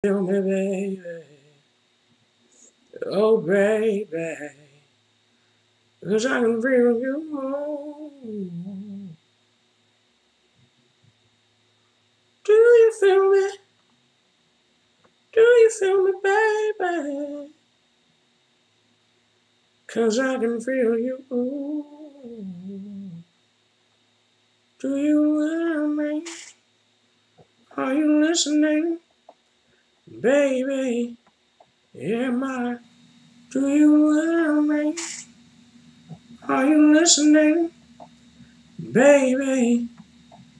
Feel me, baby. Oh, baby. Cause I can feel you. Do you feel me? Do you feel me, baby? Cause I can feel you. Do you hear me? Are you listening? Baby, am I? Do you hear me? Are you listening? Baby,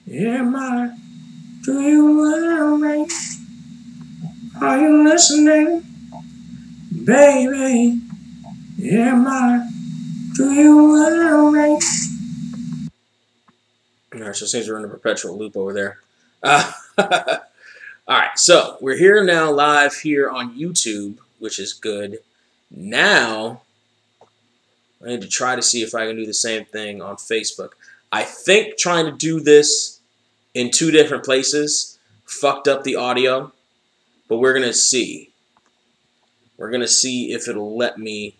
am I? Do you hear me? Are you listening? Baby, am I? Do you hear me? Alright, so things are in a perpetual loop over there. Alright, so we're here now live here on YouTube, which is good. Now, I need to try to see if I can do the same thing on Facebook. I think trying to do this in 2 different places fucked up the audio, but we're going to see. We're going to see if it'll let me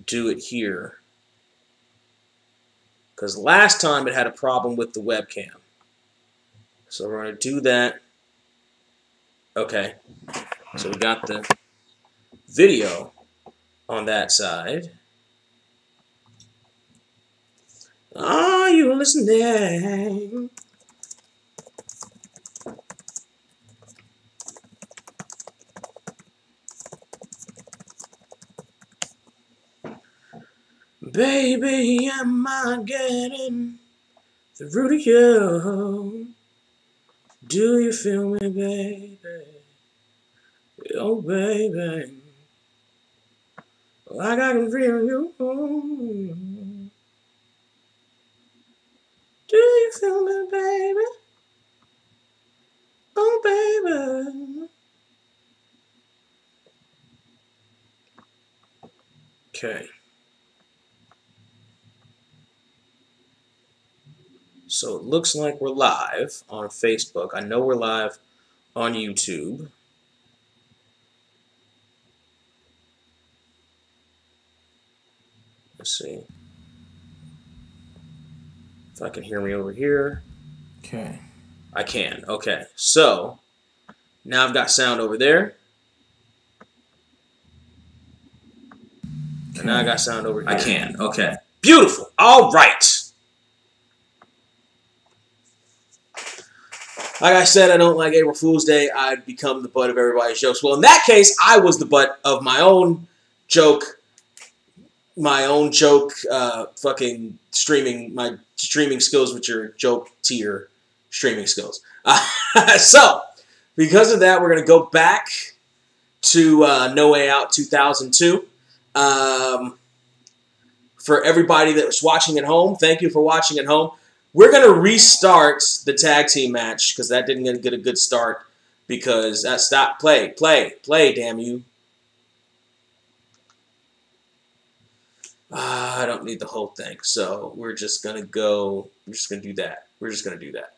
do it here. Because last time it had a problem with the webcam. So we're going to do that. Okay. So we got the video on that side. Are you listening? Baby, am I getting through to you? Do you feel me, baby? Oh, baby. Like I can feel you. Do you feel me, baby? Oh, baby. Okay. So it looks like we're live on Facebook. I know we're live on YouTube. Let's see if I can hear me over here. Okay. I can. Okay. So now I've got sound over there. And now I got sound over here. I can. Okay. Beautiful. All right. Like I said, I don't like April Fool's Day. I'd become the butt of everybody's jokes. Well, in that case, I was the butt of my own joke. Fucking streaming, my streaming skills with your joke tier streaming skills. So, because of that, we're going to go back to No Way Out 2002. For everybody that was watching at home, thank you for watching at home. We're going to restart the tag team match because that didn't get a good start because stop, play, damn you. I don't need the whole thing, so we're just going to go, we're just going to do that. We're just going to do that.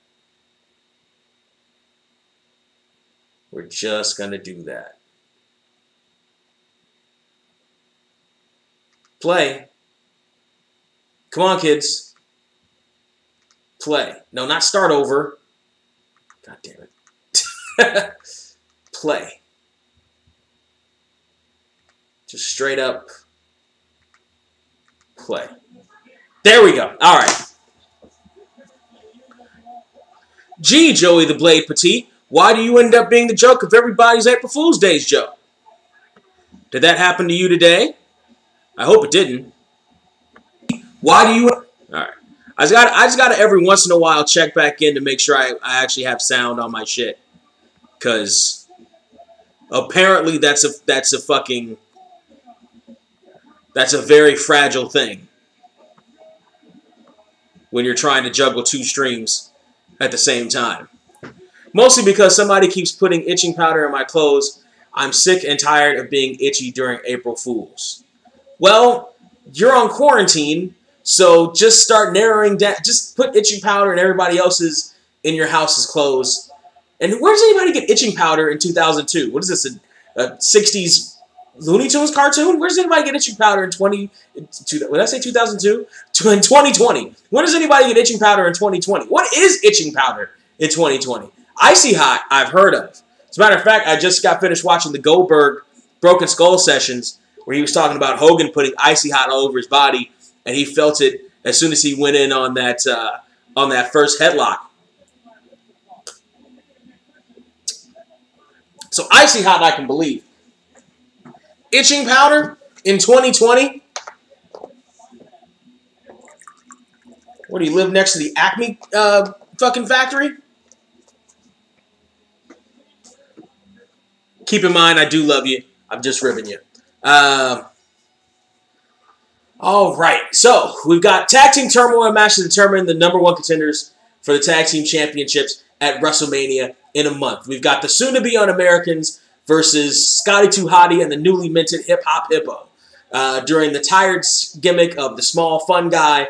We're just going to do that. Play. Come on, kids. Play. No, not start over. God damn it. Play. Just straight up play. There we go. All right. Gee, Joey the Blade Petite, why do you end up being the joke of everybody's April Fool's Day's joke? Did that happen to you today? I hope it didn't. Why do you... All right. I just got to every once in a while check back in to make sure I actually have sound on my shit. Because apparently that's a very fragile thing when you're trying to juggle 2 streams at the same time. Mostly because somebody keeps putting itching powder in my clothes. I'm sick and tired of being itchy during April Fools. Well, you're on quarantine, so just start narrowing down. Just put itching powder in everybody else's in your house's clothes And where does anybody get itching powder in 2002? What is this, a 60s Looney Tunes cartoon? Where does anybody get itching powder in did I say 2002? In 2020. When does anybody get itching powder in 2020? What is itching powder in 2020? Icy Hot, I've heard of. As a matter of fact, I just got finished watching the Goldberg Broken Skull sessions where he was talking about Hogan putting Icy Hot all over his body, and he felt it as soon as he went in on that first headlock. So Icy Hot, I can believe. Itching powder in 2020? What, do you live next to the Acme fucking factory? Keep in mind, I do love you. I'm just ribbing you. All right. So, we've got tag team turmoil match to determine the #1 contenders for the tag team championships at WrestleMania in a month. We've got the soon-to-be Un-Americans versus Scotty 2 Hotty and the newly minted Hip Hop Hippo. During the tired gimmick of the small, fun guy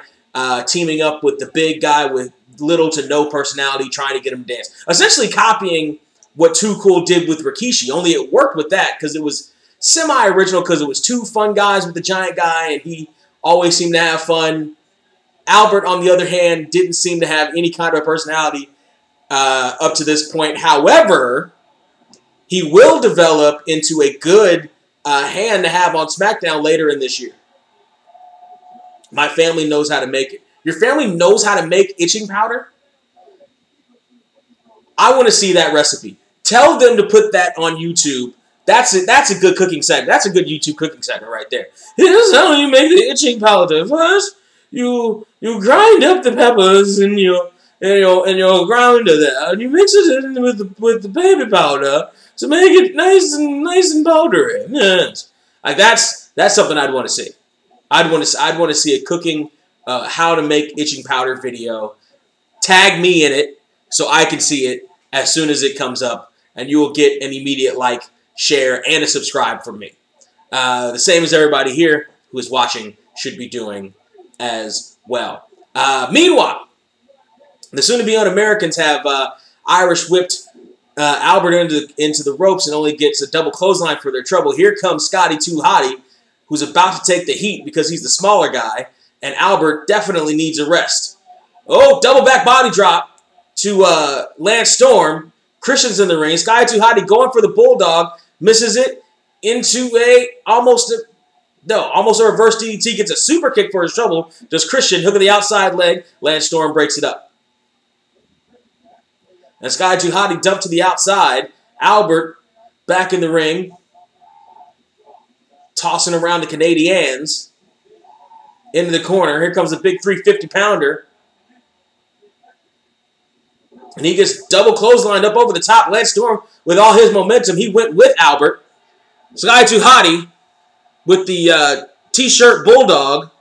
teaming up with the big guy with little to no personality, trying to get him to dance. Essentially copying what Too Cool did with Rikishi, only it worked with that because it was semi-original because it was two fun guys with the giant guy and he always seemed to have fun. Albert, on the other hand, didn't seem to have any kind of personality up to this point. However, he will develop into a good hand to have on SmackDown later in this year. My family knows how to make it. Your family knows how to make itching powder? I want to see that recipe. Tell them to put that on YouTube. That's a good cooking segment. That's a good YouTube cooking segment right there. Here's how you make the itching powder. First, you grind up the peppers in your grinder there, and you mix it in with the baby powder to make it nice and powdery. Yes. Like that's something I'd want to see. I'd want to see a cooking how to make itching powder video. Tag me in it so I can see it as soon as it comes up, and you will get an immediate like, share, and a subscribe from me. The same as everybody here who is watching should be doing as well. Meanwhile, the soon-to-be Un-Americans have Irish whipped Albert into the ropes and only gets a double clothesline for their trouble. Here comes Scotty 2 Hotty, who's about to take the heat because he's the smaller guy, and Albert definitely needs a rest. Oh, double back body drop to Lance Storm. Christian's in the ring. Scotty 2 Hotty going for the Bulldog, misses it into almost a reverse DDT, gets a super kick for his trouble. Does Christian hook of the outside leg. Lance Storm breaks it up. And Scotty 2 Hotty dumped to the outside. Albert back in the ring, tossing around the Canadians into the corner. Here comes a big 350-pounder. And he gets double clotheslined up over the top. Lance Storm, with all his momentum, he went with Albert. Scotty 2 Hotty with the T-shirt Bulldog.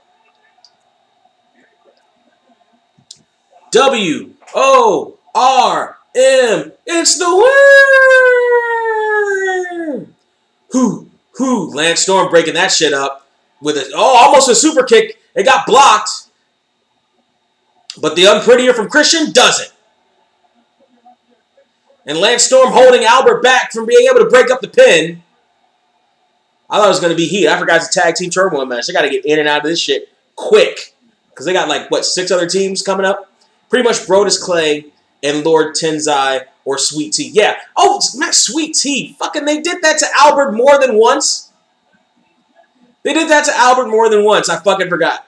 W-O-R-M. It's the win! Whoo. Lance Storm breaking that shit up with almost a super kick. It got blocked. But the unprettier from Christian doesn't. And Lance Storm holding Albert back from being able to break up the pin. I thought it was going to be heat. I forgot it's a tag team turmoil match. They got to get in and out of this shit quick. Because they got like, 6 other teams coming up? Pretty much Brodus Clay and Lord Tensai or Sweet Tea. Yeah. Oh, it's not Sweet Tea. Fucking they did that to Albert more than once. They did that to Albert more than once. I fucking forgot.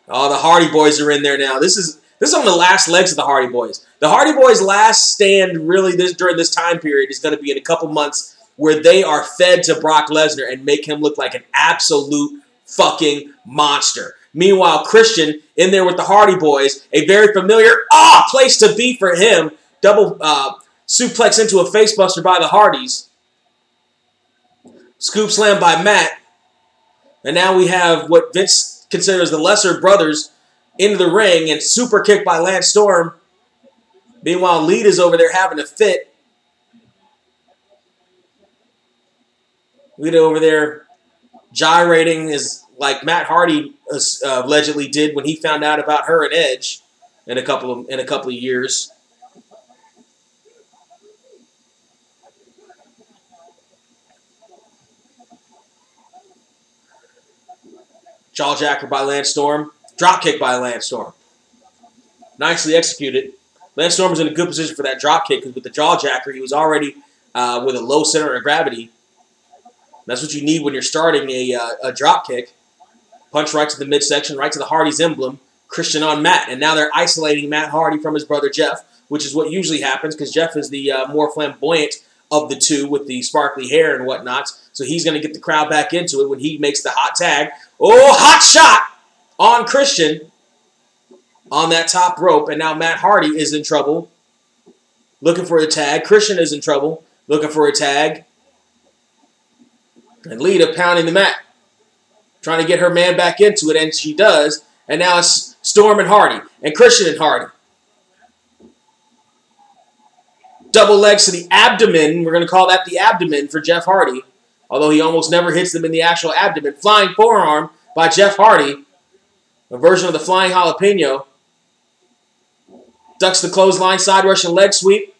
Oh, the Hardy Boys are in there now. This is on the last legs of the Hardy Boys. The Hardy Boys' last stand really during this time period is going to be in a couple months where they are fed to Brock Lesnar and make him look like an absolute fucking monster. Meanwhile, Christian in there with the Hardy Boys, a very familiar place to be for him. Double suplex into a facebuster by the Hardys. Scoop slam by Matt. And now we have what Vince considers the lesser brothers into the ring and super kick by Lance Storm. Meanwhile, Lita's over there having a fit. Lita over there gyrating is like Matt Hardy allegedly did when he found out about her and Edge. in a couple of years. Jawjacker by Lance Storm. Dropkick by Lance Storm. Nicely executed. Lance Storm was in a good position for that dropkick because with the Jawjacker, he was already with a low center of gravity. That's what you need when you're starting a dropkick. Punch right to the midsection, right to the Hardy's emblem. Christian on Matt. And now they're isolating Matt Hardy from his brother Jeff, which is what usually happens because Jeff is the more flamboyant of the two with the sparkly hair and whatnot. So he's going to get the crowd back into it when he makes the hot tag. Oh, hot shot on Christian on that top rope. And now Matt Hardy is in trouble, looking for a tag. Christian is in trouble, looking for a tag. And Lita pounding the mat, trying to get her man back into it, and she does. And now it's Storm and Hardy, and Christian and Hardy. Double legs to the abdomen. We're going to call that the abdomen for Jeff Hardy, although he almost never hits them in the actual abdomen. Flying forearm by Jeff Hardy, a version of the flying jalapeno. Ducks the clothesline, side Russian leg sweep.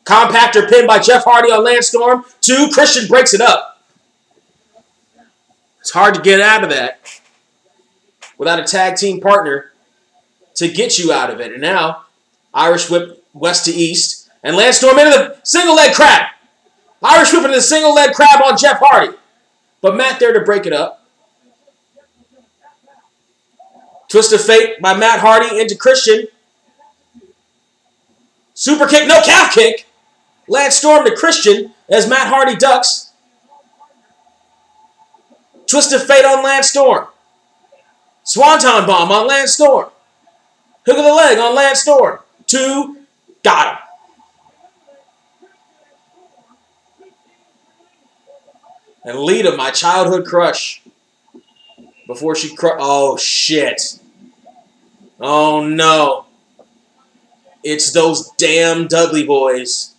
Compactor pin by Jeff Hardy on Lance Storm. 2, Christian breaks it up. It's hard to get out of that without a tag team partner to get you out of it. And now, Irish whip west to east. And Lance Storm into the single leg crab. Irish whip into the single leg crab on Jeff Hardy. But Matt there to break it up. Twist of fate by Matt Hardy into Christian. Super kick, no calf kick. Lance Storm to Christian as Matt Hardy ducks. Twist of fate on Lance Storm. Swanton bomb on Lance Storm. Hook of the leg on Lance Storm. 2, got him. And Lita, my childhood crush. Before she oh, shit. Oh, no. It's those damn Dudley boys.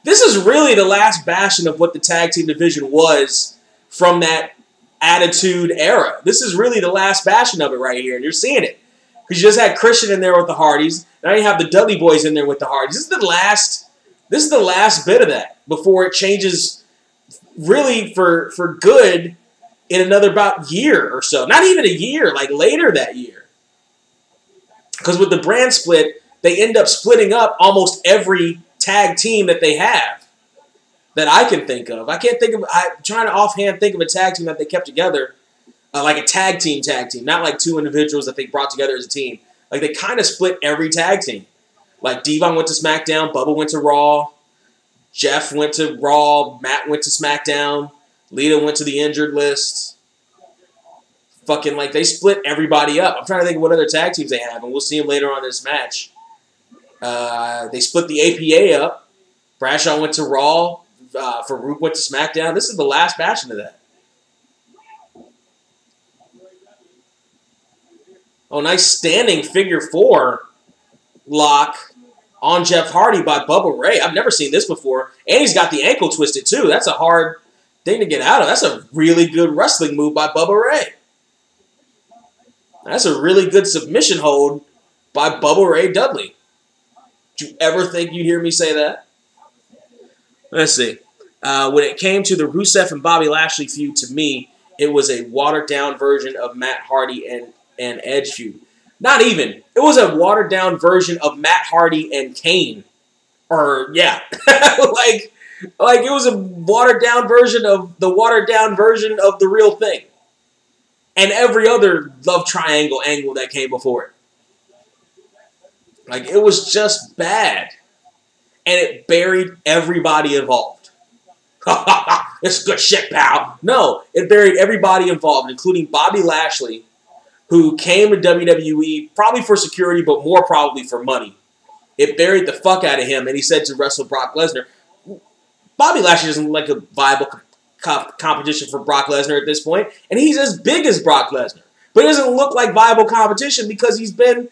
This is really the last bastion of what the tag team division was from that Attitude Era. This is really the last bastion of it right here, and you're seeing it. Because you just had Christian in there with the Hardys. Now you have the Dudley boys in there with the Hardys. This is the last bit of that before it changes really for good in another about year or so. Not even a year, like later that year. Because with the brand split, they end up splitting up almost every tag team that they have that I can think of. I'm trying to offhand think of a tag team that they kept together, like a tag team, not like 2 individuals that they brought together as a team. Like they kind of split every tag team. Like Devon went to SmackDown, Bubba went to Raw, Jeff went to Raw, Matt went to SmackDown, Lita went to the injured list. Fucking like they split everybody up. I'm trying to think of what other tag teams they have, and we'll see them later on in this match. They split the APA up. Bradshaw went to Raw. Farouk went to SmackDown. This is the last bastion of that. Oh, nice standing figure 4 lock on Jeff Hardy by Bubba Ray. I've never seen this before. And he's got the ankle twisted too. That's a hard thing to get out of. That's a really good wrestling move by Bubba Ray. That's a really good submission hold by Bubba Ray Dudley. Did you ever think you'd hear me say that? Let's see. When it came to the Rusev and Bobby Lashley feud, to me, it was a watered-down version of Matt Hardy and Edge feud. Not even. It was a watered-down version of Matt Hardy and Kane. Or, yeah. like it was a watered-down version of the real thing. And every other love triangle angle that came before it. Like, it was just bad. And it buried everybody involved. It's good shit, pal. No, it buried everybody involved, including Bobby Lashley, who came to WWE probably for security, but more probably for money. It buried the fuck out of him, and he said to wrestle Brock Lesnar. Bobby Lashley doesn't look like a viable competition for Brock Lesnar at this point, and he's as big as Brock Lesnar. But it doesn't look like viable competition because he's been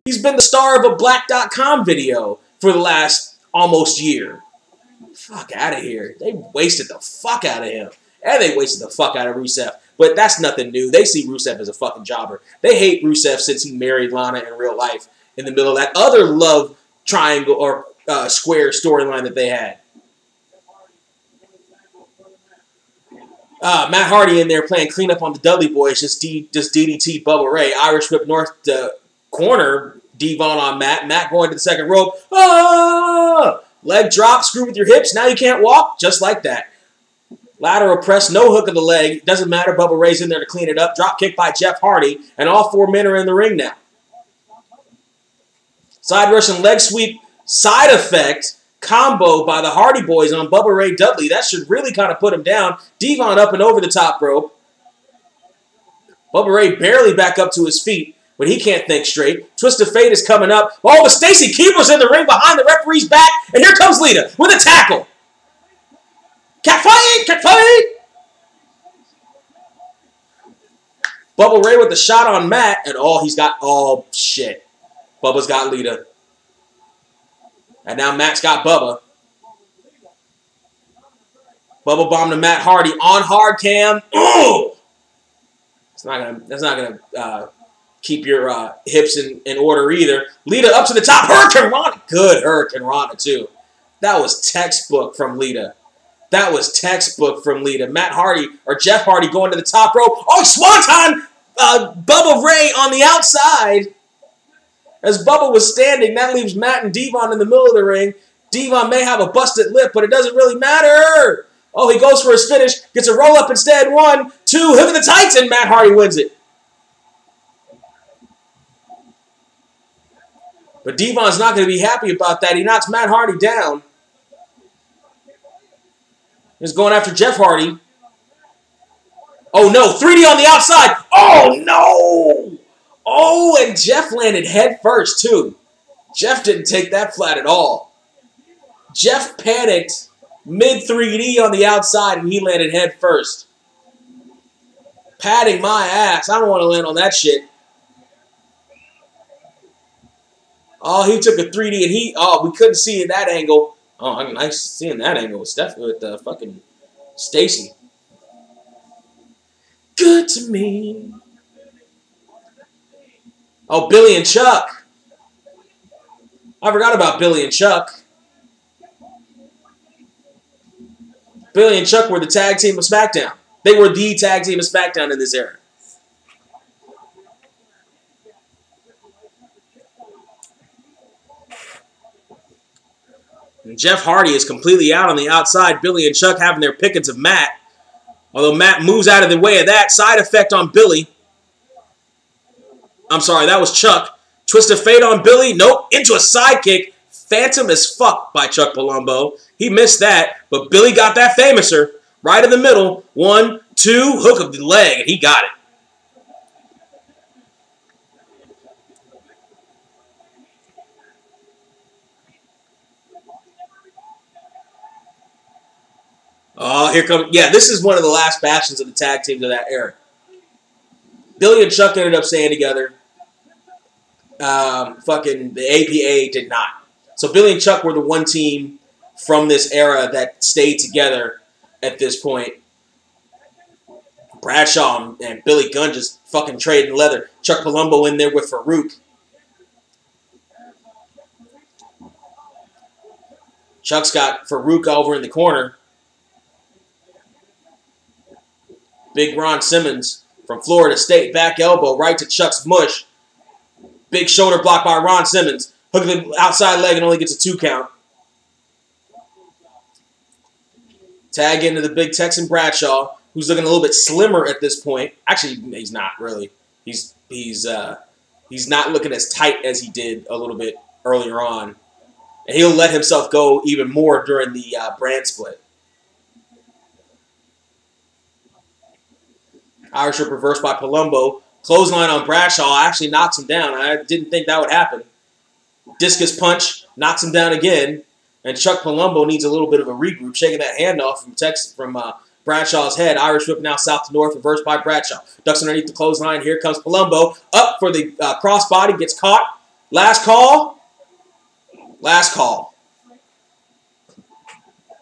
the star of a Black.com video for the last almost year. Fuck out of here. They wasted the fuck out of him. And they wasted the fuck out of Rusev. but that's nothing new. They see Rusev as a fucking jobber. They hate Rusev since he married Lana in real life in the middle of that other love triangle or square storyline that they had. Matt Hardy in there playing cleanup on the Dudley Boys, just DDT Bubba Ray. Irish whip north to corner, Devon on Matt. Matt going to the second rope. Ah! Leg drop, screw with your hips. Now you can't walk, just like that. Lateral press, no hook of the leg. Doesn't matter, Bubba Ray's in there to clean it up. Drop kick by Jeff Hardy, and all 4 men are in the ring now. Side Russian leg sweep, side effect, combo by the Hardy Boys on Bubba Ray Dudley. That should really kind of put him down. Devon up and over the top rope. Bubba Ray barely back up to his feet, but he can't think straight. Twist of Fate is coming up. Oh, but Stacy Keibler's in the ring behind the referee's back, and here comes Lita with a tackle. Cat fight! Cat fight! Bubba Ray with the shot on Matt, and oh, shit. Bubba's got Lita. And now Matt's got Bubba. Bubba bomb to Matt Hardy on hard cam. Oh! That's not gonna keep your hips in order either. Lita up to the top. Hurricane Rana. Good Hurricane Rana too. That was textbook from Lita. That was textbook from Lita. Matt Hardy or Jeff Hardy going to the top rope. Oh, Swanton! Bubba Ray on the outside. As Bubba was standing, that leaves Matt and Devon in the middle of the ring. Devon may have a busted lip, but it doesn't really matter. Oh, he goes for his finish. Gets a roll-up instead. 1, 2, hook of the tights, and Matt Hardy wins it. But Devon's not going to be happy about that. He knocks Matt Hardy down. He's going after Jeff Hardy. Oh, no. 3D on the outside. Oh, no. Oh, and Jeff landed head first, too. Jeff didn't take that flat at all. Jeff panicked mid-3D on the outside, and he landed head first. Patting my ass. I don't want to land on that shit. Oh, he took a 3D, and we couldn't see in that angle. Oh, I mean, nice seeing that angle with fucking Stacy. Good to me. Oh, Billy and Chuck. I forgot about Billy and Chuck. Billy and Chuck were the tag team of SmackDown. They were the tag team of SmackDown in this era. And Jeff Hardy is completely out on the outside. Billy and Chuck having their pickings of Matt. Although Matt moves out of the way of that. Side effect on Billy. I'm sorry, that was Chuck. Twist of Fate on Billy. Nope. Into a sidekick. Phantom as fuck by Chuck Palumbo. He missed that, but Billy got that famouser. Right in the middle. 1, 2, hook of the leg, and he got it. Oh, here comes... Yeah, this is one of the last bastions of the tag teams of that era. Billy and Chuck ended up staying together. Fucking the APA did not. So Billy and Chuck were the one team from this era that stayed together at this point. Bradshaw and Billy Gunn just fucking trading leather. Chuck Palumbo in there with Farouk. Chuck's got Farouk over in the corner. Big Ron Simmons from Florida State. Back elbow right to Chuck's mush. Big shoulder block by Ron Simmons. Hook the outside leg and only gets a 2 count. Tag into the big Texan Bradshaw, who's looking a little bit slimmer at this point. Actually, he's not really. He's not looking as tight as he did a little bit earlier on. And he'll let himself go even more during the brand split. Irish whip reversed by Palumbo. Clothesline on Bradshaw actually knocks him down. I didn't think that would happen. Discus punch knocks him down again. And Chuck Palumbo needs a little bit of a regroup, shaking that hand off from Bradshaw's head. Irish whip now south to north, reversed by Bradshaw. Ducks underneath the clothesline. Here comes Palumbo. Up for the crossbody. Gets caught. Last call. Last call.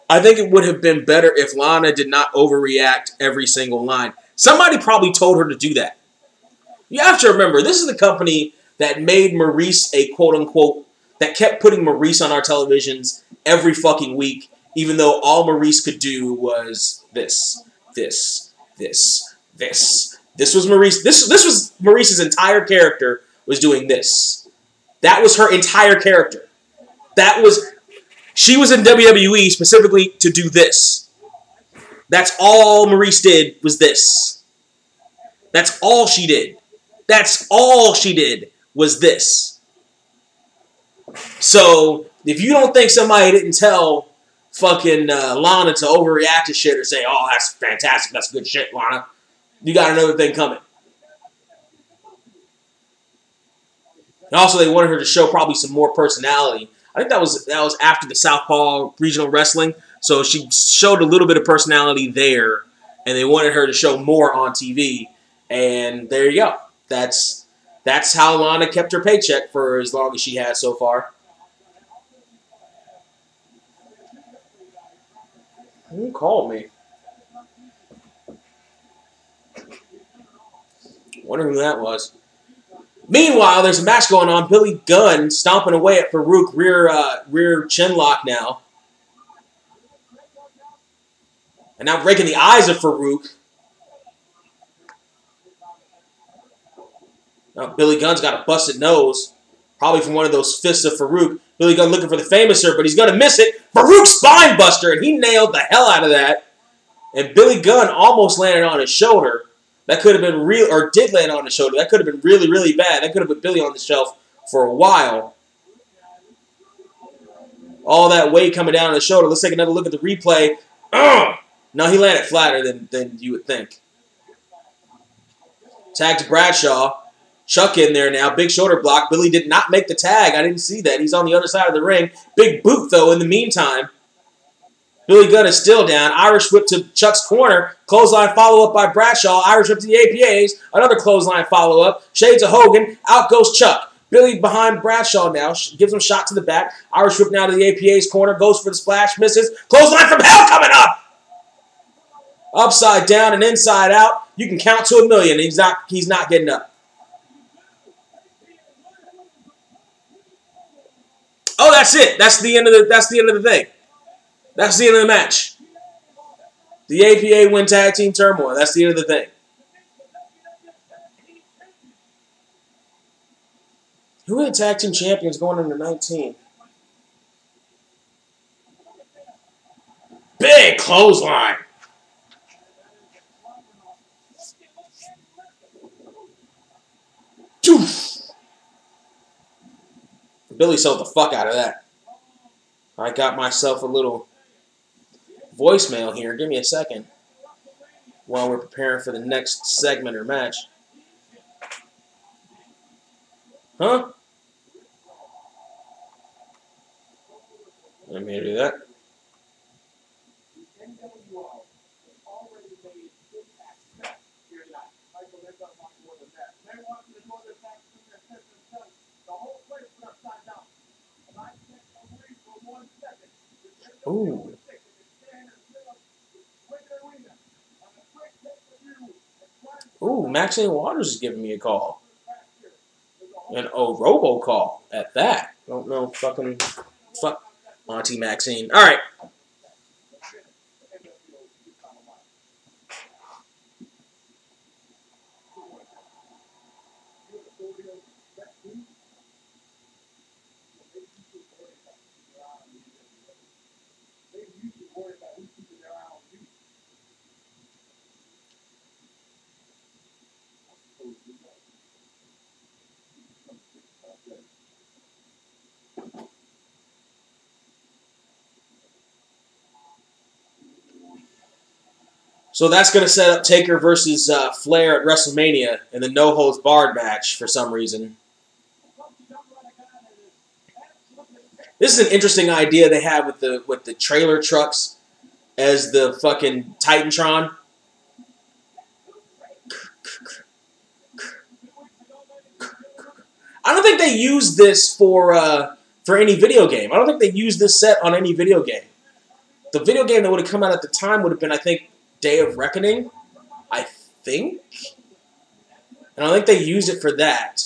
I think it would have been better if Lana did not overreact every single line. Somebody probably told her to do that. You have to remember, this is the company that made Maryse a quote-unquote, that kept putting Maryse on our televisions every fucking week, even though all Maryse could do was this. This was Maryse. This was Maryse's entire character, was doing this. That was her entire character. She was in WWE specifically to do this. That's all Maryse did, was this. That's all she did. That's all she did, was this. So, if you don't think somebody didn't tell fucking Lana to overreact to shit or say, oh, that's fantastic, that's good shit, Lana, you got another thing coming. And also, they wanted her to show probably some more personality. I think that was after the Southpaw Regional Wrestling, so she showed a little bit of personality there, and they wanted her to show more on TV, and there you go. That's how Lana kept her paycheck for as long as she has so far. Who called me? Wonder who that was. Meanwhile, there's a match going on. Billy Gunn stomping away at Farouk, rear chin lock now. And now breaking the eyes of Farouk. Now Billy Gunn's got a busted nose. Probably from one of those fists of Farouk. Billy Gunn looking for the Famouser, but he's going to miss it. Farouk spine buster, and he nailed the hell out of that. And Billy Gunn almost landed on his shoulder. That could have been real, or did land on his shoulder. That could have been really, really bad. That could have put Billy on the shelf for a while. All that weight coming down on the shoulder. Let's take another look at the replay. No, he landed flatter than you would think. Tag to Bradshaw. Chuck in there now. Big shoulder block. Billy did not make the tag. I didn't see that. He's on the other side of the ring. Big boot, though, in the meantime. Billy Gunn is still down. Irish whip to Chuck's corner. Clothesline follow-up by Bradshaw. Irish whip to the APAs. Another clothesline follow-up. Shades of Hogan. Out goes Chuck. Billy behind Bradshaw now. Gives him a shot to the back. Irish whip now to the APA's corner. Goes for the splash. Misses. Clothesline from hell coming up. Upside down and inside out. You can count to 1,000,000. He's not getting up. Oh, that's it. That's the end of the thing. That's the end of the match. The APA win tag team turmoil. That's the end of the thing. Who are the tag team champions going into 19? Big clothesline. Billy sold the fuck out of that. I got myself a little voicemail here. Give me a second while we're preparing for the next segment or match. Huh? Let me do that. Ooh. Ooh, Maxine Waters is giving me a call. And a robocall at that. Don't know fuck Auntie Maxine. All right. So that's going to set up Taker versus Flair at WrestleMania in the No Holds Barred match for some reason. This is an interesting idea they have with the trailer trucks as the fucking Titantron. I don't think they use this for any video game. I don't think they use this set on any video game. The video game that would have come out at the time would have been, I think, Day of Reckoning, I think. And I think they used it for that.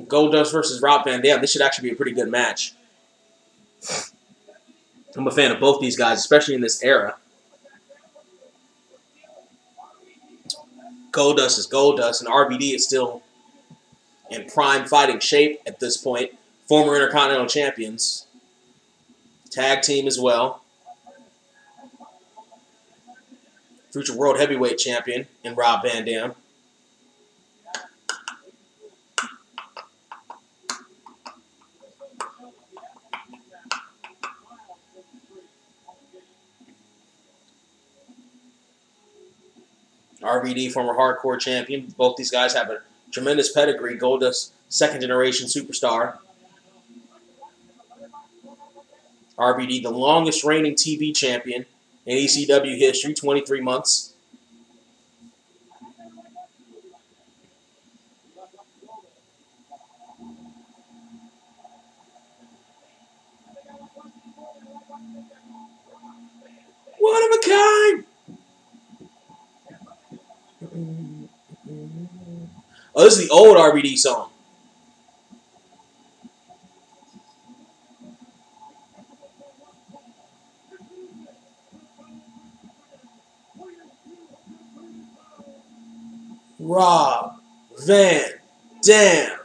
Goldust versus Rob Van Dam. This should actually be a pretty good match. I'm a fan of both these guys, especially in this era. Goldust is Goldust, and RVD is still in prime fighting shape at this point. Former Intercontinental Champions. Tag team as well. Future World Heavyweight Champion in Rob Van Dam. RVD, former Hardcore Champion. Both these guys have a tremendous pedigree. Goldust, second-generation superstar. RVD, the longest reigning TV champion in ECW history, 23 months. One of a kind! Oh, this is the old RVD song. Rob Van Dam.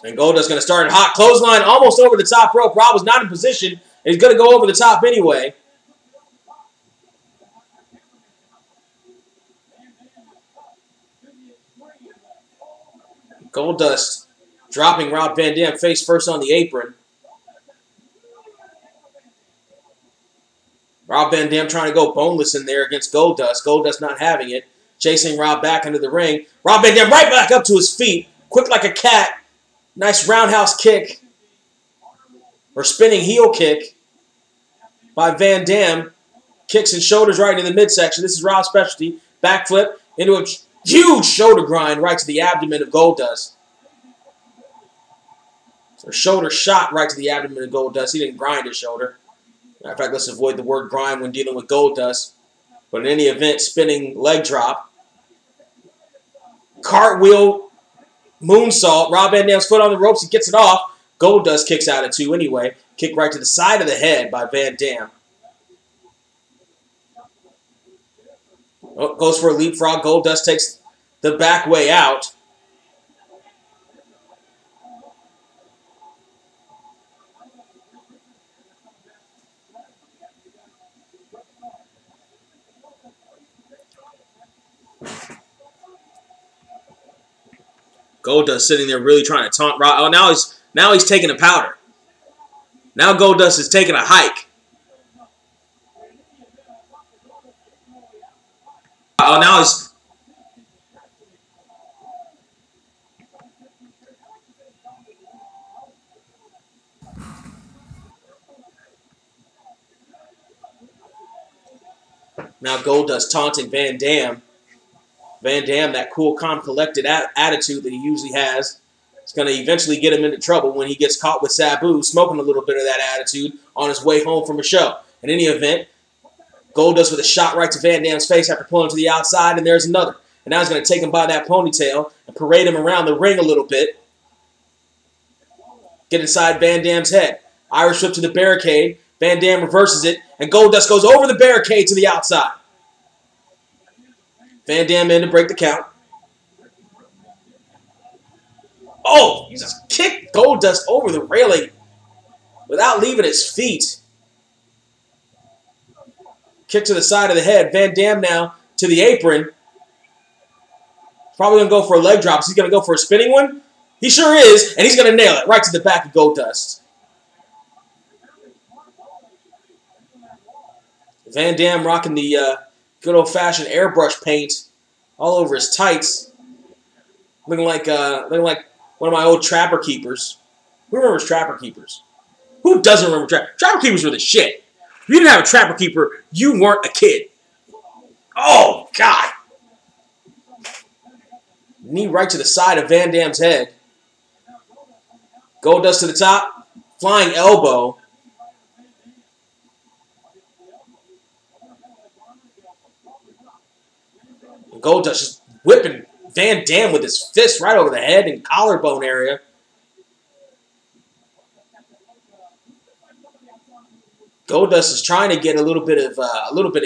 And Goldust going to start a hot clothesline almost over the top rope. Rob was not in position. He's going to go over the top anyway. Goldust dropping Rob Van Dam face first on the apron. Rob Van Dam trying to go boneless in there against Goldust. Goldust not having it. Chasing Rob back into the ring. Rob Van Dam right back up to his feet. Quick like a cat. Nice roundhouse kick. Or spinning heel kick by Van Dam. Kicks and shoulders right into the midsection. This is Rob's specialty. Backflip into a huge shoulder grind right to the abdomen of Goldust. So shoulder shot right to the abdomen of Goldust. He didn't grind his shoulder. Matter of fact, let's avoid the word grind when dealing with Goldust. But in any event, spinning leg drop. Cartwheel moonsault. Rob Van Dam's foot on the ropes. He gets it off. Goldust kicks out at two anyway. Kick right to the side of the head by Van Dam. Oh, goes for a leapfrog. Goldust takes the back way out. Goldust sitting there really trying to taunt Rob. Oh, now he's taking a powder. Now Goldust is taking a hike. Oh, now he's... Now Goldust taunting Van Dam. Van Dam, that cool, calm, collected attitude that he usually has, is going to eventually get him into trouble when he gets caught with Sabu, smoking a little bit of that attitude on his way home from a show. In any event, Goldust with a shot right to Van Dam's face after pulling to the outside, and there's another. And now he's going to take him by that ponytail and parade him around the ring a little bit. Get inside Van Dam's head. Irish whip to the barricade. Van Dam reverses it, and Goldust goes over the barricade to the outside. Van Dam in to break the count. Oh, he just kicked Goldust over the railing without leaving his feet. Kick to the side of the head. Van Dam now to the apron. Probably going to go for a leg drop. He's going to go for a spinning one. He sure is, and he's going to nail it right to the back of Goldust. Van Dam rocking the good old-fashioned airbrush paint all over his tights, looking like one of my old Trapper Keepers. Who remembers Trapper Keepers? Who doesn't remember Trapper Keepers? Were the shit. If you didn't have a trapper keeper, you weren't a kid. Oh, God. Knee right to the side of Van Dam's head. Goldust to the top. Flying elbow. Goldust just whipping Van Dam with his fist right over the head and collarbone area. Goldust is trying to get a little bit of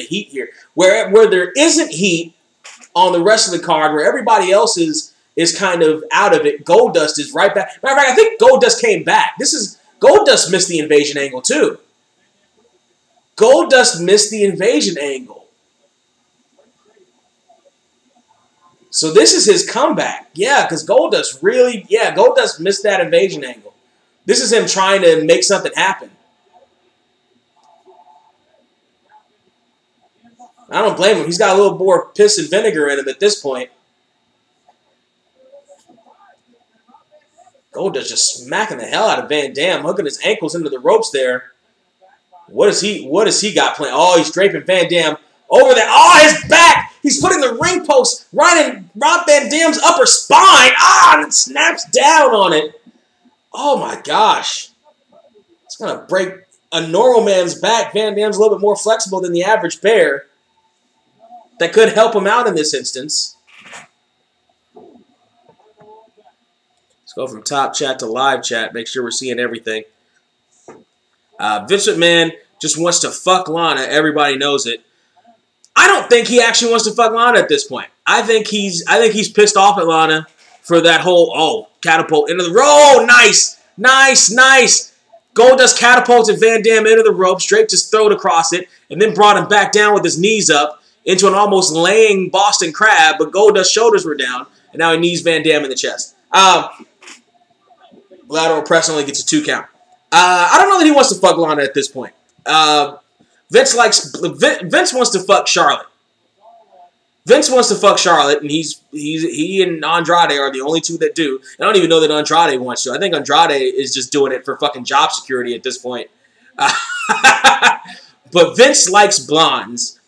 heat here. Where there isn't heat on the rest of the card, where everybody else is kind of out of it, Goldust is right back. Matter of fact, I think Goldust came back. Goldust missed the invasion angle too. Goldust missed the invasion angle. So this is his comeback. Yeah, because Goldust missed that invasion angle. This is him trying to make something happen. I don't blame him. He's got a little more piss and vinegar in him at this point. Goldust just smacking the hell out of Van Dam, hooking his ankles into the ropes there. What has he got planned? Oh, he's draping Van Dam over there. Oh, his back! He's putting the ring post right in Rob Van Dam's upper spine. And it snaps down on it. Oh my gosh. It's going to break a normal man's back. Van Dam's a little bit more flexible than the average bear. That could help him out in this instance. Let's go from top chat to live chat. Make sure we're seeing everything. Vince McMahon just wants to fuck Lana. Everybody knows it. I don't think he actually wants to fuck Lana at this point. I think he's pissed off at Lana for that whole catapult into the rope. Nice. Goldust catapulted Van Dam into the rope, draped his throat across it, and then brought him back down with his knees up into an almost laying Boston Crab, but Goldust's shoulders were down, and now he knees Van Dam in the chest. Lateral press only gets a 2 count. I don't know that he wants to fuck Lana at this point. Vince wants to fuck Charlotte. Vince wants to fuck Charlotte, and he and Andrade are the only two that do. I don't even know that Andrade wants to. I think Andrade is just doing it for fucking job security at this point. But Vince likes blondes.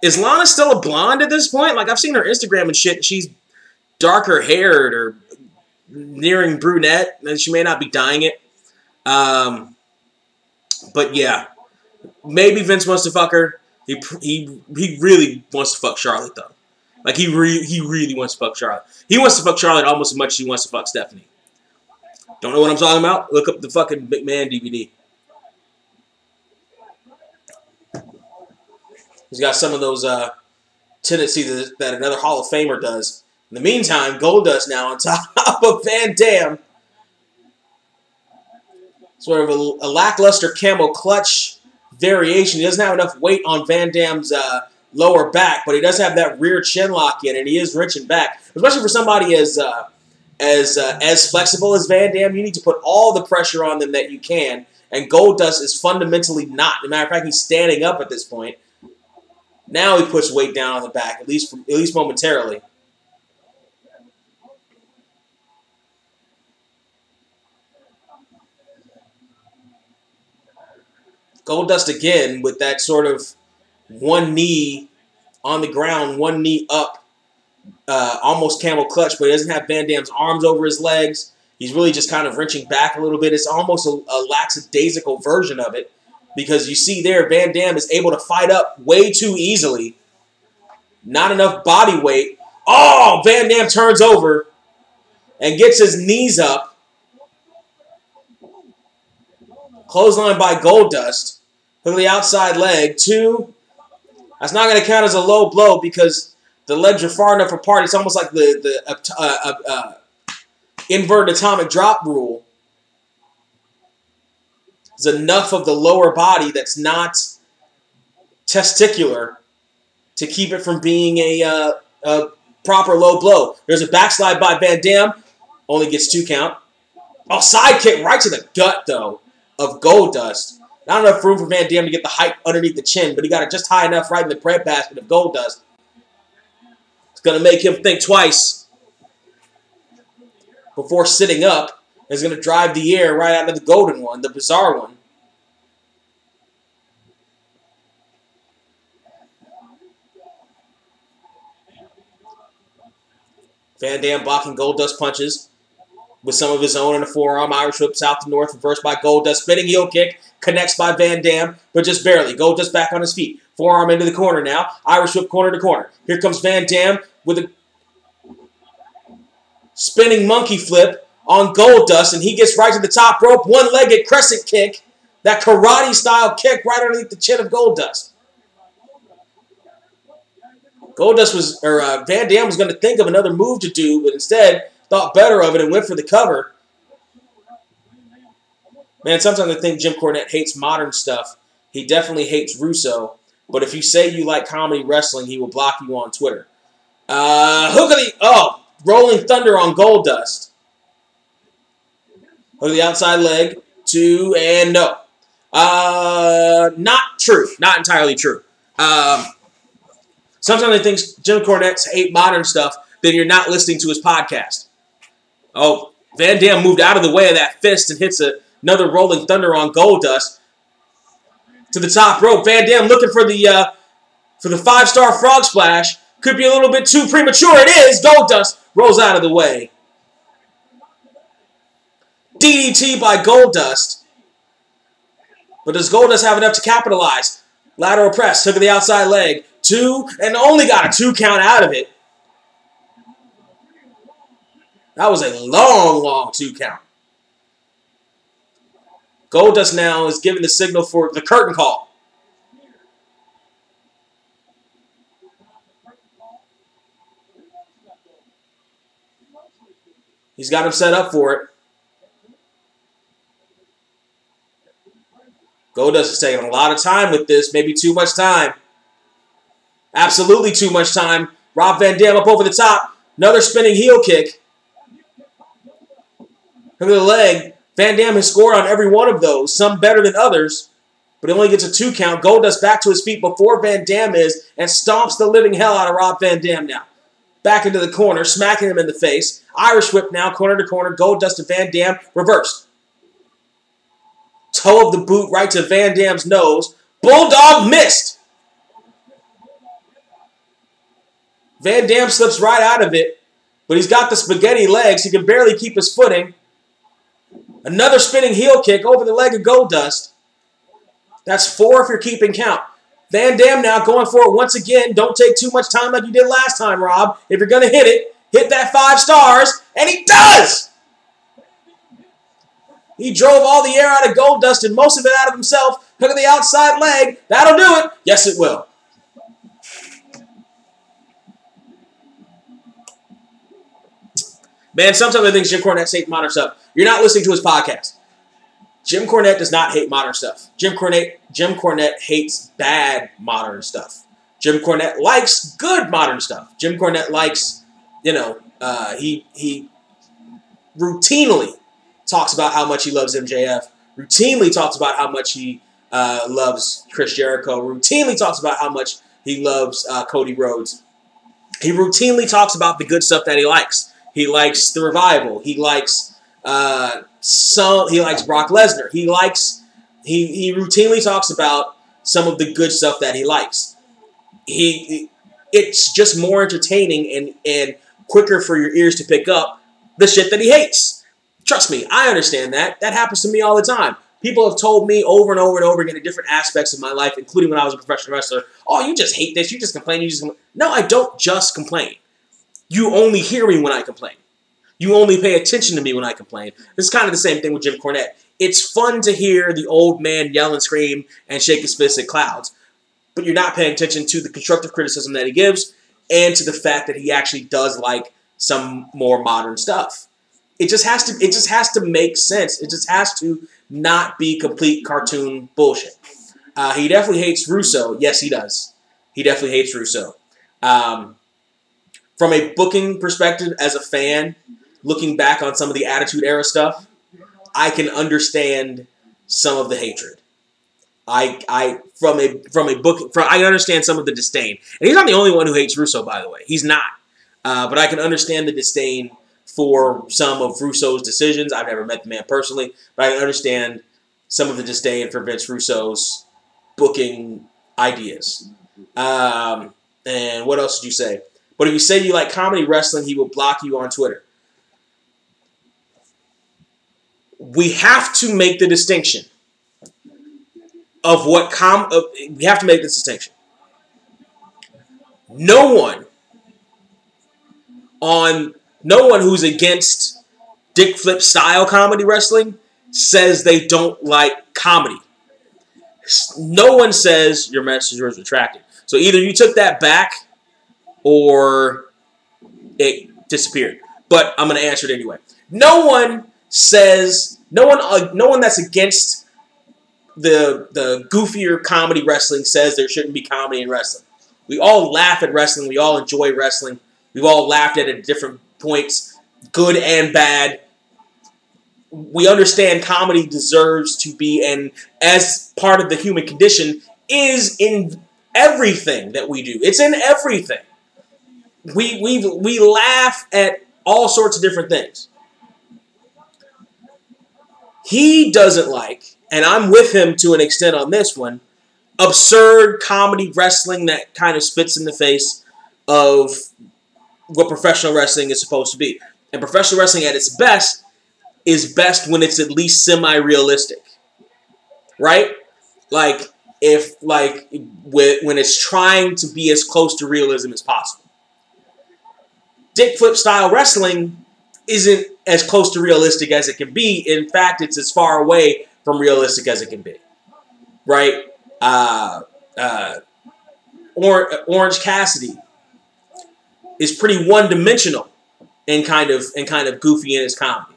Is Lana still a blonde at this point? Like, I've seen her Instagram and shit. She's darker haired or nearing brunette, and she may not be dyeing it. But yeah, maybe Vince wants to fuck her. He really wants to fuck Charlotte though. Like he really wants to fuck Charlotte. He wants to fuck Charlotte almost as much as he wants to fuck Stephanie. Don't know what I'm talking about? Look up the fucking McMahon DVD. He's got some of those tendencies that another Hall of Famer does. In the meantime, Goldust now on top of Van Dam. Sort of a lackluster camel clutch variation. He doesn't have enough weight on Van Dam's lower back, but he does have that rear chin lock in, and he is wrenching back. Especially for somebody as flexible as Van Dam, you need to put all the pressure on them that you can, and Goldust is fundamentally not. As a matter of fact, he's standing up at this point. Now he puts weight down on the back, at least momentarily. Goldust again with that sort of one knee on the ground, one knee up, almost camel clutch, but he doesn't have Van Dam's arms over his legs. He's really just kind of wrenching back a little bit. It's almost a lackadaisical version of it because you see there Van Dam is able to fight up way too easily. Not enough body weight. Oh, Van Dam turns over and gets his knees up. Clothesline by Goldust. Look at the outside leg. 2. That's not going to count as a low blow because the legs are far enough apart. It's almost like the inverted atomic drop rule. There's enough of the lower body that's not testicular to keep it from being a proper low blow. There's a backslide by Van Dam. Only gets 2 count. Oh, side kick right to the gut, though, of Goldust. Not enough room for Van Dam to get the height underneath the chin, but he got it just high enough right in the breadbasket of Goldust. It's going to make him think twice before sitting up. It's going to drive the air right out of the golden one, the bizarre one. Van Dam blocking Goldust punches with some of his own in the forearm. Irish whip south to north, reversed by Goldust. Spinning heel kick, connects by Van Dam, but just barely. Goldust back on his feet. Forearm into the corner now. Irish whip corner to corner. Here comes Van Dam with a spinning monkey flip on Goldust, and he gets right to the top rope. One-legged crescent kick. That karate-style kick right underneath the chin of Goldust. Van Dam was going to think of another move to do, but instead thought better of it and went for the cover. Man, sometimes I think Jim Cornette hates modern stuff. He definitely hates Russo. But if you say you like comedy wrestling, he will block you on Twitter. Rolling Thunder on Goldust. Hook of the outside leg. 2 and no. Not true. Not entirely true. Sometimes I think Jim Cornette's hate modern stuff, then you're not listening to his podcast. Oh, Van Dam moved out of the way of that fist and hits another Rolling Thunder on Goldust. To the top rope. Van Dam looking for the 5-star frog splash. Could be a little bit too premature. It is. Goldust rolls out of the way. DDT by Goldust. But does Goldust have enough to capitalize? Lateral press. Hook of the outside leg. 2, and only got a 2 count out of it. That was a long, long 2 count. Goldust now is giving the signal for the curtain call. He's got him set up for it. Goldust is taking a lot of time with this, maybe too much time. Absolutely too much time. Rob Van Dam up over the top. Another spinning heel kick. Look at the leg. Van Dam has scored on every one of those, some better than others, but he only gets a 2 count. Goldust back to his feet before Van Dam is and stomps the living hell out of Rob Van Dam now. Back into the corner, smacking him in the face. Irish whip now, corner to corner. Goldust to Van Dam, reversed. Toe of the boot right to Van Dam's nose. Bulldog missed. Van Dam slips right out of it, but he's got the spaghetti legs. He can barely keep his footing. Another spinning heel kick over the leg of Goldust. That's 4 if you're keeping count. Van Dam now going for it once again. Don't take too much time like you did last time, Rob. If you're going to hit it, hit that 5 stars, and he does! He drove all the air out of Goldust and most of it out of himself. Hook of the outside leg. That'll do it. Yes, it will. Man, sometimes I think Jim Cornette hates modern stuff. You're not listening to his podcast. Jim Cornette does not hate modern stuff. Jim Cornette hates bad modern stuff. Jim Cornette likes good modern stuff. Jim Cornette likes, he routinely talks about how much he loves MJF. Routinely talks about how much he loves Chris Jericho. Routinely talks about how much he loves Cody Rhodes. He routinely talks about the good stuff that he likes. He likes the Revival. He likes he likes Brock Lesnar. He routinely talks about some of the good stuff that he likes. It's just more entertaining and quicker for your ears to pick up the shit that he hates. Trust me, I understand that. That happens to me all the time. People have told me over and over and over again in different aspects of my life, including when I was a professional wrestler, oh, you just hate this, you just complain, No, I don't just complain. You only hear me when I complain. You only pay attention to me when I complain. It's kind of the same thing with Jim Cornette. It's fun to hear the old man yell and scream and shake his fist at clouds, but you're not paying attention to the constructive criticism that he gives and to the fact that he actually does like some more modern stuff. It just has to make sense. It just has to not be complete cartoon bullshit. He definitely hates Russo. Yes, he does. He definitely hates Russo. From a booking perspective, as a fan, looking back on some of the Attitude Era stuff, I can understand some of the hatred. I understand some of the disdain. And he's not the only one who hates Russo, by the way. He's not. But I can understand the disdain for some of Russo's decisions. I've never met the man personally, but I can understand some of the disdain for Vince Russo's booking ideas. And what else did you say? But if you say you like comedy wrestling, he will block you on Twitter. We have to make the distinction of what we have to make this distinction. No one who's against Dick Flip style comedy wrestling says they don't like comedy. No one says your message was retracted. So either you took that back or it disappeared. But I'm going to answer it anyway. No one that's against the goofier comedy wrestling says there shouldn't be comedy in wrestling. We all laugh at wrestling. We all enjoy wrestling. We've all laughed at it at different points, good and bad. We understand comedy deserves to be, and as part of the human condition, is in everything that we do. It's in everything. We laugh at all sorts of different things. He doesn't like, and I'm with him to an extent on this one, absurd comedy wrestling that kind of spits in the face of what professional wrestling is supposed to be. And professional wrestling at its best is best when it's at least semi-realistic. Right? When it's trying to be as close to realism as possible. Dick Flip style wrestling isn't as close to realistic as it can be. In fact, it's as far away from realistic as it can be. Right? Orange Cassidy is pretty one-dimensional and kind of goofy in his comedy.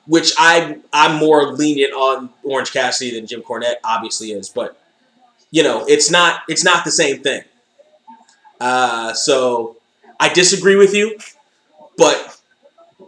Which I'm more lenient on Orange Cassidy than Jim Cornette obviously is, but it's not the same thing. So I disagree with you, but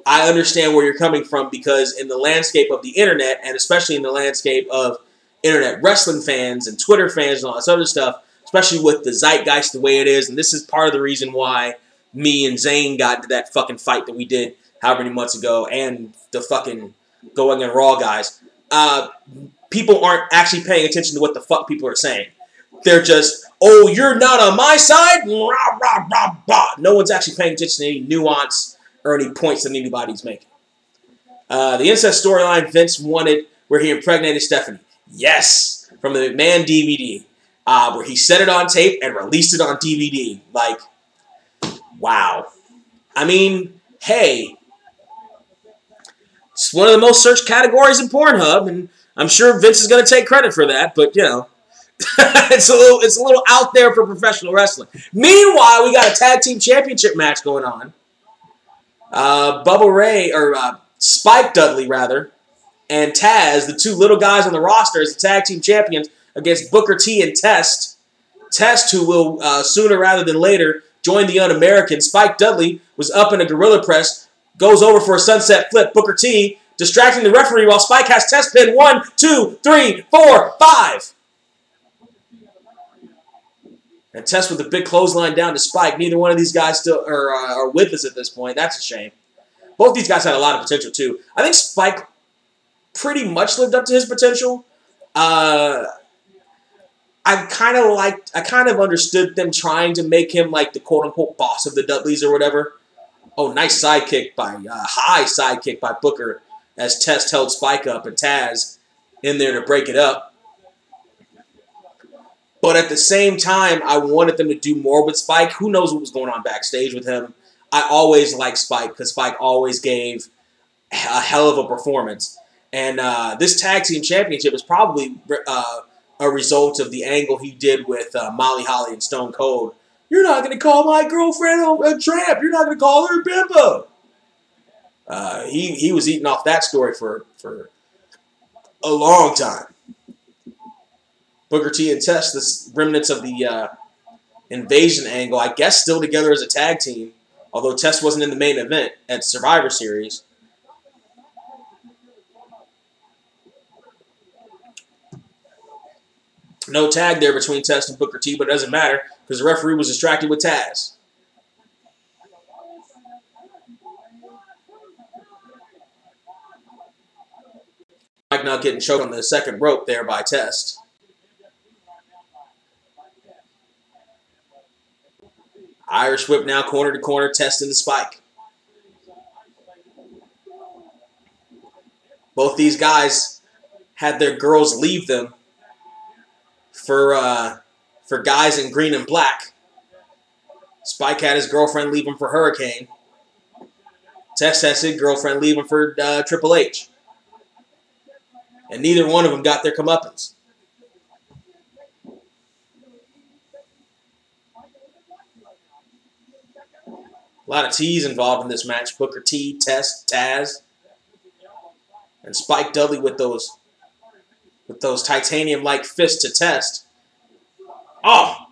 I understand where you're coming from, because in the landscape of the internet, and especially in the landscape of internet wrestling fans and Twitter fans and all this other stuff, especially with the zeitgeist the way it is, and this is part of the reason why me and Zayn got into that fucking fight that we did however many months ago, and the fucking Going in Raw guys. People aren't actually paying attention to what the fuck people are saying. They're just, oh, you're not on my side? Rah, rah, rah, rah. No one's actually paying attention to any nuance or any points that anybody's making. The incest storyline Vince wanted where he impregnated Stephanie. Yes! From the McMahon DVD. Where he set it on tape and released it on DVD. Like, wow. I mean, hey. It's one of the most searched categories in Pornhub, and I'm sure Vince is going to take credit for that, but, it's a little out there for professional wrestling. Meanwhile, we got a tag team championship match going on. Spike Dudley, rather, and Taz, the two little guys on the roster as the tag team champions, against Booker T and Test. Test, who will sooner rather than later join the Un-American. Spike Dudley was up in a gorilla press, goes over for a sunset flip. Booker T distracting the referee while Spike has Test pin 1, 2, 3, 4, 5. And Test with a big clothesline down to Spike. Neither one of these guys still are with us at this point. That's a shame. Both these guys had a lot of potential too. I think Spike pretty much lived up to his potential. I kind of understood them trying to make him like the quote-unquote boss of the Dudleys or whatever. Oh, nice high sidekick by Booker as Test held Spike up and Taz in there to break it up. But at the same time, I wanted them to do more with Spike. Who knows what was going on backstage with him? I always liked Spike because Spike always gave a hell of a performance. And this tag team championship is probably a result of the angle he did with Molly Holly and Stone Cold. You're not going to call my girlfriend a tramp. You're not going to call her a bimbo. He was eating off that story for a long time. Booker T and Test, the remnants of the invasion angle, I guess still together as a tag team, although Test wasn't in the main event at Survivor Series. No tag there between Test and Booker T, but it doesn't matter because the referee was distracted with Taz. Mike not getting choked on the second rope there by Test. Irish whip now corner to corner, testing the Spike. Both these guys had their girls leave them for guys in green and black. Spike had his girlfriend leave him for Hurricane. Test tested, girlfriend leave him for Triple H. And neither one of them got their comeuppance. A lot of T's involved in this match. Booker T, Test, Taz, and Spike Dudley with those titanium-like fists to Test. Oh,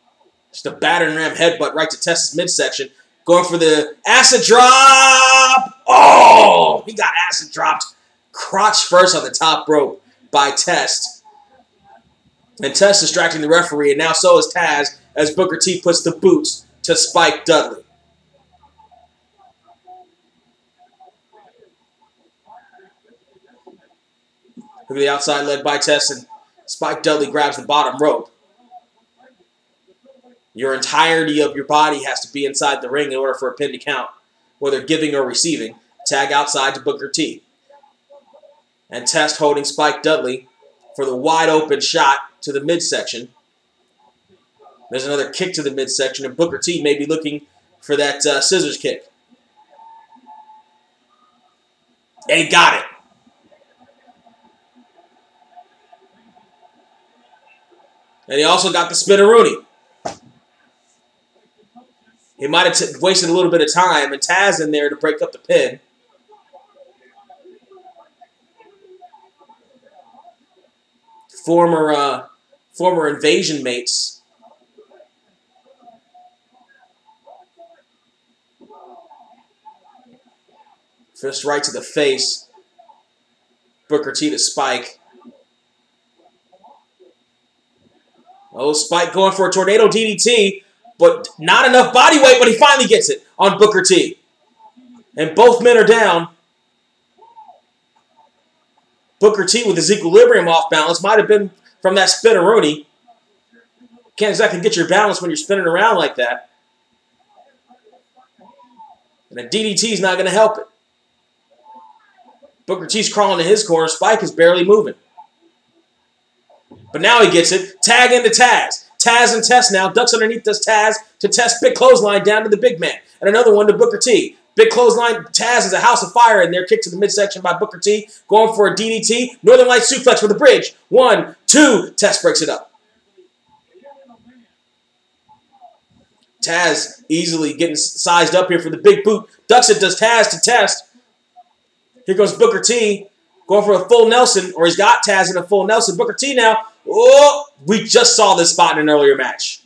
just a battering ram headbutt right to Test's midsection. Going for the acid drop. Oh, he got acid dropped crotch first on the top rope by Test. And Test distracting the referee, and now so is Taz as Booker T puts the boots to Spike Dudley. Look at the outside leg by Test, and Spike Dudley grabs the bottom rope. Your entirety of your body has to be inside the ring in order for a pin to count, whether giving or receiving. Tag outside to Booker T. And Test holding Spike Dudley for the wide open shot to the midsection. There's another kick to the midsection, and Booker T may be looking for that scissors kick. And he got it. And he also got the Spinaroonie. He might have wasted a little bit of time, and Taz in there to break up the pin. Former Invasion mates. Fist right to the face. Booker T to Spike. Oh, Spike going for a tornado DDT, but not enough body weight, but he finally gets it on Booker T. And both men are down. Booker T with his equilibrium off balance. Might have been from that Spinaroonie. Can't exactly get your balance when you're spinning around like that. And a DDT is not going to help it. Booker T's crawling to his corner. Spike is barely moving. But now he gets it. Tag into Taz. Taz and Test now. Ducks underneath this Taz to Test. Big clothesline down to the big man. And another one to Booker T. Big clothesline. Taz is a house of fire in there. Kick to the midsection by Booker T. Going for a DDT. Northern Lights suplex for the bridge. 1, 2. Test breaks it up. Taz easily getting sized up here for the big boot. Ducks it, does Taz to Test. Here goes Booker T. Going for a full Nelson. Or he's got Taz in a full Nelson. Booker T now. Oh, we just saw this spot in an earlier match.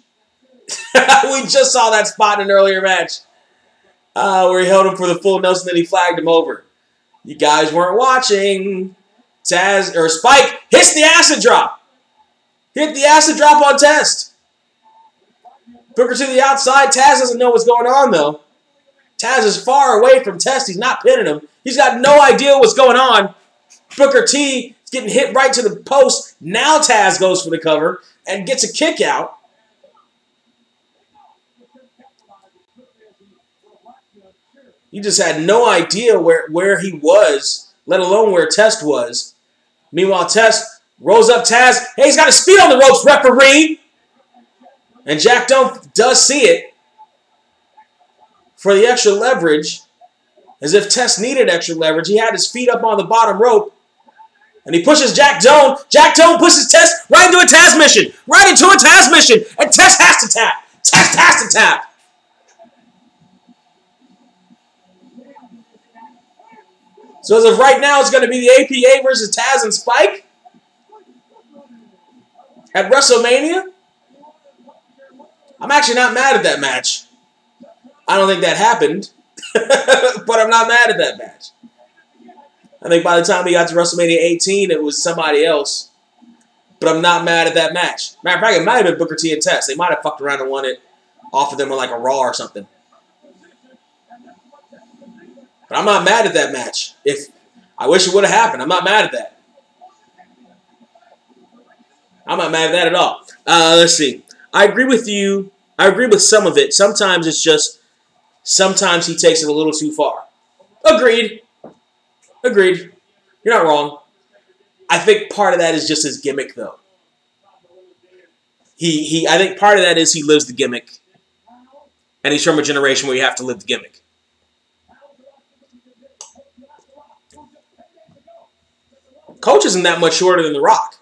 We just saw that spot in an earlier match. Where he held him for the full Nelson, then he flagged him over. You guys weren't watching. Taz, or Spike, hits the acid drop. Hit the acid drop on Test. Booker to the outside. Taz doesn't know what's going on, though. Taz is far away from Test. He's not pinning him. He's got no idea what's going on. Booker T is getting hit right to the post. Now Taz goes for the cover and gets a kick out. He just had no idea where he was, let alone where Test was. Meanwhile, Test rolls up Taz. Hey, he's got his feet on the ropes, referee! And Jack does see it for the extra leverage. As if Test needed extra leverage. He had his feet up on the bottom rope. And he pushes Jack Doan. Jack Doan pushes Test right into a Taz mission. Right into a Taz mission. And Test has to tap. Test has to tap. So as of right now, it's going to be the APA versus Taz and Spike at WrestleMania. I'm actually not mad at that match. I don't think that happened, but I'm not mad at that match. I think by the time we got to WrestleMania 18, it was somebody else. But I'm not mad at that match. Matter of fact, it might have been Booker T and Test. They might have fucked around and won it off of them on like a Raw or something. But I'm not mad at that match. If I wish it would have happened. I'm not mad at that. I'm not mad at that at all. Let's see. I agree with you I agree with some of it. Sometimes it's just, sometimes he takes it a little too far. Agreed. Agreed. You're not wrong. I think part of that is just his gimmick, though. I think part of that is he lives the gimmick. And he's from a generation where you have to live the gimmick. Coach isn't that much shorter than The Rock.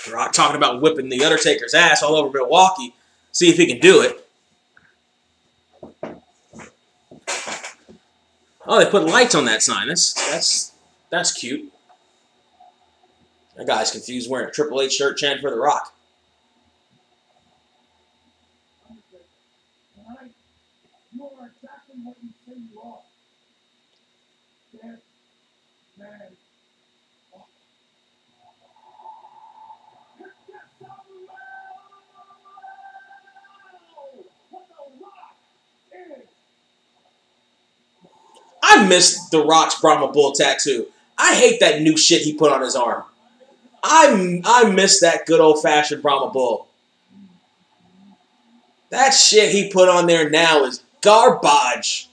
The Rock talking about whipping the Undertaker's ass all over Milwaukee. See if he can do it. Oh, they put lights on that sign. That's cute. That guy's confused wearing a Triple H shirt chanting for The Rock. You are exactly what you say you are. Dead man. I miss The Rock's Brahma Bull tattoo. I hate that new shit he put on his arm. I miss that good old-fashioned Brahma Bull. That shit he put on there now is garbage.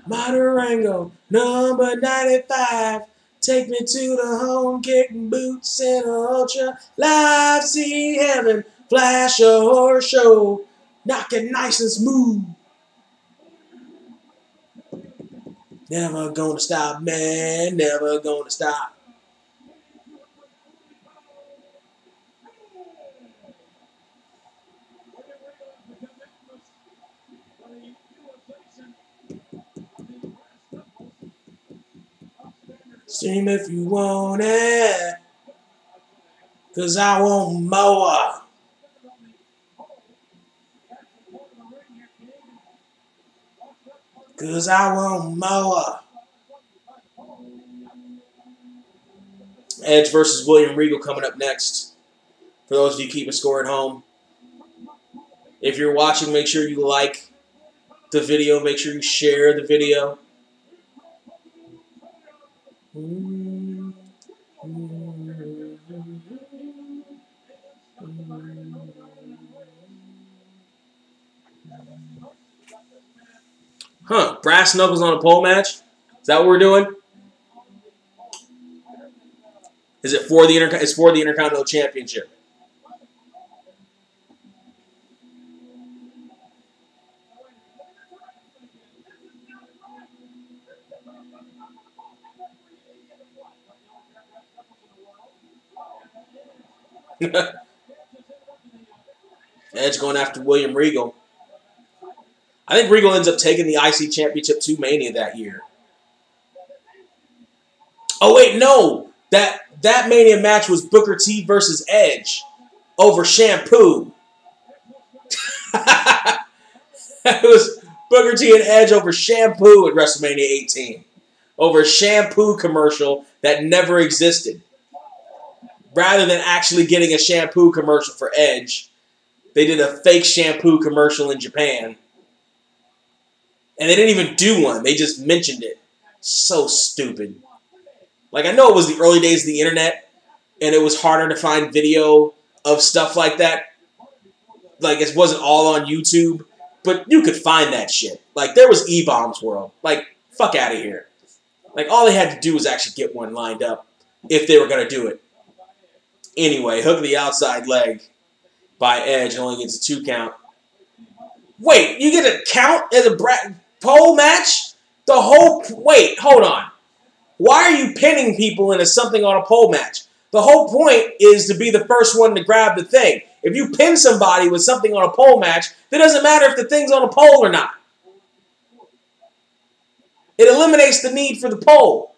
Madurango, number 95. Take me to the home, kicking boots and ultra. Live, see heaven, flash a horse show. Knock it nice and smooth. Never gonna stop, man. Never gonna stop. Stream if you want it, 'cause I want more. Cause I want more. Edge versus William Regal coming up next. For those of you keeping score at home. If you're watching, make sure you like the video. Make sure you share the video. Huh, brass knuckles on a pole match? Is that what we're doing? Is it for the Intercontinental Championship? Edge going after William Regal. I think Regal ends up taking the IC Championship to Mania that year. Oh, wait, no. That Mania match was Booker T versus Edge over Shampoo. It was Booker T and Edge over Shampoo at WrestleMania 18. Over a shampoo commercial that never existed. Rather than actually getting a shampoo commercial for Edge, they did a fake shampoo commercial in Japan. And they didn't even do one. They just mentioned it. So stupid. Like, I know it was the early days of the internet, and it was harder to find video of stuff like that. Like, it wasn't all on YouTube, but you could find that shit. Like, there was E-Bombs World. Like, fuck out of here. Like, all they had to do was actually get one lined up if they were going to do it. Anyway, hook the outside leg by Edge and only gets a 2 count. Wait, you get a count as a pole match? Wait, hold on. Why are you pinning people into something on a pole match? The whole point is to be the first one to grab the thing. If you pin somebody with something on a pole match, it doesn't matter if the thing's on a pole or not. It eliminates the need for the pole.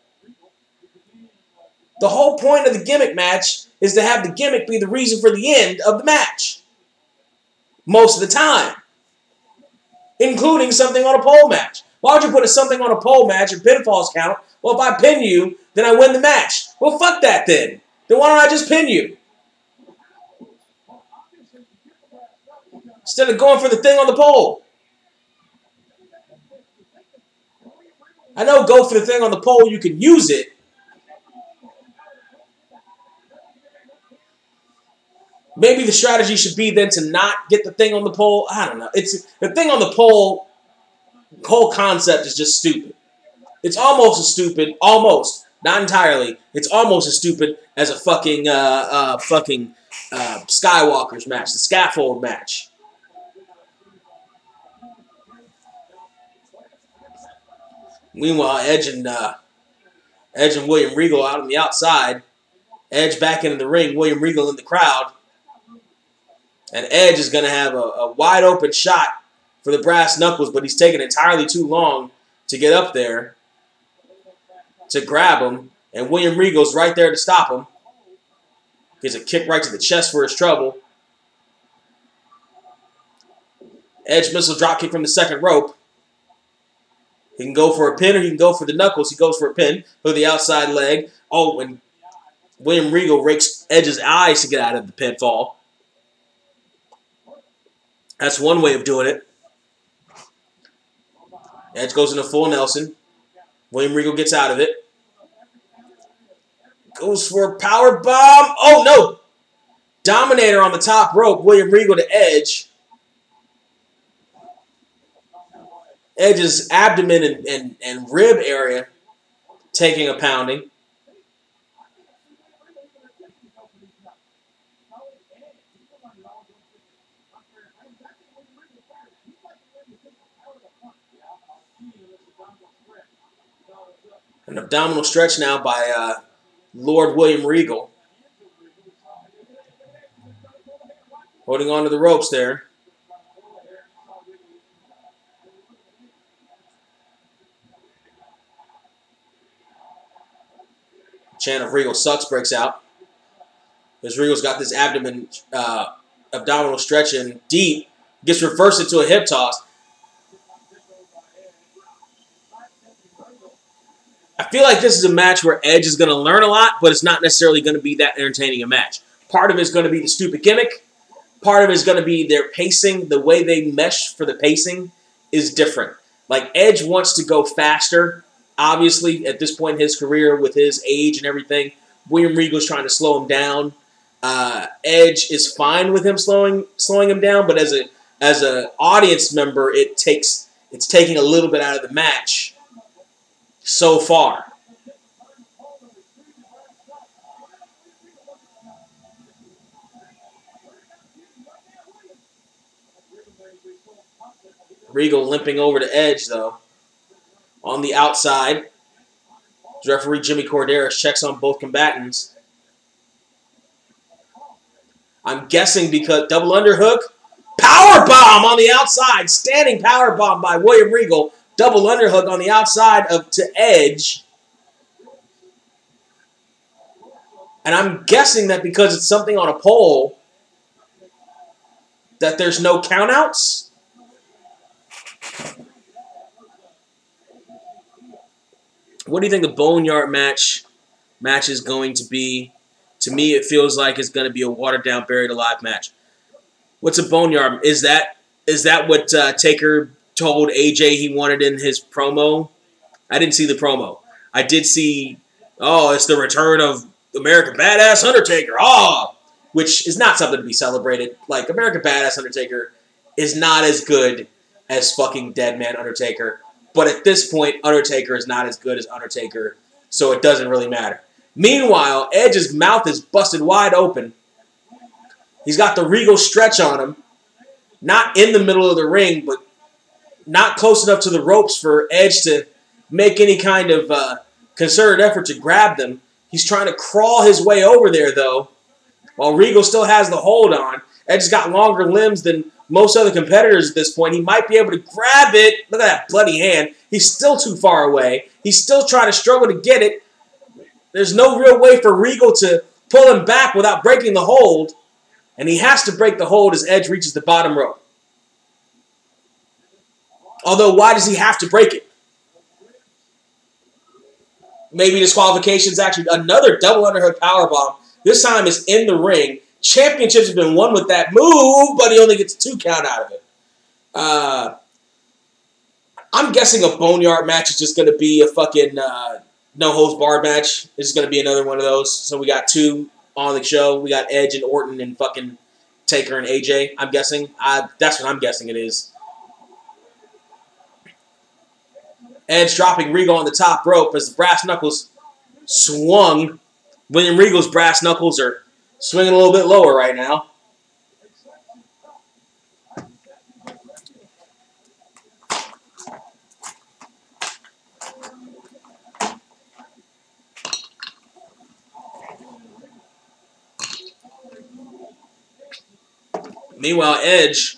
The whole point of the gimmick match is to have the gimmick be the reason for the end of the match. Most of the time. Including something on a pole match. Why would you put something on a pole match and pinfalls count? Well, if I pin you, then I win the match. Well, fuck that then. Then why don't I just pin you? Instead of going for the thing on the pole. I know go for the thing on the pole, you can use it. Maybe the strategy should be then to not get the thing on the pole. I don't know. It's the thing on the pole, whole concept is just stupid. It's almost as stupid, almost, not entirely. It's almost as stupid as a fucking Skywalker's match, the scaffold match. Meanwhile, Edge and William Regal out on the outside. Edge back into the ring, William Regal in the crowd. And Edge is going to have a wide open shot for the brass knuckles, but he's taking entirely too long to get up there to grab him. And William Regal's right there to stop him. Gives a kick right to the chest for his trouble. Edge missile drop kick from the second rope. He can go for a pin or he can go for the knuckles. He goes for a pin. Look at the outside leg. Oh, and William Regal rakes Edge's eyes to get out of the pinfall. That's one way of doing it. Edge goes into full Nelson. William Regal gets out of it. Goes for a power bomb. Oh, no. Dominator on the top rope. William Regal to Edge. Edge's abdomen and rib area taking a pounding. An abdominal stretch now by Lord William Regal. Holding on to the ropes there. Chant of Regal sucks breaks out. As Regal's got this abdominal stretch in deep. Gets reversed into a hip toss. I feel like this is a match where Edge is going to learn a lot, but it's not necessarily going to be that entertaining a match. Part of it is going to be the stupid gimmick. Part of it is going to be their pacing. The way they mesh for the pacing is different. Like, Edge wants to go faster. Obviously, at this point in his career, with his age and everything, William Regal's trying to slow him down. Edge is fine with him slowing him down, but as an audience member, it's taking a little bit out of the match so far. Regal limping over to Edge, though. On the outside, referee Jimmy Corderas checks on both combatants. I'm guessing because double underhook. Power bomb on the outside. Standing power bomb by William Regal. Double underhook on the outside to Edge. And I'm guessing that because it's something on a pole, that there's no countouts. What do you think the Boneyard match is going to be? To me, it feels like it's going to be a watered-down, buried-alive match. What's a Boneyard? Is that what Taker told AJ he wanted in his promo? I didn't see the promo. I did see, it's the return of American Badass Undertaker. Which is not something to be celebrated. Like, American Badass Undertaker is not as good as fucking Dead Man Undertaker. But at this point, Undertaker is not as good as Undertaker, so it doesn't really matter. Meanwhile, Edge's mouth is busted wide open. He's got the Regal stretch on him. Not in the middle of the ring, but not close enough to the ropes for Edge to make any kind of concerted effort to grab them. He's trying to crawl his way over there, though, while Regal still has the hold on. Edge's got longer limbs than most other competitors at this point. He might be able to grab it. Look at that bloody hand. He's still too far away. He's still trying to struggle to get it. There's no real way for Regal to pull him back without breaking the hold. And he has to break the hold as Edge reaches the bottom rope. Although, why does he have to break it? Maybe disqualification is actually another double underhook powerbomb. This time it's in the ring. Championships have been won with that move, but he only gets a 2 count out of it. I'm guessing a Boneyard match is just going to be a fucking no-holds-barred match. This is going to be another one of those. So we got 2 on the show. We got Edge and Orton and fucking Taker and AJ, I'm guessing. That's what I'm guessing it is. Edge dropping Regal on the top rope as the brass knuckles swung. William Regal's brass knuckles are swinging a little bit lower right now. Meanwhile, Edge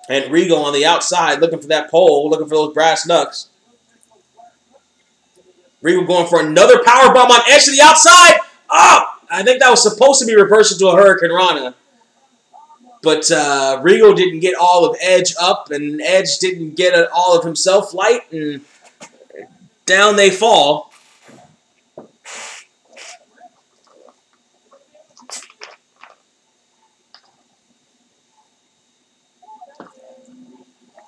and Regal on the outside looking for that pole, looking for those brass knucks. Regal going for another powerbomb on Edge to the outside. Oh, I think that was supposed to be reversed into a Hurricane Rana. But Regal didn't get all of Edge up, and Edge didn't get all of himself light, and down they fall.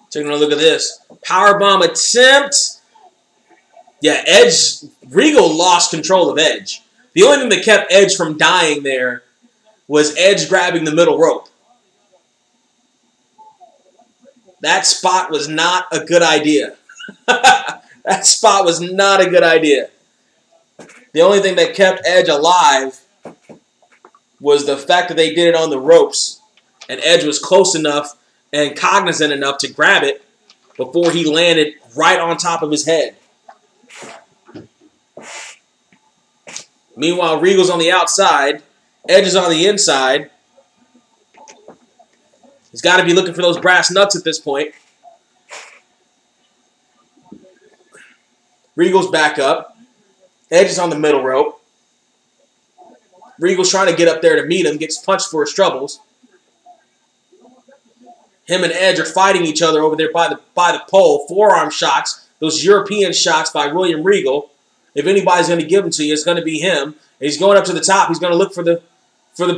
Taking a look at this. Powerbomb attempt. Yeah, Edge, Regal lost control of Edge. The only thing that kept Edge from dying there was Edge grabbing the middle rope. That spot was not a good idea. That spot was not a good idea. The only thing that kept Edge alive was the fact that they did it on the ropes, and Edge was close enough and cognizant enough to grab it before he landed right on top of his head. Meanwhile, Regal's on the outside. Edge is on the inside. He's got to be looking for those brass nuts at this point. Regal's back up. Edge is on the middle rope. Regal's trying to get up there to meet him. Gets punched for his troubles. Him and Edge are fighting each other over there by the pole. Forearm shots. Those European shots by William Regal. If anybody's going to give them to you, it's going to be him. He's going up to the top. He's going to look for the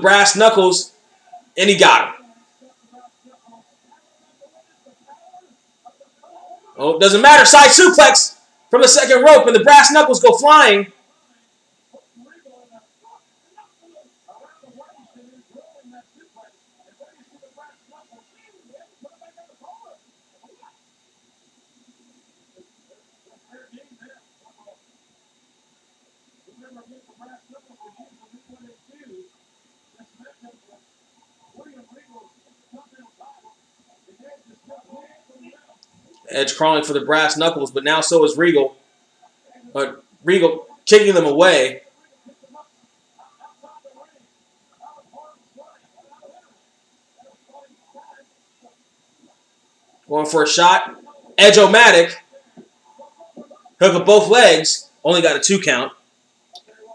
brass knuckles, and he got him. Oh, it doesn't matter. Side suplex from the second rope, and the brass knuckles go flying. Edge crawling for the brass knuckles, but now so is Regal. Regal kicking them away. Going for a shot. Edge-o-matic. Hook of both legs. Only got a 2 count.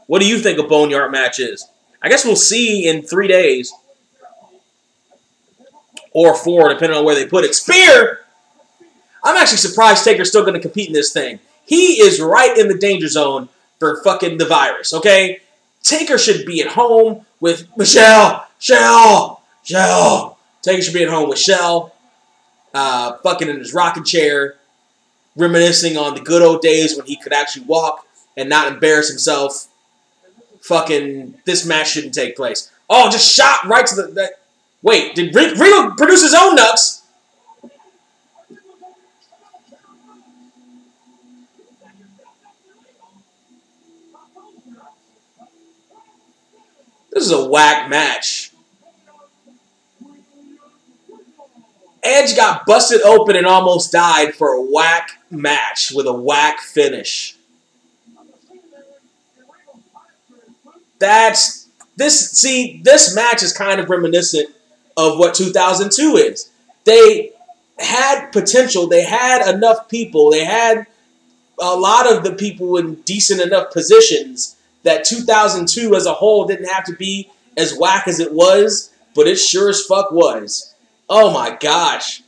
What do you think a Boneyard match is? I guess we'll see in 3 days. Or 4, depending on where they put it. Spear! I'm actually surprised Taker's still going to compete in this thing. He is right in the danger zone for fucking the virus, okay? Taker should be at home with Michelle. Taker should be at home with Shell. Fucking in his rocking chair. Reminiscing on the good old days when he could actually walk and not embarrass himself. Fucking, this match shouldn't take place. Oh, just shot right to the... Wait, did Regal produce his own nuts? This is a whack match. Edge got busted open and almost died for a whack match with a whack finish. This match is kind of reminiscent of what 2002 is. They had potential. They had enough people. They had a lot of the people in decent enough positions that 2002 as a whole didn't have to be as whack as it was, but it sure as fuck was. Oh my gosh.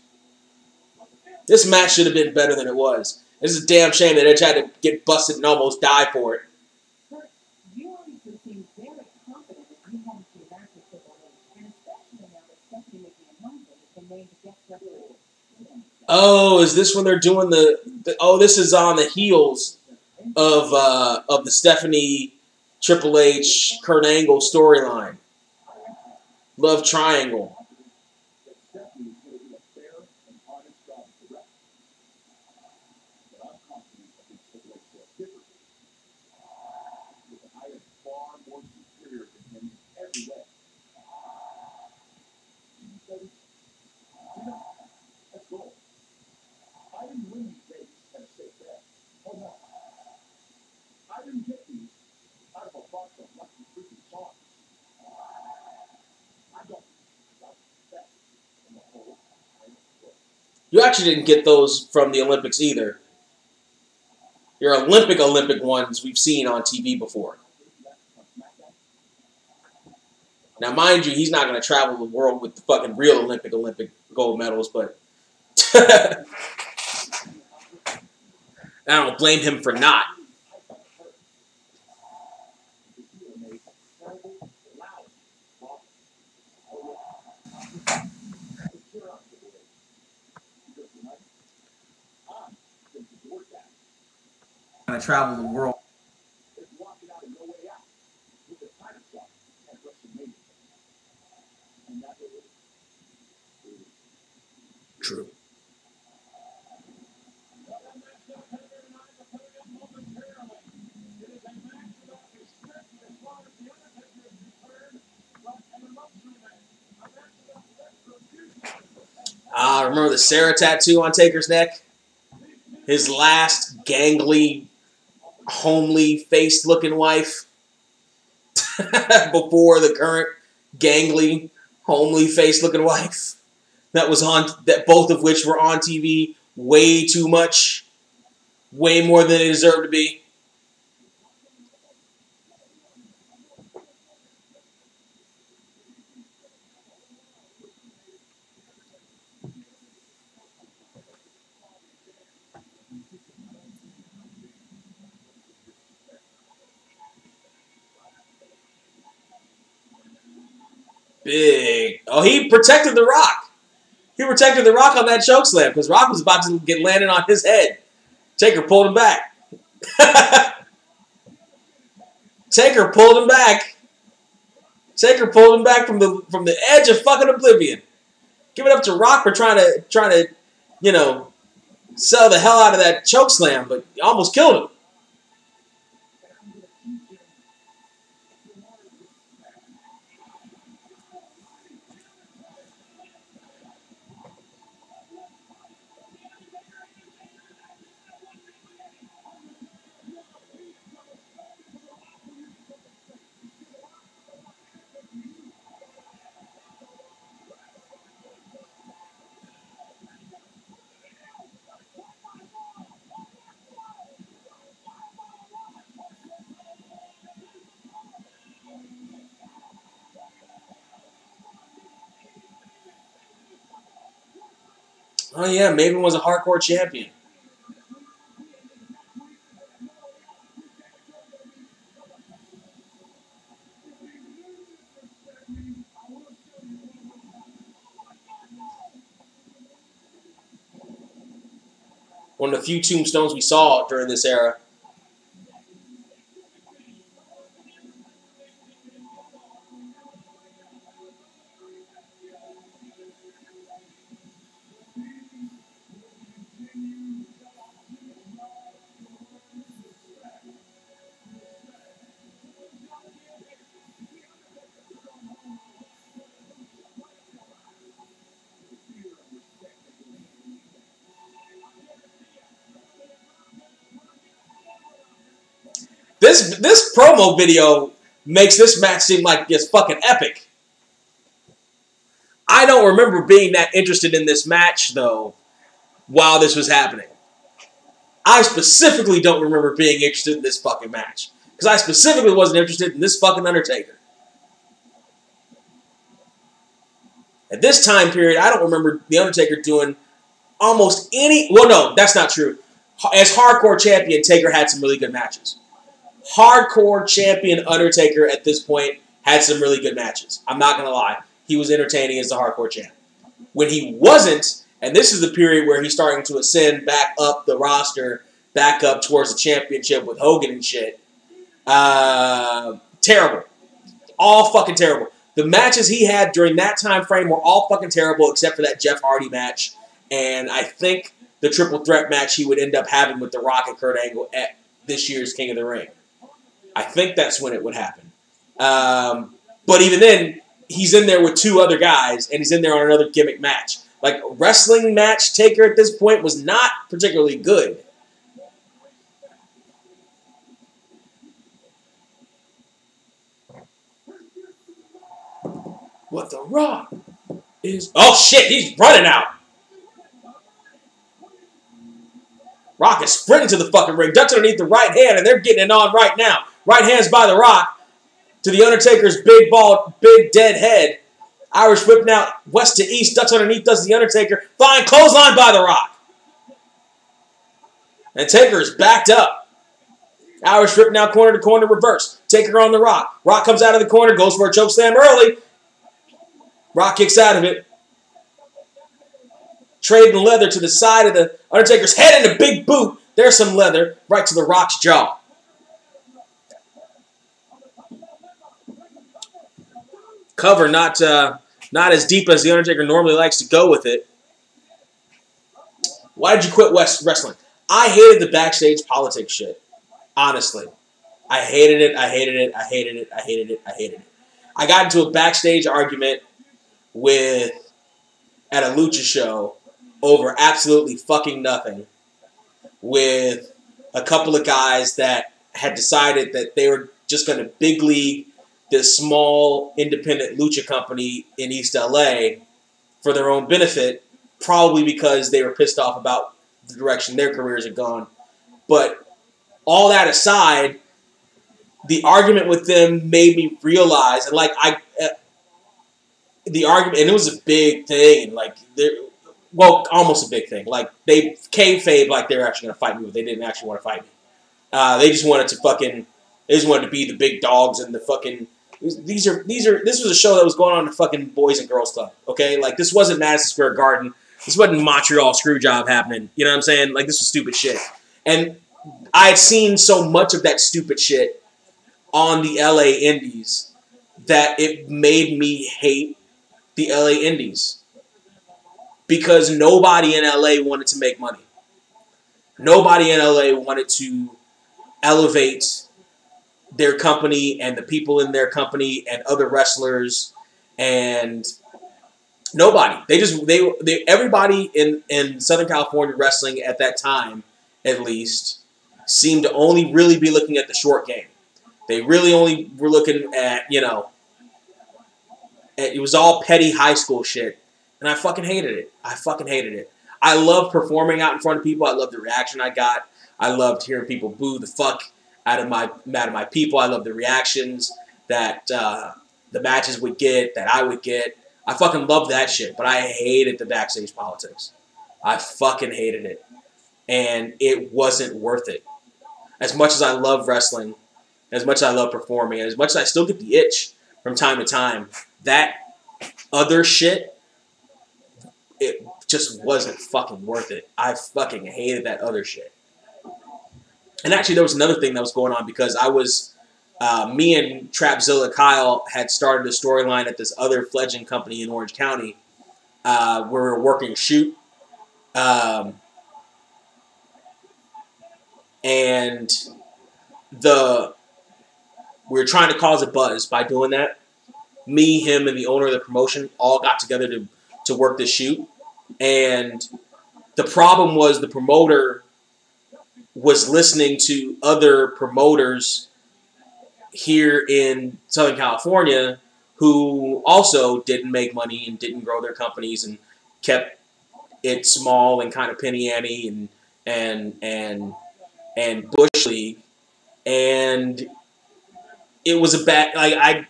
This match should have been better than it was. This is a damn shame that Edge had to get busted and almost die for it. Kurt, you obviously seem very confident that you want to back with Triple H, and especially now that Stephanie McMahon has been named to guest referee. Oh, is this when they're doing the oh, this is on the heels of the Stephanie Triple H Kurt Angle storyline. Love Triangle. You actually didn't get those from the Olympics either. Your Olympic ones we've seen on TV before. Now, mind you, he's not going to travel the world with the fucking real Olympic gold medals, but I don't blame him for not. Going to travel the world. True. Remember the Sarah tattoo on Taker's neck? His last gangly, homely faced looking wife before the current gangly, homely faced looking wife that was on, that both of which were on TV way too much, way more than they deserve to be. Big. Oh, he protected The Rock. He protected The Rock on that chokeslam because Rock was about to get landed on his head. Taker pulled him back. Taker pulled him back. Taker pulled him back from the edge of fucking oblivion. Give it up to Rock for trying to, you know, sell the hell out of that chokeslam, but he almost killed him. Oh yeah, Maven was a hardcore champion. One of the few tombstones we saw during this era. This promo video makes this match seem like it's fucking epic. I don't remember being that interested in this match, though, while this was happening. I specifically don't remember being interested in this fucking match. Because I specifically wasn't interested in this fucking Undertaker. At this time period, I don't remember The Undertaker doing almost any... Well, no, that's not true. As Hardcore Champion, Taker had some really good matches. Hardcore Champion Undertaker at this point had some really good matches. I'm not going to lie. He was entertaining as the Hardcore Champ. When he wasn't, and this is the period where he's starting to ascend back up the roster, back up towards the championship with Hogan and shit. Terrible. All fucking terrible. The matches he had during that time frame were all fucking terrible except for that Jeff Hardy match. And I think the triple threat match he would end up having with The Rock and Kurt Angle at this year's King of the Ring. I think that's when it would happen. But even then, he's in there with two other guys, and he's in there on another gimmick match. Like, wrestling match Taker at this point was not particularly good. What The Rock is... Oh, shit, he's running out. Rock is sprinting to the fucking ring, ducks underneath the right hand, and they're getting it on right now. Right hand's by The Rock to The Undertaker's big dead head. Irish whip now, west to east, ducks underneath, does The Undertaker. Flying clothesline by The Rock. And Taker is backed up. Irish whip now, corner to corner, reverse. Taker on The Rock. Rock comes out of the corner, goes for a chokeslam early. Rock kicks out of it. Trading leather to the side of the Undertaker's head and a big boot. There's some leather right to The Rock's jaw. Cover not as deep as The Undertaker normally likes to go with it. Why did you quit wrestling? I hated the backstage politics shit. Honestly. I hated it. I hated it. I hated it. I hated it. I hated it. I got into a backstage argument at a lucha show over absolutely fucking nothing with a couple of guys that had decided that they were just going to big league this small independent lucha company in East LA for their own benefit, probably because they were pissed off about the direction their careers had gone. But all that aside, the argument with them made me realize, and the argument, and it was a big thing, like, almost a big thing. Like, they kayfabe like they were actually going to fight me, but they didn't actually want to fight me. They just wanted to be the big dogs and the fucking... This was a show that was going on in the fucking Boys and Girls Club, okay? Like, this wasn't Madison Square Garden. This wasn't Montreal Screwjob happening. You know what I'm saying? Like, this was stupid shit. And I had seen so much of that stupid shit on the LA Indies that it made me hate the LA Indies. Because nobody in LA wanted to make money. Nobody in LA wanted to elevate their company and the people in their company and other wrestlers, and nobody. Everybody in Southern California wrestling at that time, at least, seemed to only really be looking at the short game. They really only were looking at, it was all petty high school shit, and I fucking hated it. I fucking hated it. I loved performing out in front of people. I loved the reaction I got. I loved hearing people boo the fuck out of my people. I loved the reactions that the matches would get, that I would get. I fucking loved that shit, but I hated the backstage politics. I fucking hated it. And it wasn't worth it. As much as I love wrestling, as much as I love performing, and as much as I still get the itch from time to time, that other shit, it just wasn't fucking worth it. I fucking hated that other shit. And actually, there was another thing that was going on because me and Trapzilla Kyle had started a storyline at this other fledgling company in Orange County where we were working a shoot. And we were trying to cause a buzz by doing that. Me, him, and the owner of the promotion all got together to work this shoot. And the problem was the promoter was listening to other promoters here in Southern California who also didn't make money and didn't grow their companies and kept it small and kind of penny ante and Bush League, and it was a bad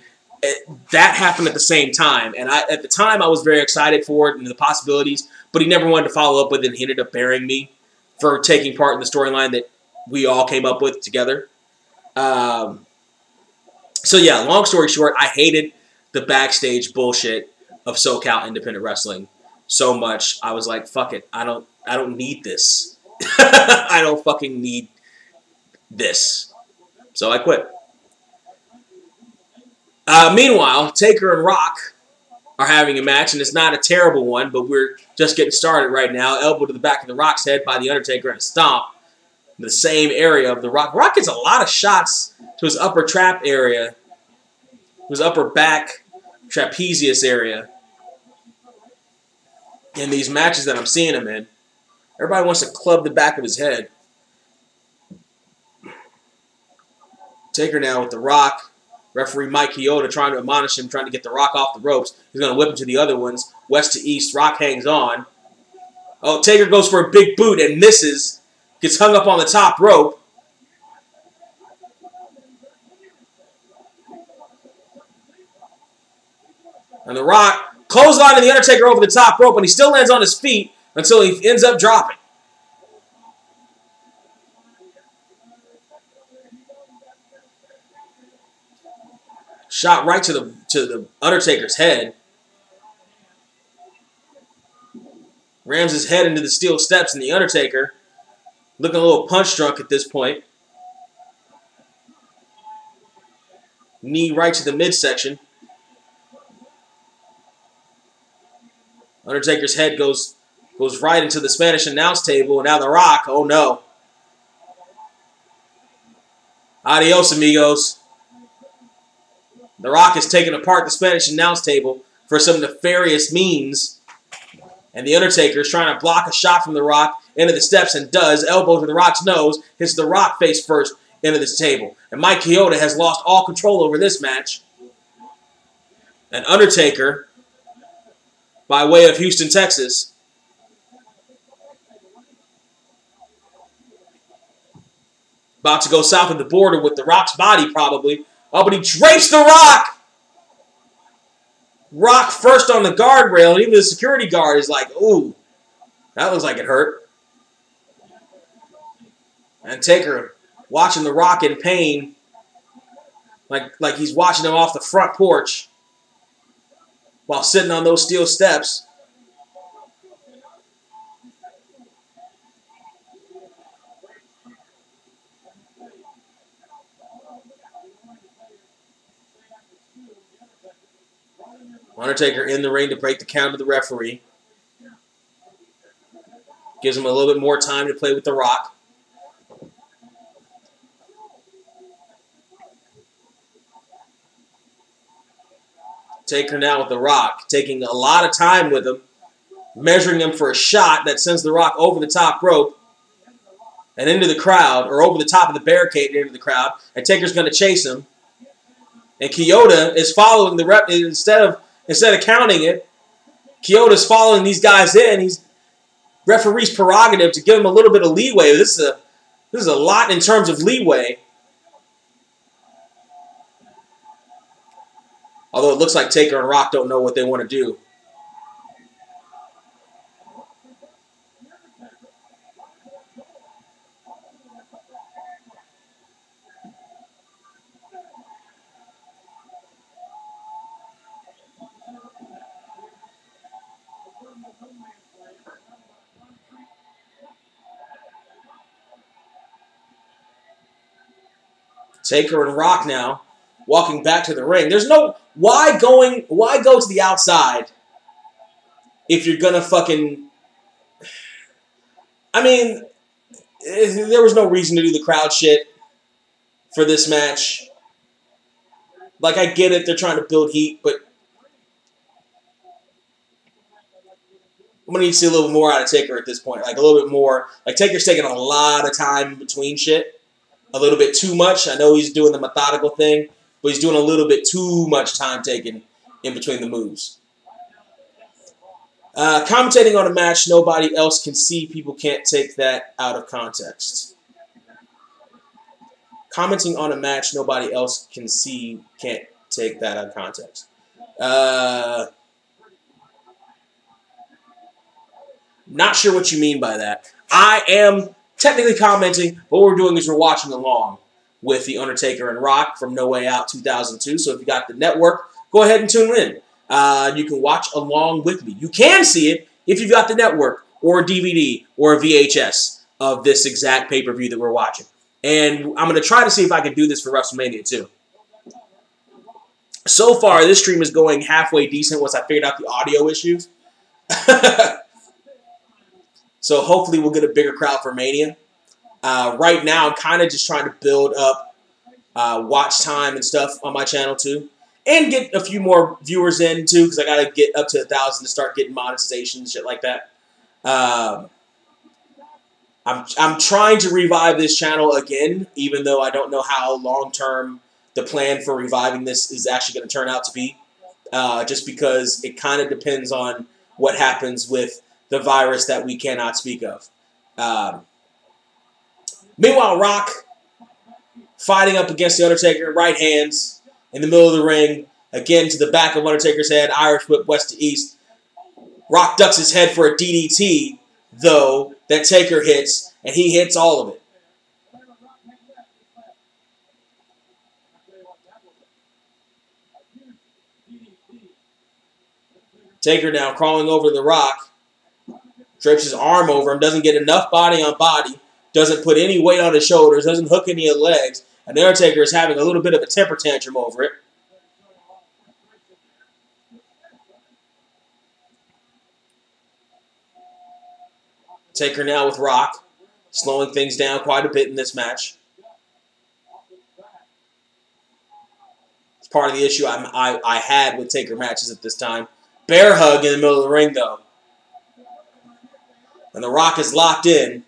that happened at the same time, and at the time I was very excited for it and the possibilities, but he never wanted to follow up with it, and he ended up burying me for taking part in the storyline that we all came up with together. So yeah, long story short, I hated the backstage bullshit of SoCal independent wrestling so much. I was like, fuck it, I don't need this. I don't fucking need this. So I quit. Meanwhile, Taker and Rock are having a match, and it's not a terrible one, but we're just getting started right now. Elbow to the back of the Rock's head by the Undertaker and a stomp in the same area of the Rock. Rock gets a lot of shots to his upper trap area, his upper back trapezius area in these matches that I'm seeing him in. Everybody wants to club the back of his head. Taker now with the Rock. Referee Mike Chioda trying to admonish him, trying to get the Rock off the ropes. He's going to whip him to the other ones. West to east. Rock hangs on. Oh, Taker goes for a big boot and misses. Gets hung up on the top rope. And the Rock clothesline the Undertaker over the top rope, and he still lands on his feet until he ends up dropping. Shot right to the Undertaker's head. Rams his head into the steel steps, and the Undertaker, looking a little punch drunk at this point. Knee right to the midsection. Undertaker's head goes right into the Spanish announce table, and now the Rock, oh no. Adios, amigos. The Rock is taking apart the Spanish announce table for some nefarious means. And the Undertaker is trying to block a shot from the Rock into the steps and does. Elbow to the Rock's nose. Hits the Rock face first into this table. And Mike Chioda has lost all control over this match. And Undertaker, by way of Houston, Texas, about to go south of the border with the Rock's body probably. Oh, but he drapes the Rock! Rock first on the guardrail, and even the security guard is like, ooh, that looks like it hurt. And Taker watching the Rock in pain, like he's watching him off the front porch while sitting on those steel steps. Undertaker in the ring to break the count of the referee. Gives him a little bit more time to play with the Rock. Taker now with the Rock, taking a lot of time with him, measuring him for a shot that sends the Rock over the top rope and into the crowd, or over the top of the barricade and into the crowd. And Taker's going to chase him. And Chioda is following the rep instead of counting it. Chioda's following these guys in. He's referee's prerogative to give him a little bit of leeway. This is a lot in terms of leeway. Although it looks like Taker and Rock don't know what they want to do. Taker and Rock now walking back to the ring. There's no why go to the outside if you're gonna fucking. I mean, there was no reason to do the crowd shit for this match. Like, I get it, they're trying to build heat, but I'm gonna need to see a little more out of Taker at this point. Like, a little bit more. Like, Taker's taking a lot of time in between shit. A little bit too much. I know he's doing the methodical thing, but he's doing a little bit too much time taking in between the moves. Commentating on a match nobody else can see. People can't take that out of context. Commenting on a match nobody else can see. Can't take that out of context. Not sure what you mean by that. I am technically commenting. What we're doing is we're watching along with The Undertaker and Rock from No Way Out 2002. So if you got the network, go ahead and tune in. You can watch along with me. You can see it if you've got the network or a DVD or a VHS of this exact pay-per-view that we're watching. And I'm going to try to see if I can do this for WrestleMania too. So far, this stream is going halfway decent once I figured out the audio issues. So hopefully we'll get a bigger crowd for Mania. Right now, I'm kind of just trying to build up watch time and stuff on my channel too. And get a few more viewers in too, because I got to get up to 1,000 to start getting monetization and shit like that. I'm trying to revive this channel again, even though I don't know how long-term the plan for reviving this is actually going to turn out to be. Just because it kind of depends on what happens with the virus that we cannot speak of. Meanwhile, Rock fighting up against The Undertaker, right hands in the middle of the ring, again to the back of Undertaker's head, Irish whip west to east. Rock ducks his head for a DDT, though, that Taker hits, and he hits all of it. Taker now crawling over the Rock, drapes his arm over him, doesn't get enough body on body, doesn't put any weight on his shoulders, doesn't hook any of the legs, and The Undertaker is having a little bit of a temper tantrum over it. Taker now with Rock, slowing things down quite a bit in this match. It's part of the issue I had with Taker matches at this time. Bear hug in the middle of the ring, though. And The Rock is locked in.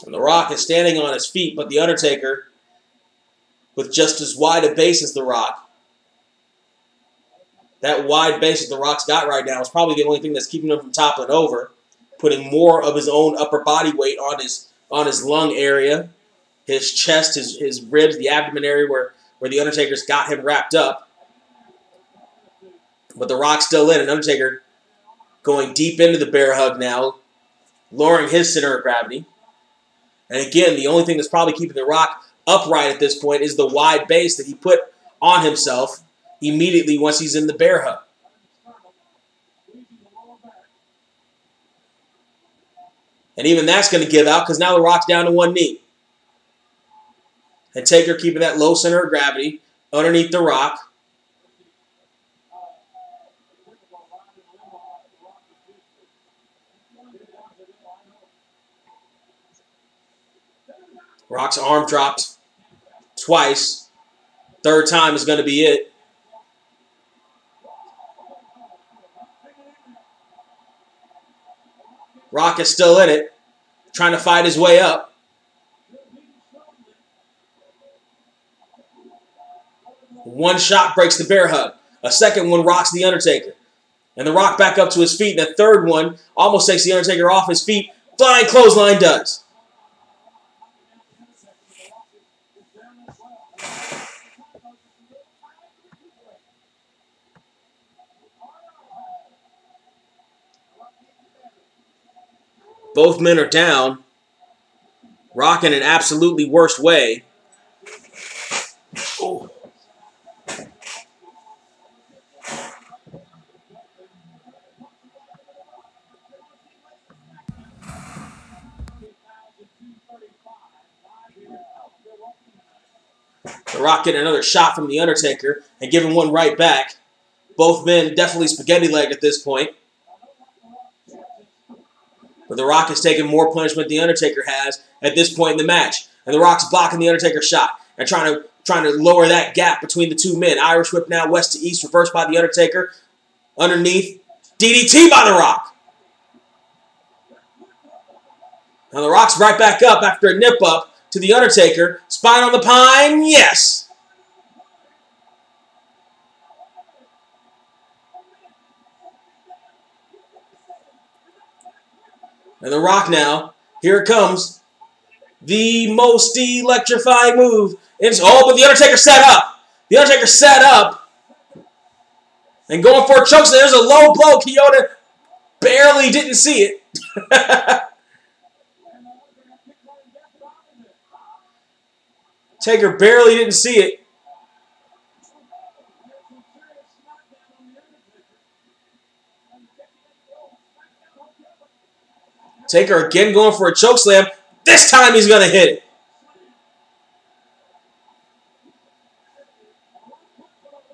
And The Rock is standing on his feet, but The Undertaker, with just as wide a base as The Rock, that wide base that The Rock's got right now is probably the only thing that's keeping him from toppling over, putting more of his own upper body weight on his lung area, his chest, his ribs, the abdomen area where The Undertaker's got him wrapped up. But The Rock's still in, and Undertaker going deep into the bear hug now, lowering his center of gravity. And again, the only thing that's probably keeping The Rock upright at this point is the wide base that he put on himself immediately once he's in the bear hug. And even that's going to give out because now The Rock's down to one knee. And Taker keeping that low center of gravity underneath The Rock. Rock's arm dropped twice. Third time is going to be it. Rock is still in it, trying to fight his way up. One shot breaks the bear hug. A second one rocks The Undertaker. And The Rock back up to his feet. And a third one almost takes The Undertaker off his feet. Flying clothesline does. Both men are down. Rock in an absolutely worst way. Oh. The Rock getting another shot from The Undertaker and giving one right back. Both men definitely spaghetti-legged at this point. But The Rock has taken more punishment than The Undertaker has at this point in the match. And The Rock's blocking The Undertaker's shot and trying to lower that gap between the two men. Irish whip now west to east, reversed by The Undertaker. Underneath, DDT by The Rock. Now The Rock's right back up after a nip up to The Undertaker. Spine on the pine, yes! And The Rock now, here it comes. The most electrifying move. But The Undertaker set up. The Undertaker set up. And going for a choke. So there's a low blow. Kyoto barely didn't see it. Taker barely didn't see it. Taker again going for a chokeslam. This time he's going to hit it.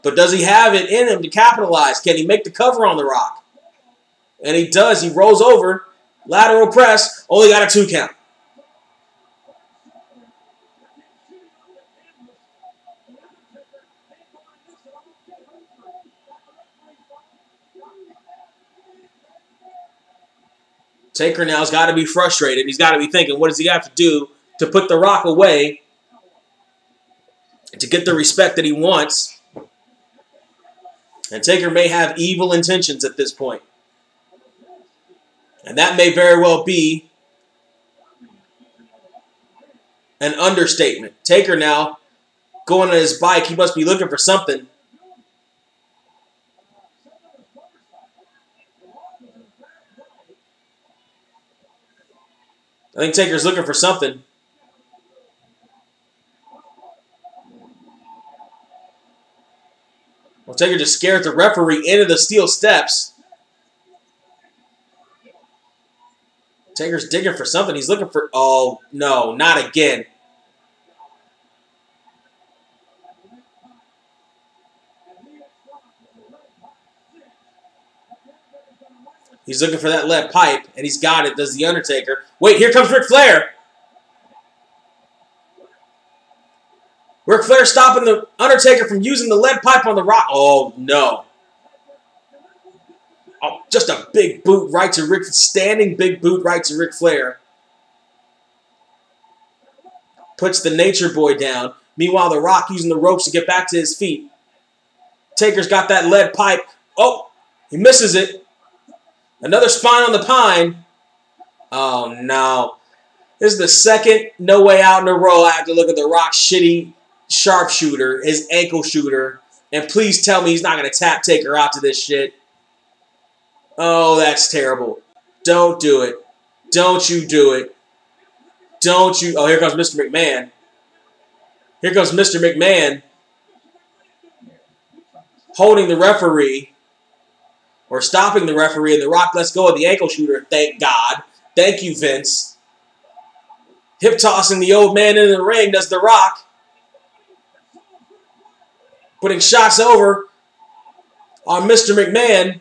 But does he have it in him to capitalize? Can he make the cover on The Rock? And he does. He rolls over. Lateral press. Only got a 2 count. Taker now's got to be frustrated. He's got to be thinking, what does he have to do to put The Rock away to get the respect that he wants? And Taker may have evil intentions at this point. And that may very well be an understatement. Taker now going on his bike. He must be looking for something. I think Taker's looking for something. Well, Taker just scared the referee into the steel steps. Taker's digging for something. He's looking for... Oh, no, not again. He's looking for that lead pipe, and he's got it, does The Undertaker. Wait, here comes Ric Flair. Ric Flair stopping The Undertaker from using the lead pipe on The Rock. Oh, no. Oh, just a big boot right to Ric... Standing big boot right to Ric Flair. Puts the Nature Boy down. Meanwhile, The Rock using the ropes to get back to his feet. Taker's got that lead pipe. Oh, he misses it. Another spine on the pine. Oh, no. This is the second No Way Out in a row. I have to look at The Rock's shitty sharpshooter, his ankle shooter. And please tell me he's not going to tap Taker out to this shit. Oh, that's terrible. Don't do it. Don't you do it. Don't you. Oh, here comes Mr. McMahon. Here comes Mr. McMahon holding the referee. Or stopping the referee, and The Rock lets go of the ankle shooter. Thank God. Thank you, Vince. Hip tossing the old man into the ring does The Rock. Putting shots over on Mr. McMahon.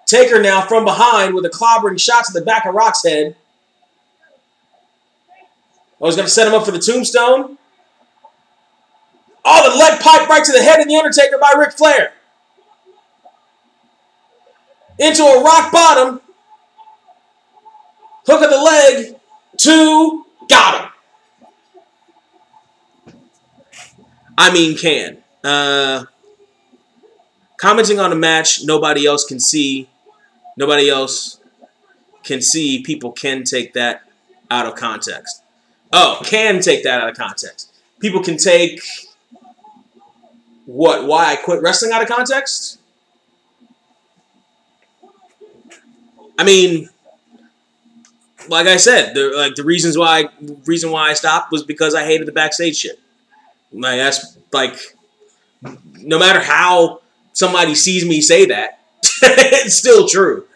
Taker now from behind with a clobbering shot to the back of Rock's head. Oh, he's going to set him up for the tombstone. Oh, the lead pipe right to the head of The Undertaker by Ric Flair. Into a rock bottom. Hook of the leg. 2. Got him. I mean, can. Commenting on a match nobody else can see. Nobody else can see. People can take that out of context. Oh, can take that out of context. People can take... What? Why I quit wrestling out of context? I mean, like I said, the reason why I stopped was because I hated the backstage shit. Like, that's like, no matter how somebody sees me say that, it's still true.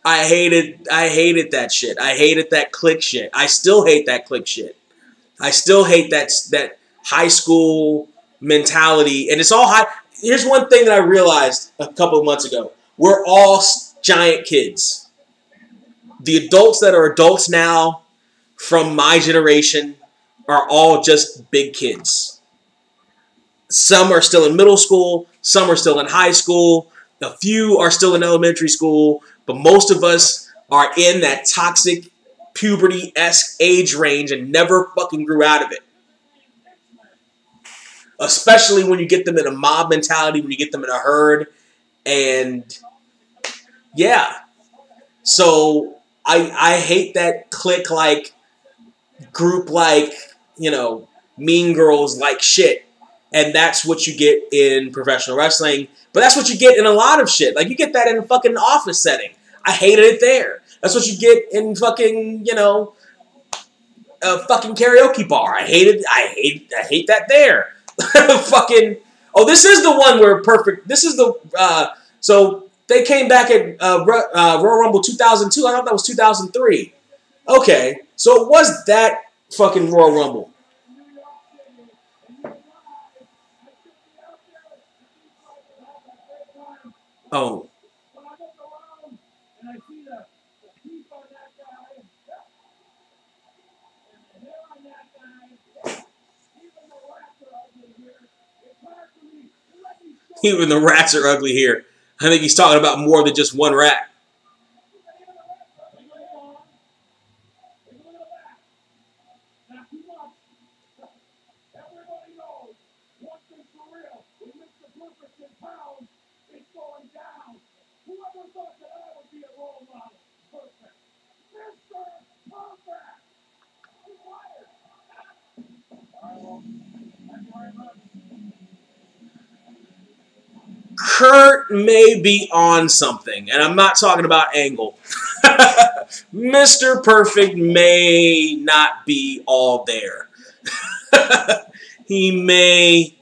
I hated that shit. I hated that click shit. I still hate that click shit. I still hate that high school mentality. And it's all high. Here's one thing that I realized a couple of months ago. We're all giant kids. The adults that are adults now from my generation are all just big kids. Some are still in middle school. Some are still in high school. A few are still in elementary school. But most of us are in that toxic puberty-esque age range and never fucking grew out of it. Especially when you get them in a mob mentality, when you get them in a herd. And yeah. So I hate that clique like group like, you know, Mean Girls like shit. And that's what you get in professional wrestling. But that's what you get in a lot of shit. Like, you get that in a fucking office setting. I hated it there. That's what you get in fucking, you know, a fucking karaoke bar. I hate that there. Fucking, oh, this is the one where perfect, this is the, so they came back at Royal Rumble 2002. I thought that was 2003. Okay, so it was that fucking Royal Rumble. Oh. When I look around and I see the teeth on that guy and the hair on that guy, even the rats are ugly here. It's hard for me. Let me show Even the rats are ugly here. I think he's talking about more than just one rat. Not too much. Everybody knows one thing for real. When Mr. Perfect in town, it's going down. Whoever thought that I would be a role model? Perfect. Mr. Perfect. I'm fired. All right, well, thank you very much. Kurt may be on something, and I'm not talking about Angle. Mr. Perfect may not be all there. We may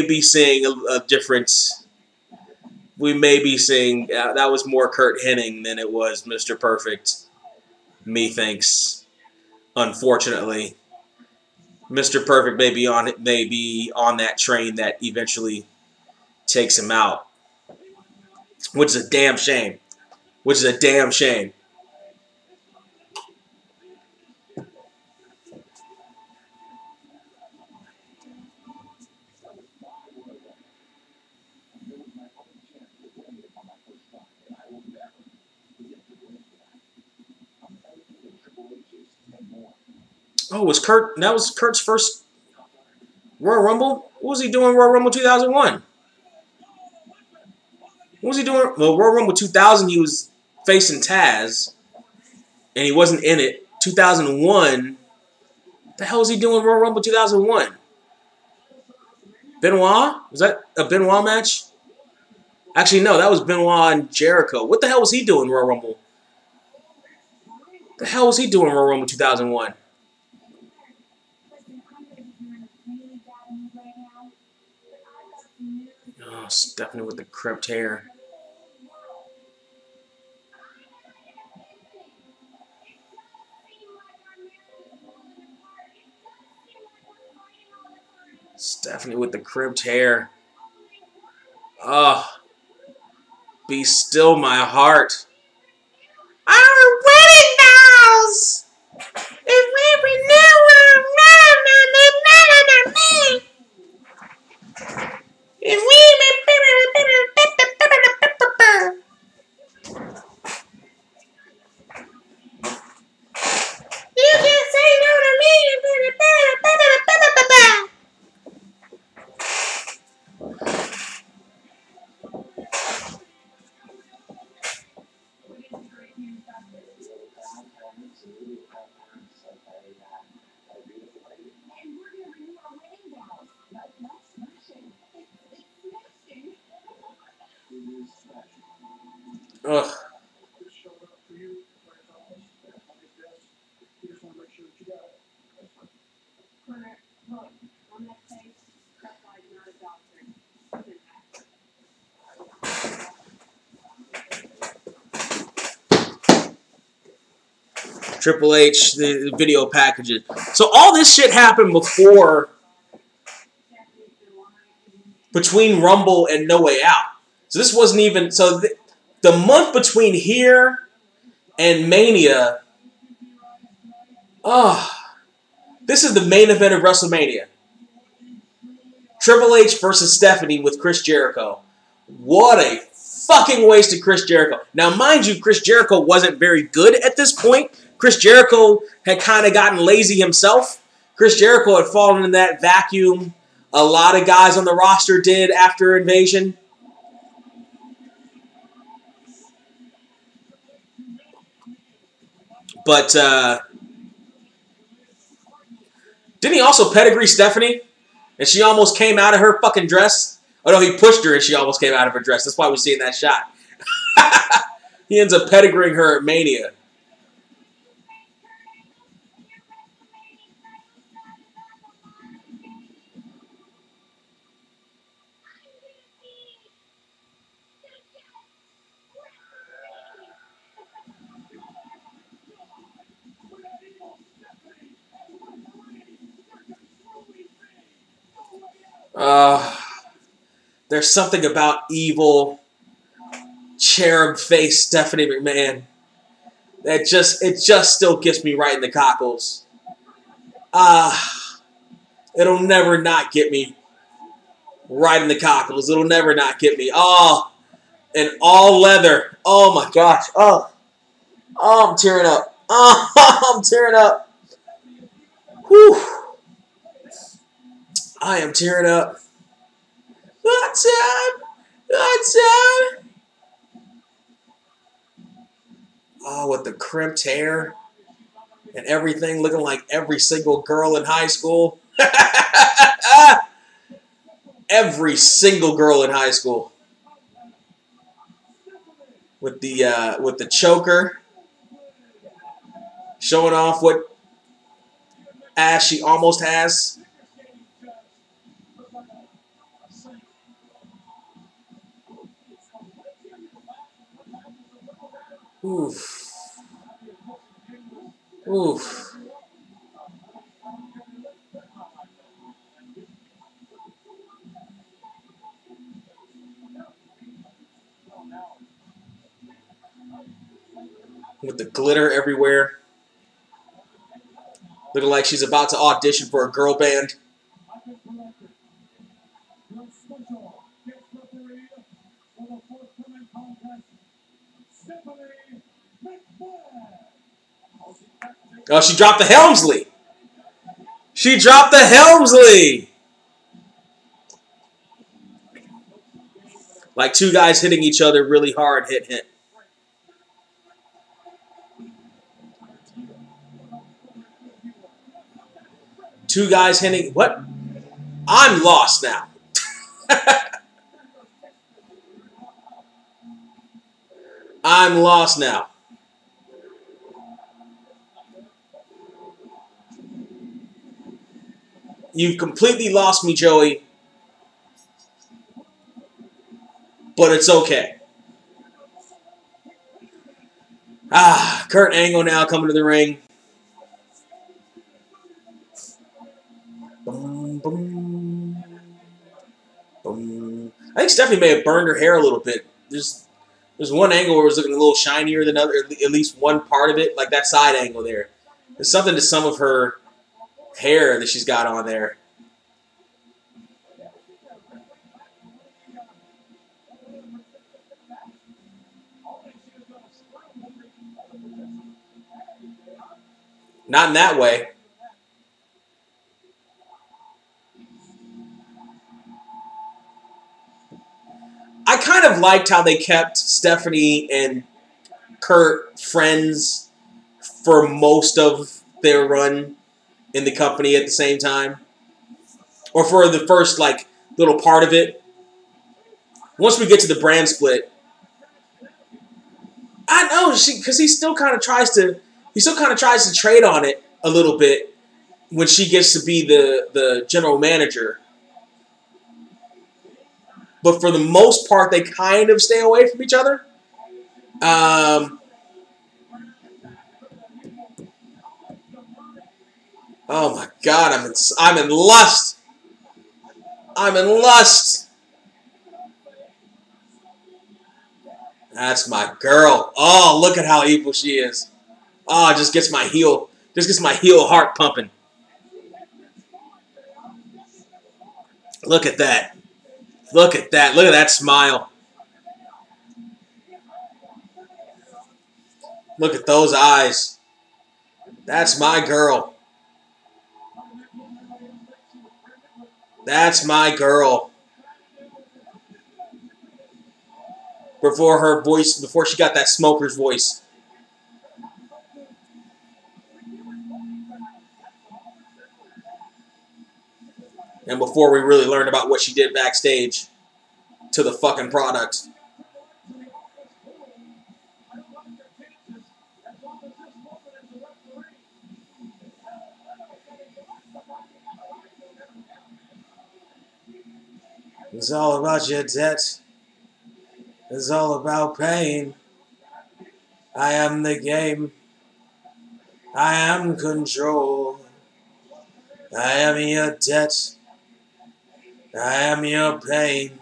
be seeing a difference. We may be seeing that was more Kurt Hennig than it was Mr. Perfect. Methinks, unfortunately, Mr. Perfect may be on that train that eventually takes him out, which is a damn shame. Which is a damn shame. Oh, that was Kurt's first Royal Rumble? What was he doing Royal Rumble 2001? What was he doing? Well, Royal Rumble 2000, he was facing Taz, and he wasn't in it. 2001, what the hell was he doing Royal Rumble 2001? Benoit? Was that a Benoit match? Actually, no, that was Benoit and Jericho. What the hell was he doing Royal Rumble? What the hell was he doing Royal Rumble 2001? Oh, Stephanie with the crimped hair. Stephanie with the crimped hair. Oh, be still my heart. Our wedding vows. If we renew our if we you can't say no to me. Ugh. Triple H, the video packages. So all this shit happened between Rumble and No Way Out. So this wasn't even, so the month between here and Mania, this is the main event of WrestleMania. Triple H versus Stephanie with Chris Jericho. What a fucking wasted Chris Jericho. Now, mind you, Chris Jericho wasn't very good at this point. Chris Jericho had kind of gotten lazy himself. Chris Jericho had fallen in that vacuum a lot of guys on the roster did after Invasion. But didn't he also pedigree Stephanie? And she almost came out of her fucking dress? Oh no, he pushed her and she almost came out of her dress. That's why we're seeing that shot. He ends up pedigreeing her at Mania. There's something about evil cherub face Stephanie McMahon that it just still gets me right in the cockles. It'll never not get me right in the cockles. It'll never not get me. Oh, and all leather. Oh my gosh. Oh, I'm tearing up. Oh, I'm tearing up. Whew. I am tearing up. What's up? What's up? Oh, with the crimped hair and everything, looking like every single girl in high school. Every single girl in high school. With the choker, showing off what ass she almost has. Oof. Oof. With the glitter everywhere. Looking like she's about to audition for a girl band. Oh, she dropped the Helmsley. She dropped the Helmsley. Like two guys hitting each other really hard. Hit, hit. Two guys hitting. What? I'm lost now. I'm lost now. You've completely lost me, Joey. But it's okay. Kurt Angle now coming to the ring. Boom, boom, boom. I think Stephanie may have burned her hair a little bit. There's one angle where it was looking a little shinier than other, at least one part of it, like that side angle there. There's something to some of her hair that she's got on there. Not in that way. I kind of liked how they kept Stephanie and Kurt friends for most of their run in the company at the same time. Or for the first, like, little part of it. Once we get to the brand split, I know, because he still kind of tries to trade on it a little bit when she gets to be the general manager. But for the most part, they kind of stay away from each other. Oh my God, I'm in lust. I'm in lust. That's my girl. Oh, look at how evil she is. Oh, it just gets my heel heart pumping. Look at that. Look at that. Look at that smile. Look at those eyes. That's my girl. That's my girl. Before she got that smoker's voice. And before we really learned about what she did backstage to the fucking product. It's all about your debt. It's all about pain. I am the game. I am control. I am your debt. I am your pain.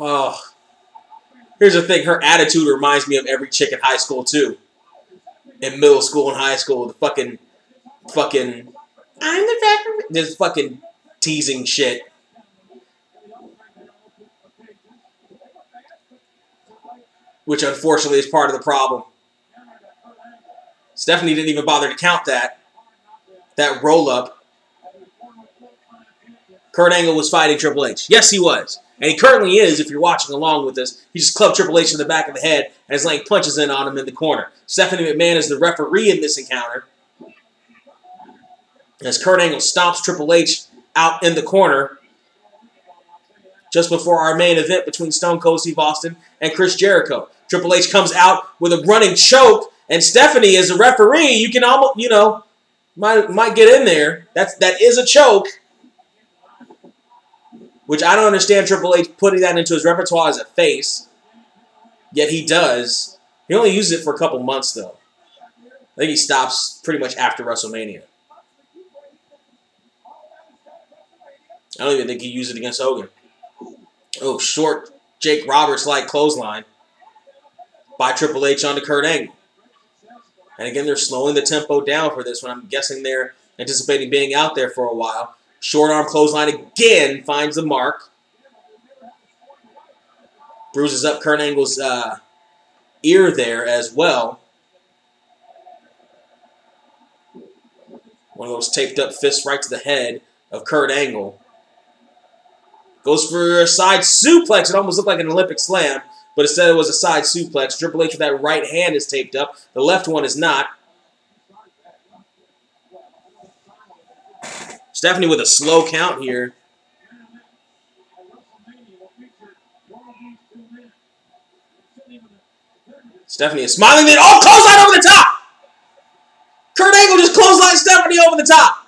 Oh, here's the thing. Her attitude reminds me of every chick in high school, too. In middle school and high school. The fucking, I'm the referee. This fucking teasing shit. Which, unfortunately, is part of the problem. Stephanie didn't even bother to count that roll-up. Kurt Angle was fighting Triple H. Yes, he was. And he currently is, if you're watching along with us. He just clubbed Triple H in the back of the head and is laying punches in on him in the corner. Stephanie McMahon is the referee in this encounter. As Kurt Angle stomps Triple H out in the corner just before our main event between Stone Cold Steve Austin and Chris Jericho. Triple H comes out with a running choke, and Stephanie is a referee. You can almost, might get in there. That is a choke. Which I don't understand Triple H putting that into his repertoire as a face. Yet he does. He only uses it for a couple months, though. I think he stops pretty much after WrestleMania. I don't even think he used it against Hogan. Oh, short Jake Roberts-like clothesline by Triple H onto Kurt Angle. And again, they're slowing the tempo down for this one. I'm guessing they're anticipating being out there for a while. Short arm clothesline again finds the mark. Bruises up Kurt Angle's ear there as well. One of those taped up fists right to the head of Kurt Angle. Goes for a side suplex. It almost looked like an Olympic slam, but instead it was a side suplex. Triple H with that right hand is taped up. The left one is not. Stephanie with a slow count here. Stephanie is smiling. Then, oh, clothesline over the top! Kurt Angle just clotheslined Stephanie over the top.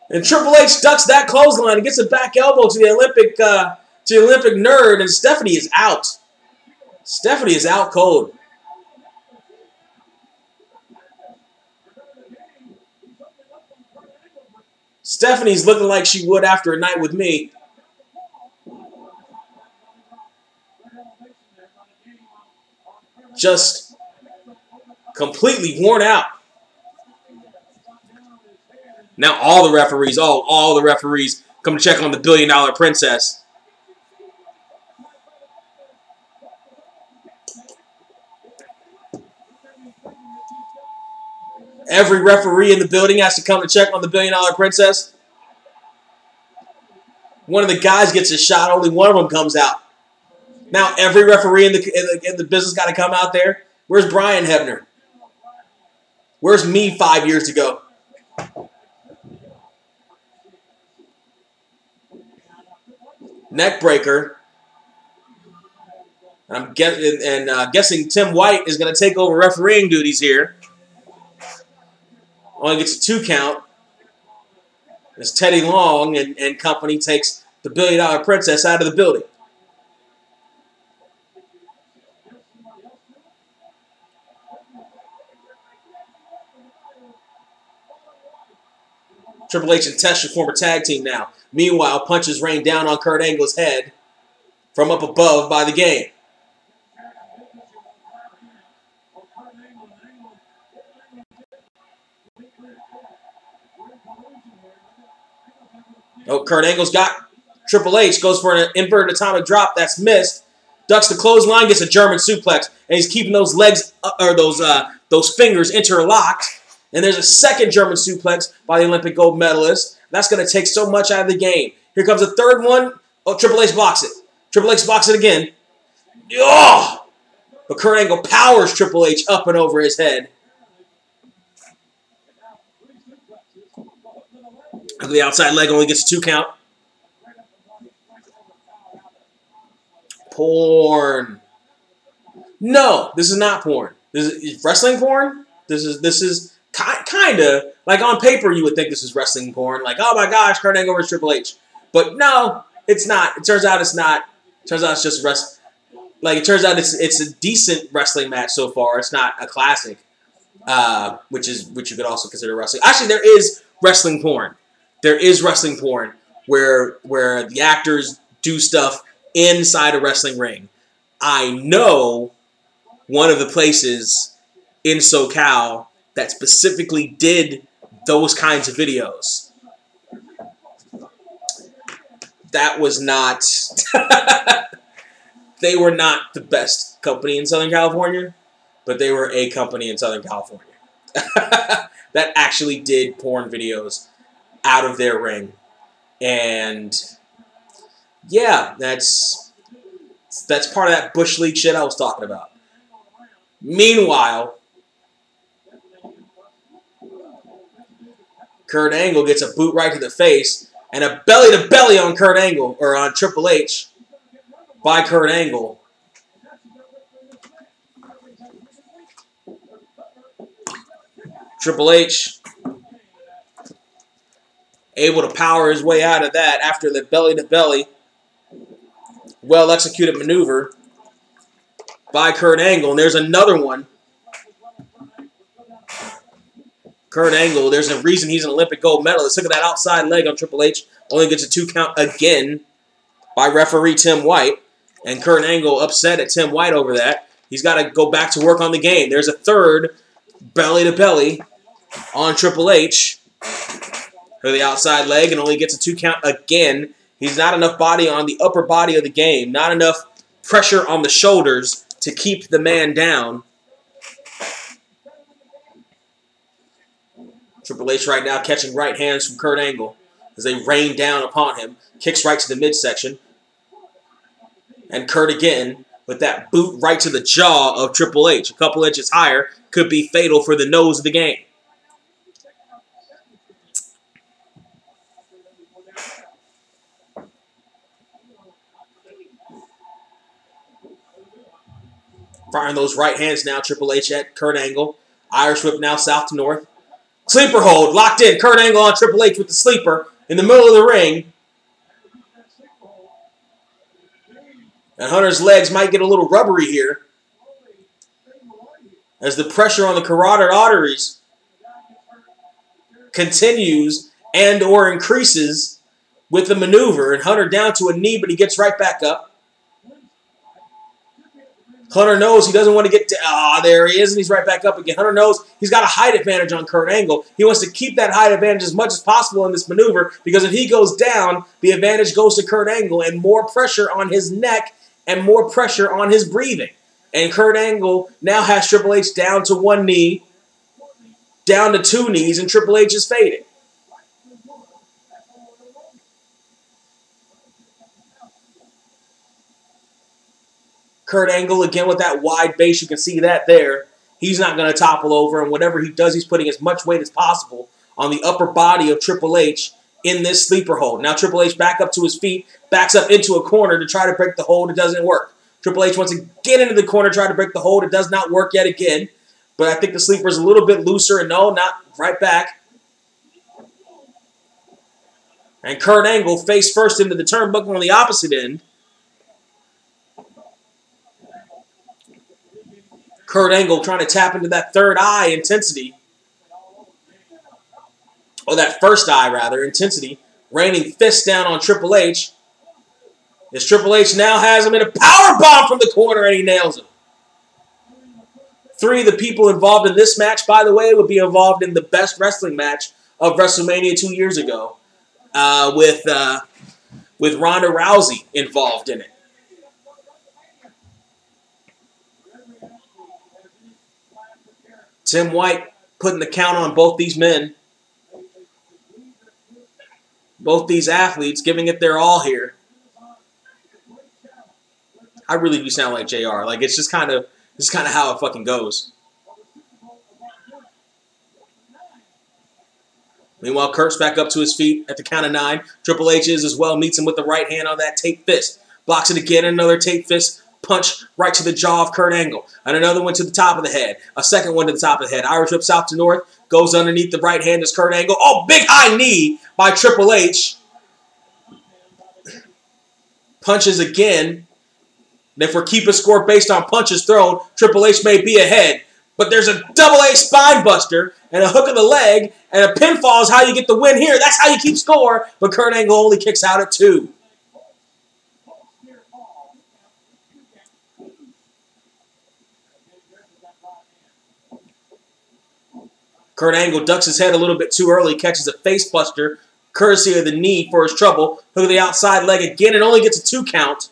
And Triple H ducks that clothesline and gets a back elbow to the Olympic nerd, and Stephanie is out. Stephanie is out cold. Stephanie's looking like she would after a night with me. Just completely worn out. Now all the referees come to check on the $1 billion princess. Every referee in the building has to come to check on the $1 billion princess. One of the guys gets a shot, only one of them comes out. Now every referee in the business got to come out there. Where's Brian Hebner? Where's me 5 years ago? Neck breaker. I'm guessing Tim White is going to take over refereeing duties here. Only gets a 2 count. As Teddy Long and company takes the $1 billion princess out of the building. Triple H and Test, your former tag team now. Meanwhile, punches rain down on Kurt Angle's head from up above by the game. Oh, Kurt Angle's got Triple H, goes for an inverted atomic drop that's missed. Ducks the clothesline, gets a German suplex, and he's keeping those legs or those fingers interlocked. And there's a second German suplex by the Olympic gold medalist. That's going to take so much out of the game. Here comes a third one. Oh, Triple H blocks it. Triple H blocks it again. Oh! But Kurt Angle powers Triple H up and over his head. The outside leg only gets a 2 count. Porn. No, this is not porn. This is wrestling porn. This is kind of like on paper you would think this is wrestling porn. Like, oh my gosh, Kurt Angle versus Triple H. But no, it's not. It turns out it's not. It turns out it's just Like, it turns out it's a decent wrestling match so far. It's not a classic, which you could also consider wrestling. Actually, there is wrestling porn. There is wrestling porn where the actors do stuff inside a wrestling ring. I know one of the places in SoCal that specifically did those kinds of videos. That was not... They were not the best company in Southern California, but they were a company in Southern California that actually did porn videos out of their ring. And yeah, that's part of that Bush League shit I was talking about. Meanwhile, Kurt Angle gets a boot right to the face and a belly-to-belly on Kurt Angle, or on Triple H, by Kurt Angle. Triple H able to power his way out of that after the belly-to-belly, well-executed maneuver by Kurt Angle. And there's another one. Kurt Angle, there's a reason he's an Olympic gold medalist. Look at that outside leg on Triple H. Only gets a 2 count again by referee Tim White. And Kurt Angle upset at Tim White over that. He's got to go back to work on the game. There's a third belly-to-belly on Triple H for the outside leg and only gets a 2 count again. He's not enough body on the upper body of the game. Not enough pressure on the shoulders to keep the man down. Triple H right now catching right hands from Kurt Angle as they rain down upon him. Kicks right to the midsection. And Kurt again with that boot right to the jaw of Triple H. A couple inches higher could be fatal for the nose of the game. Firing those right hands now, Triple H at Kurt Angle. Irish whip now south to north. Sleeper hold, locked in. Kurt Angle on Triple H with the sleeper in the middle of the ring. And Hunter's legs might get a little rubbery here as the pressure on the carotid arteries continues and or increases with the maneuver. And Hunter down to a knee, but he gets right back up. Hunter knows he doesn't want to get to... there he is, and he's right back up again. Hunter knows he's got a height advantage on Kurt Angle. He wants to keep that height advantage as much as possible in this maneuver because if he goes down, the advantage goes to Kurt Angle and more pressure on his neck and more pressure on his breathing. And Kurt Angle now has Triple H down to 1 knee, down to 2 knees, and Triple H is fading. Kurt Angle, again, with that wide base, you can see that there. He's not going to topple over, and whatever he does, he's putting as much weight as possible on the upper body of Triple H in this sleeper hold. Now Triple H back up to his feet, backs up into a corner to try to break the hold. It doesn't work. Triple H wants to get into the corner, try to break the hold. It does not work yet again, but I think the sleeper is a little bit looser, and no, not right back. And Kurt Angle face first into the turnbuckle on the opposite end. Kurt Angle trying to tap into that third eye intensity or that first eye rather, intensity, raining fists down on Triple H. As Triple H now has him in a power bomb from the corner, and he nails him. 3 of the people involved in this match, by the way, would be involved in the best wrestling match of WrestleMania 2 years ago, with Ronda Rousey involved in it. Tim White putting the count on both these men, both these athletes, giving it their all here. I really do sound like JR. Like, it's just kind of how it fucking goes. Meanwhile, Kurt's back up to his feet at the count of 9. Triple H is as well, meets him with the right hand on that tape fist. Blocks it again, another tape fist punch right to the jaw of Kurt Angle. And another one to the top of the head. A second one to the top of the head. Irish whip south to north. Goes underneath the right hand as Kurt Angle. Oh, big high knee by Triple H. Punches again. And if we're keeping score based on punches thrown, Triple H may be ahead. But there's a double A spine buster and a hook of the leg. And a pinfall is how you get the win here. That's how you keep score. But Kurt Angle only kicks out at 2. Kurt Angle ducks his head a little bit too early, catches a face buster, courtesy of the knee for his trouble. Hook of the outside leg again, and only gets a 2 count.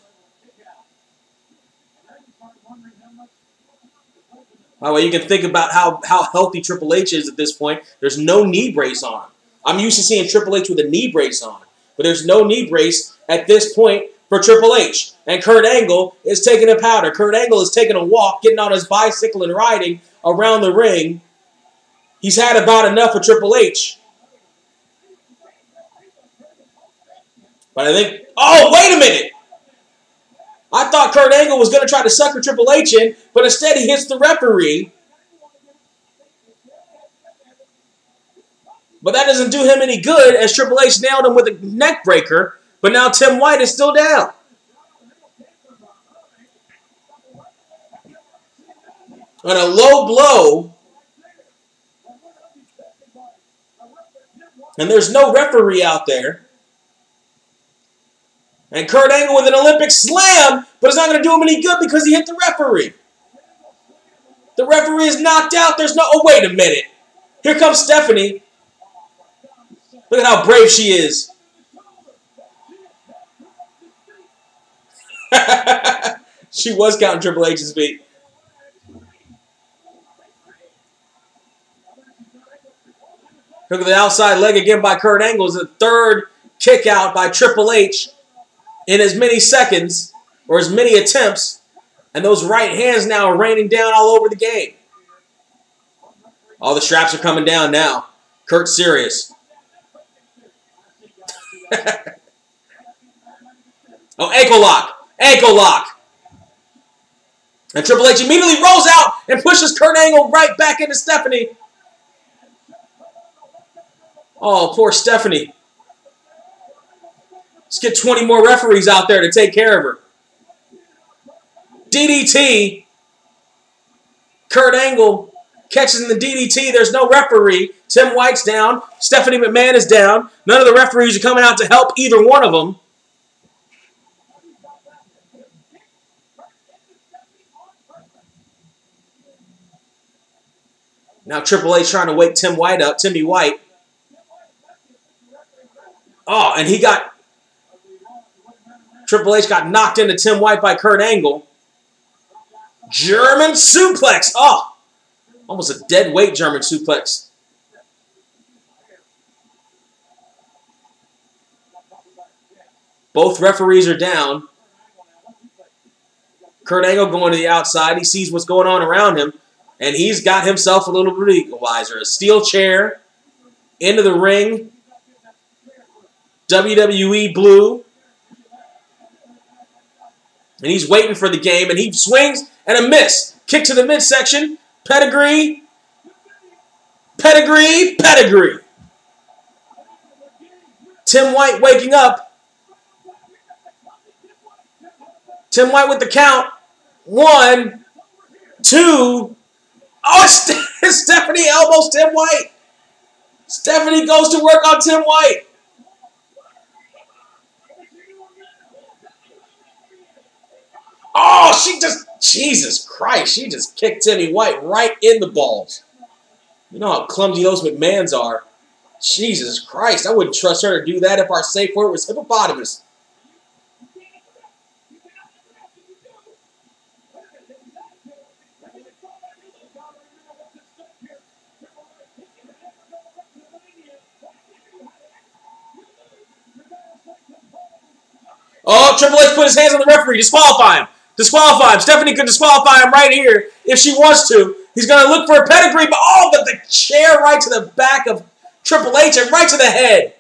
By the way, you can think about how healthy Triple H is at this point. There's no knee brace on. I'm used to seeing Triple H with a knee brace on, but there's no knee brace at this point for Triple H. And Kurt Angle is taking a powder. Kurt Angle is taking a walk, getting on his bicycle and riding around the ring. He's had about enough of Triple H. But I think, oh, wait a minute. I thought Kurt Angle was going to try to sucker Triple H in, but instead he hits the referee. But that doesn't do him any good, as Triple H nailed him with a neck breaker. But now Tim White is still down. On a low blow. And there's no referee out there. And Kurt Angle with an Olympic slam, but it's not going to do him any good because he hit the referee. The referee is knocked out. There's no... Oh, wait a minute. Here comes Stephanie. Look at how brave she is. She was counting Triple H's feet. Look at the outside leg again by Kurt Angle. It's the 3rd kick out by Triple H in as many seconds, or as many attempts, and those right hands now are raining down all over the game. All the straps are coming down now. Kurt's serious. Oh, ankle lock. Ankle lock. And Triple H immediately rolls out and pushes Kurt Angle right back into Stephanie. Oh, poor Stephanie. Let's get 20 more referees out there to take care of her. DDT. Kurt Angle catches in the DDT. There's no referee. Tim White's down. Stephanie McMahon is down. None of the referees are coming out to help either one of them. Now Triple H trying to wake Tim White up. Timmy White. Oh, and Triple H got knocked into Tim White by Kurt Angle. German suplex. Oh, almost a dead weight German suplex. Both referees are down. Kurt Angle going to the outside. He sees what's going on around him, and he's got himself a little bit equalizer. A steel chair into the ring. WWE blue. And he's waiting for the game, and he swings and a miss. Kick to the midsection. Pedigree. Pedigree. Pedigree. Tim White waking up. Tim White with the count. 1, 2. Oh, Stephanie elbows Tim White. Stephanie goes to work on Tim White. Oh, she just, Jesus Christ, she just kicked Timmy White right in the balls. You know how clumsy those McMahons are. Jesus Christ, I wouldn't trust her to do that if our safe word was hippopotamus. Oh, Triple H put his hands on the referee. Disqualify him. Disqualify him. Stephanie could disqualify him right here if she wants to. He's going to look for a pedigree, but the chair right to the back of Triple H and right to the head.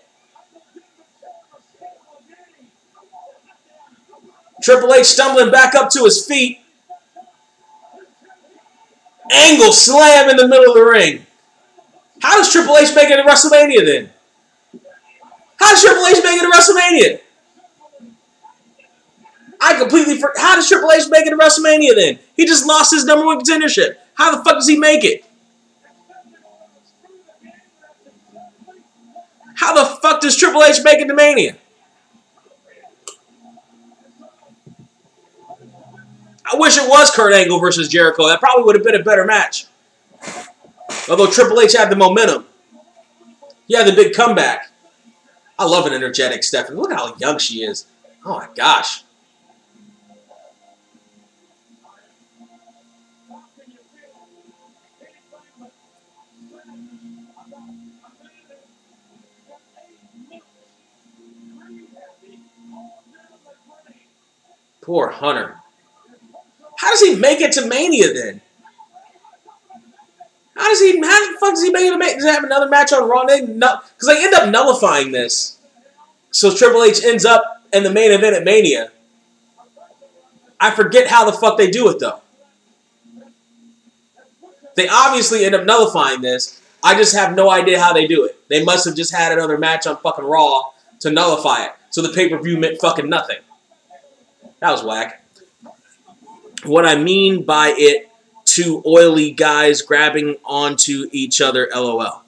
Triple H stumbling back up to his feet. Angle slam in the middle of the ring. How does Triple H make it to WrestleMania then? How does Triple H make it to WrestleMania? I completely forgot. How does Triple H make it to WrestleMania then? He just lost his #1 contendership. How the fuck does he make it? How the fuck does Triple H make it to Mania? I wish it was Kurt Angle versus Jericho. That probably would have been a better match. Although Triple H had the momentum. He had the big comeback. I love an energetic Stephanie. Look how young she is. Oh my gosh. Poor Hunter. How does he make it to Mania then? How the fuck does he make it to Mania? Does he have another match on Raw? Because they end up nullifying this. So Triple H ends up in the main event at Mania. I forget how the fuck they do it though. They obviously end up nullifying this. I just have no idea how they do it. They must have just had another match on fucking Raw to nullify it. So the pay-per-view meant fucking nothing. That was whack. What I mean by it, two oily guys grabbing onto each other, LOL.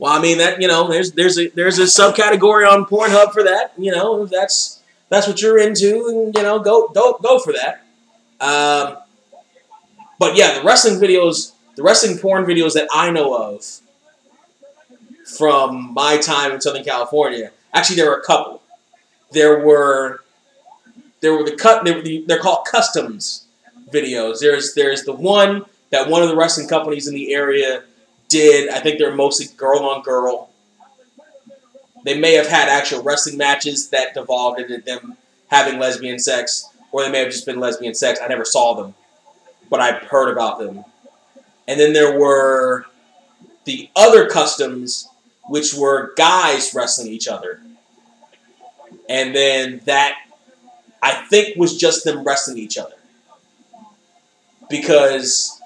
Well, I mean that, you know, there's a subcategory on Pornhub for that. You know, if that's what you're into, and you know, go for that. But yeah, the wrestling porn videos that I know of from my time in Southern California, actually there were a couple. They're called customs videos. There's the one that one of the wrestling companies in the area did. I think they're mostly girl on girl. They may have had actual wrestling matches that devolved into them having lesbian sex, or they may have just been lesbian sex. I never saw them, but I've heard about them. And then there were the other customs, which were guys wrestling each other. And then that, I think, was just them wrestling each other. Because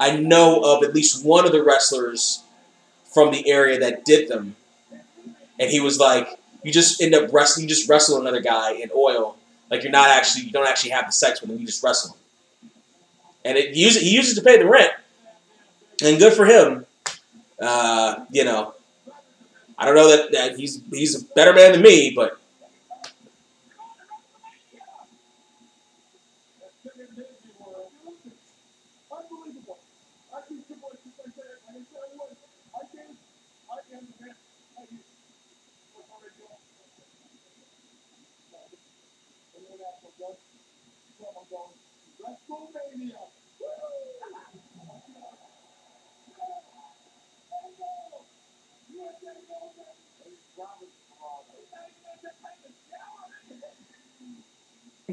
I know of at least one of the wrestlers from the area that did them. And he was like, you just end up wrestling, you just wrestle another guy in oil. Like you don't actually have the sex with him, you just wrestle him. And he uses to pay the rent. And good for him. You know, I don't know that he's a better man than me, but Unbelievable. I think Triple H is like that, and he said I would. I can admit, I do. What's already going on? International judge. Someone going, WrestleMania.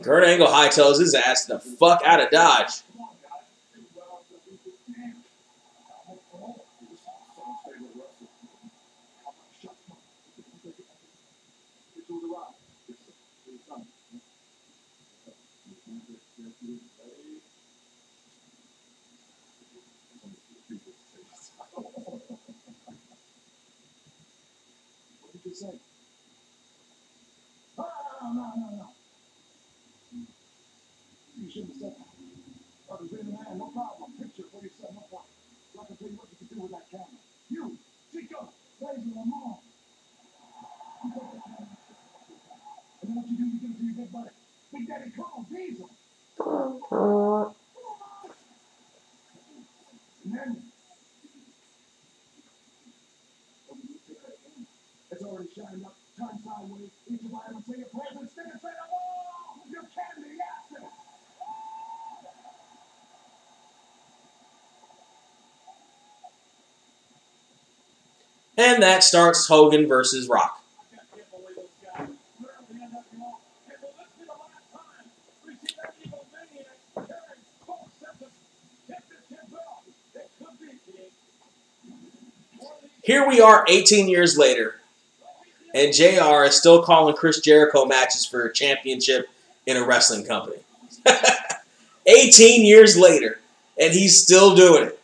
Kurt Angle hightails his ass the fuck out of Dodge. What did you say? No. You shouldn't have said that. I was in the man, no problem. Picture for yourself, no problem. So I can tell you what you can do with that camera. You turn sideways. Each of I would say your presence, stick and say, oh, you candy acid. And that starts Hogan versus Rock. I can't believe this guy. Literally end up, you know. And well, this be the last time we see that evil maniac carrying Cole Sepsis. Take this kid belt. It could be, King. Here we are 18 years later, and JR is still calling Chris Jericho matches for a championship in a wrestling company. 18 years later, and he's still doing it.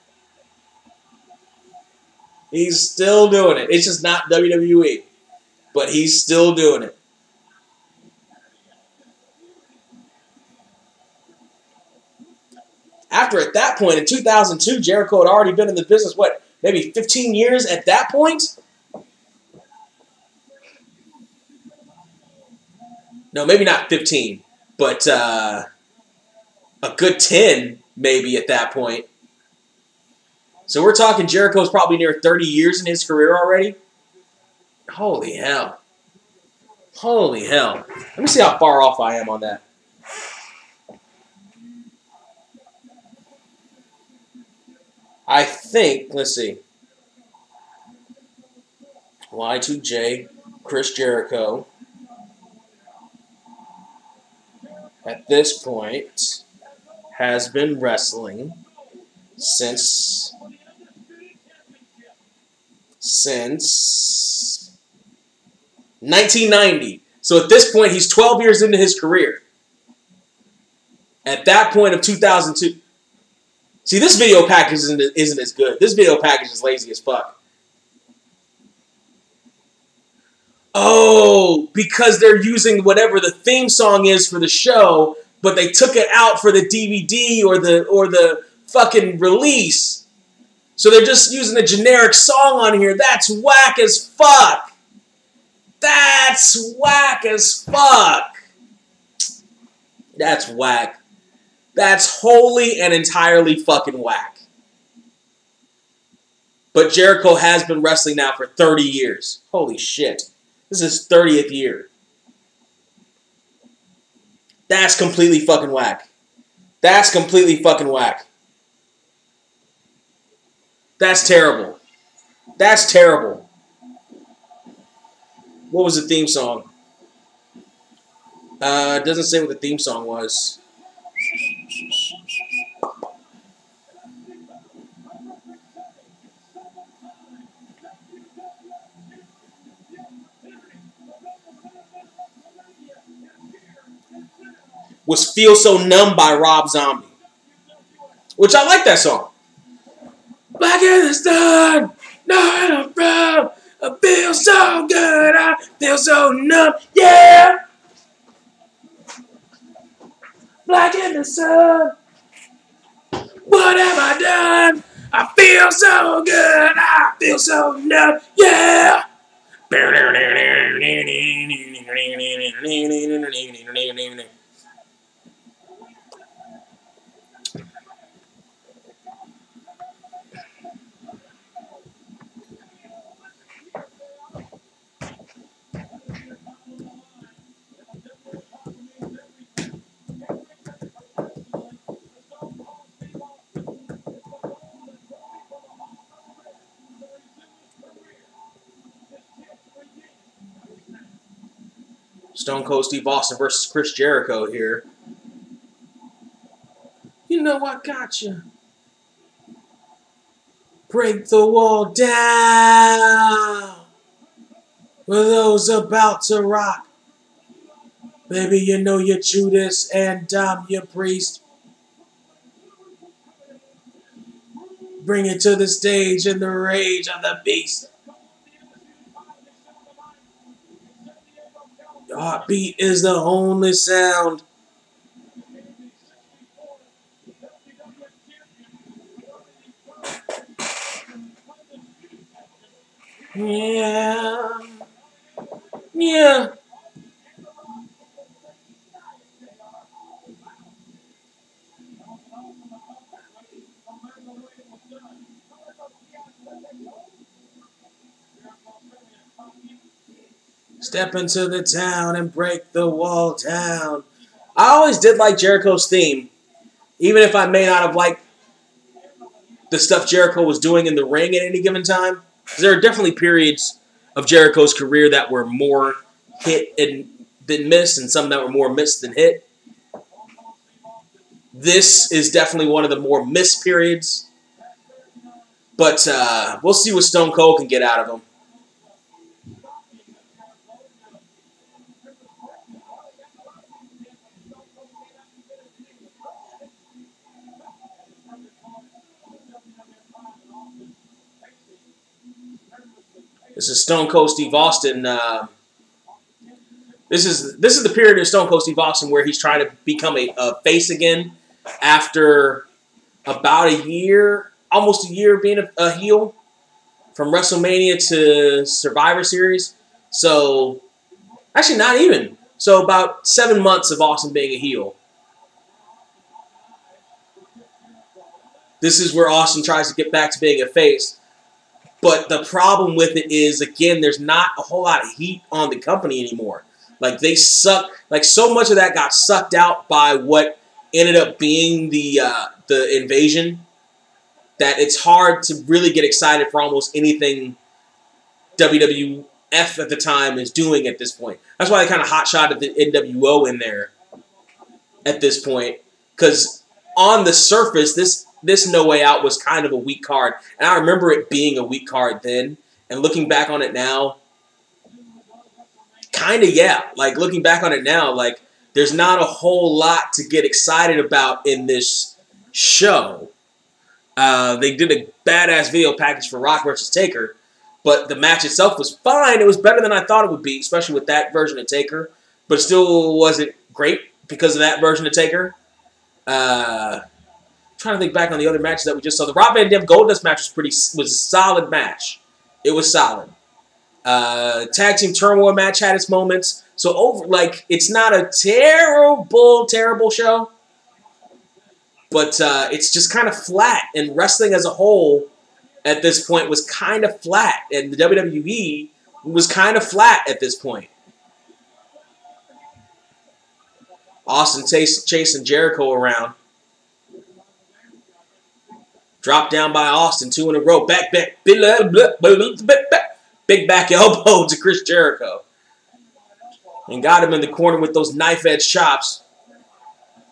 He's still doing it. It's just not WWE, but he's still doing it. After, at that point, in 2002, Jericho had already been in the business, what, maybe 15 years at that point? No, maybe not 15, but a good 10 maybe at that point. So we're talking Jericho's probably near 30 years in his career already. Holy hell. Holy hell. Let me see how far off I am on that. I think, let's see. Y2J, Chris Jericho. At this point, has been wrestling since 1990. So at this point, he's 12 years into his career. At that point of 2002. See, this video package isn't as good. This video package is lazy as fuck. Oh, because they're using whatever the theme song is for the show, but they took it out for the DVD or the fucking release. So they're just using a generic song on here. That's whack as fuck. That's whack as fuck. That's whack. That's wholly and entirely fucking whack. But Jericho has been wrestling now for 30 years. Holy shit. This is his 30th year. That's completely fucking whack. That's completely fucking whack. That's terrible. That's terrible. What was the theme song? It doesn't say what the theme song was. Was Feel So Numb by Rob Zombie. Which I like that song. Black in the sun, not a problem. I feel so good, I feel so numb, yeah. Black in the sun, what have I done? I feel so good, I feel so numb, yeah. Stone Cold Steve Austin versus Chris Jericho here. You know I got you. Break the wall down for those about to rock. Baby, you know you're Judas and I'm your priest. Bring it to the stage in the rage of the beast. Your heartbeat is the only sound. Yeah. Yeah. Step into the town and break the wall down. I always did like Jericho's theme, even if I may not have liked the stuff Jericho was doing in the ring at any given time. There are definitely periods of Jericho's career that were more hit than miss, and some that were more missed than hit. This is definitely one of the more missed periods. But we'll see what Stone Cold can get out of him. This is Stone Cold Steve Austin. This is the period of Stone Cold Steve Austin where he's trying to become a face again after about a year, almost a year being a heel from WrestleMania to Survivor Series. So, actually not even. So about 7 months of Austin being a heel. This is where Austin tries to get back to being a face. But the problem with it is, again, there's not a whole lot of heat on the company anymore. Like, they suck. Like, so much of that got sucked out by what ended up being the invasion that it's hard to really get excited for almost anything WWF at the time is doing at this point. That's why they kind of hotshotted the NWO in there at this point. Because on the surface, this No Way Out was kind of a weak card. And I remember it being a weak card then. And looking back on it now, kind of, yeah. Like, looking back on it now, like, there's not a whole lot to get excited about in this show. They did a badass video package for Rock vs. Taker. But the match itself was fine. It was better than I thought it would be, especially with that version of Taker. But it still wasn't great because of that version of Taker. Trying to think back on the other matches that we just saw. The Rob Van Dam Goldust match was a solid match. It was solid. Tag Team Turmoil match had its moments. So it's not a terrible show. But it's just kind of flat. And wrestling as a whole at this point was kind of flat. And the WWE was kind of flat at this point. Austin chasing Jericho around. Dropped down by Austin, 2 in a row. Big back elbow to Chris Jericho. And got him in the corner with those knife-edge chops.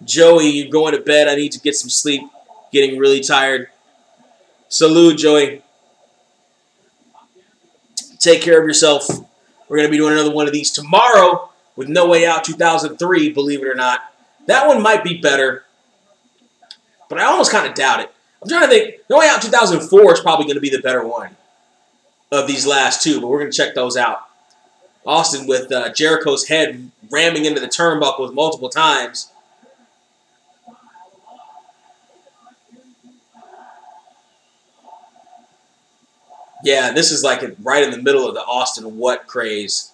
Joey, you're going to bed. I need to get some sleep. Getting really tired. Salute, Joey. Take care of yourself. We're going to be doing another one of these tomorrow with No Way Out 2003, believe it or not. That one might be better. But I almost kind of doubt it. I'm trying to think. No Way Out 2004 is probably going to be the better one of these last two, but we're going to check those out. Austin with Jericho's head ramming into the turnbuckles multiple times. Yeah, this is like right in the middle of the Austin What craze.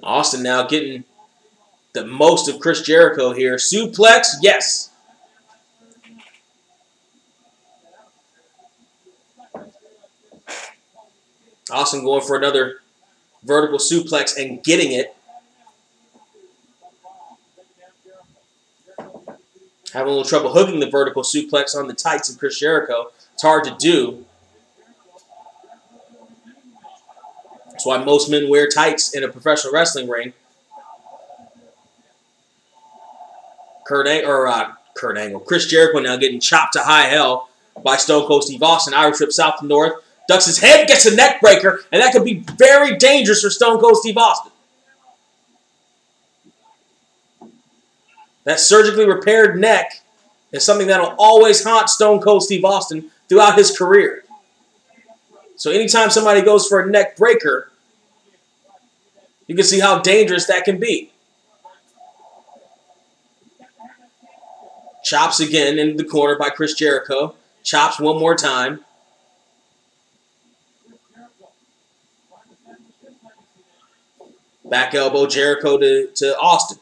Austin now getting the most of Chris Jericho here. Suplex, yes. Austin going for another vertical suplex and getting it. Having a little trouble hooking the vertical suplex on the tights of Chris Jericho. It's hard to do. That's why most men wear tights in a professional wrestling ring. Chris Jericho now getting chopped to high hell by Stone Cold Steve Austin. Irish whip south to north. Ducks his head, gets a neck breaker, and that could be very dangerous for Stone Cold Steve Austin. That surgically repaired neck is something that will always haunt Stone Cold Steve Austin throughout his career. So anytime somebody goes for a neck breaker, you can see how dangerous that can be. Chops again into the corner by Chris Jericho. Chops one more time. Back elbow Jericho to Austin.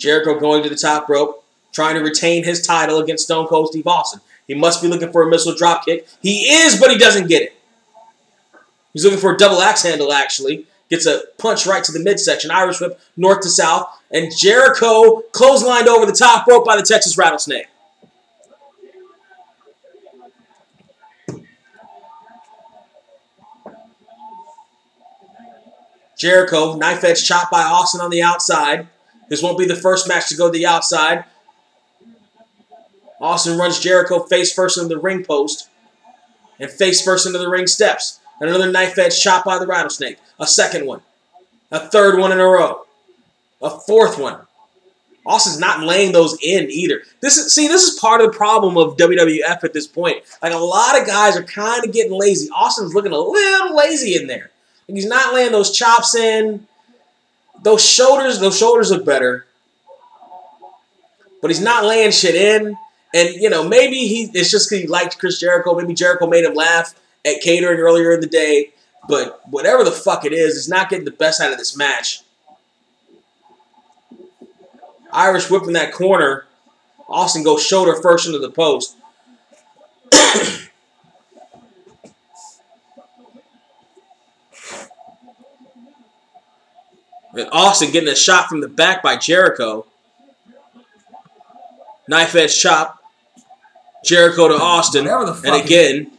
Jericho going to the top rope, trying to retain his title against Stone Cold Steve Austin. He must be looking for a missile dropkick. He is, but he doesn't get it. He's looking for a double axe handle, actually. Gets a punch right to the midsection. Irish whip north to south. And Jericho clotheslined over the top rope by the Texas Rattlesnake. Jericho, knife edge chop by Austin on the outside. This won't be the first match to go to the outside. Austin runs Jericho face first into the ring post and face first into the ring steps. And another knife edge chop by the Rattlesnake. A second one. A third one in a row. A fourth one. Austin's not laying those in either. This is part of the problem of WWF at this point. Like, a lot of guys are kind of getting lazy. Austin's looking a little lazy in there. Like, he's not laying those chops in. Those shoulders look better. But he's not laying shit in. And, you know, maybe it's just because he liked Chris Jericho. Maybe Jericho made him laugh at catering earlier in the day. But whatever the fuck it is, he's not getting the best out of this match. Irish whip in that corner. Austin goes shoulder first into the post. And Austin getting a shot from the back by Jericho. Knife edge chop. Jericho to Austin. And again.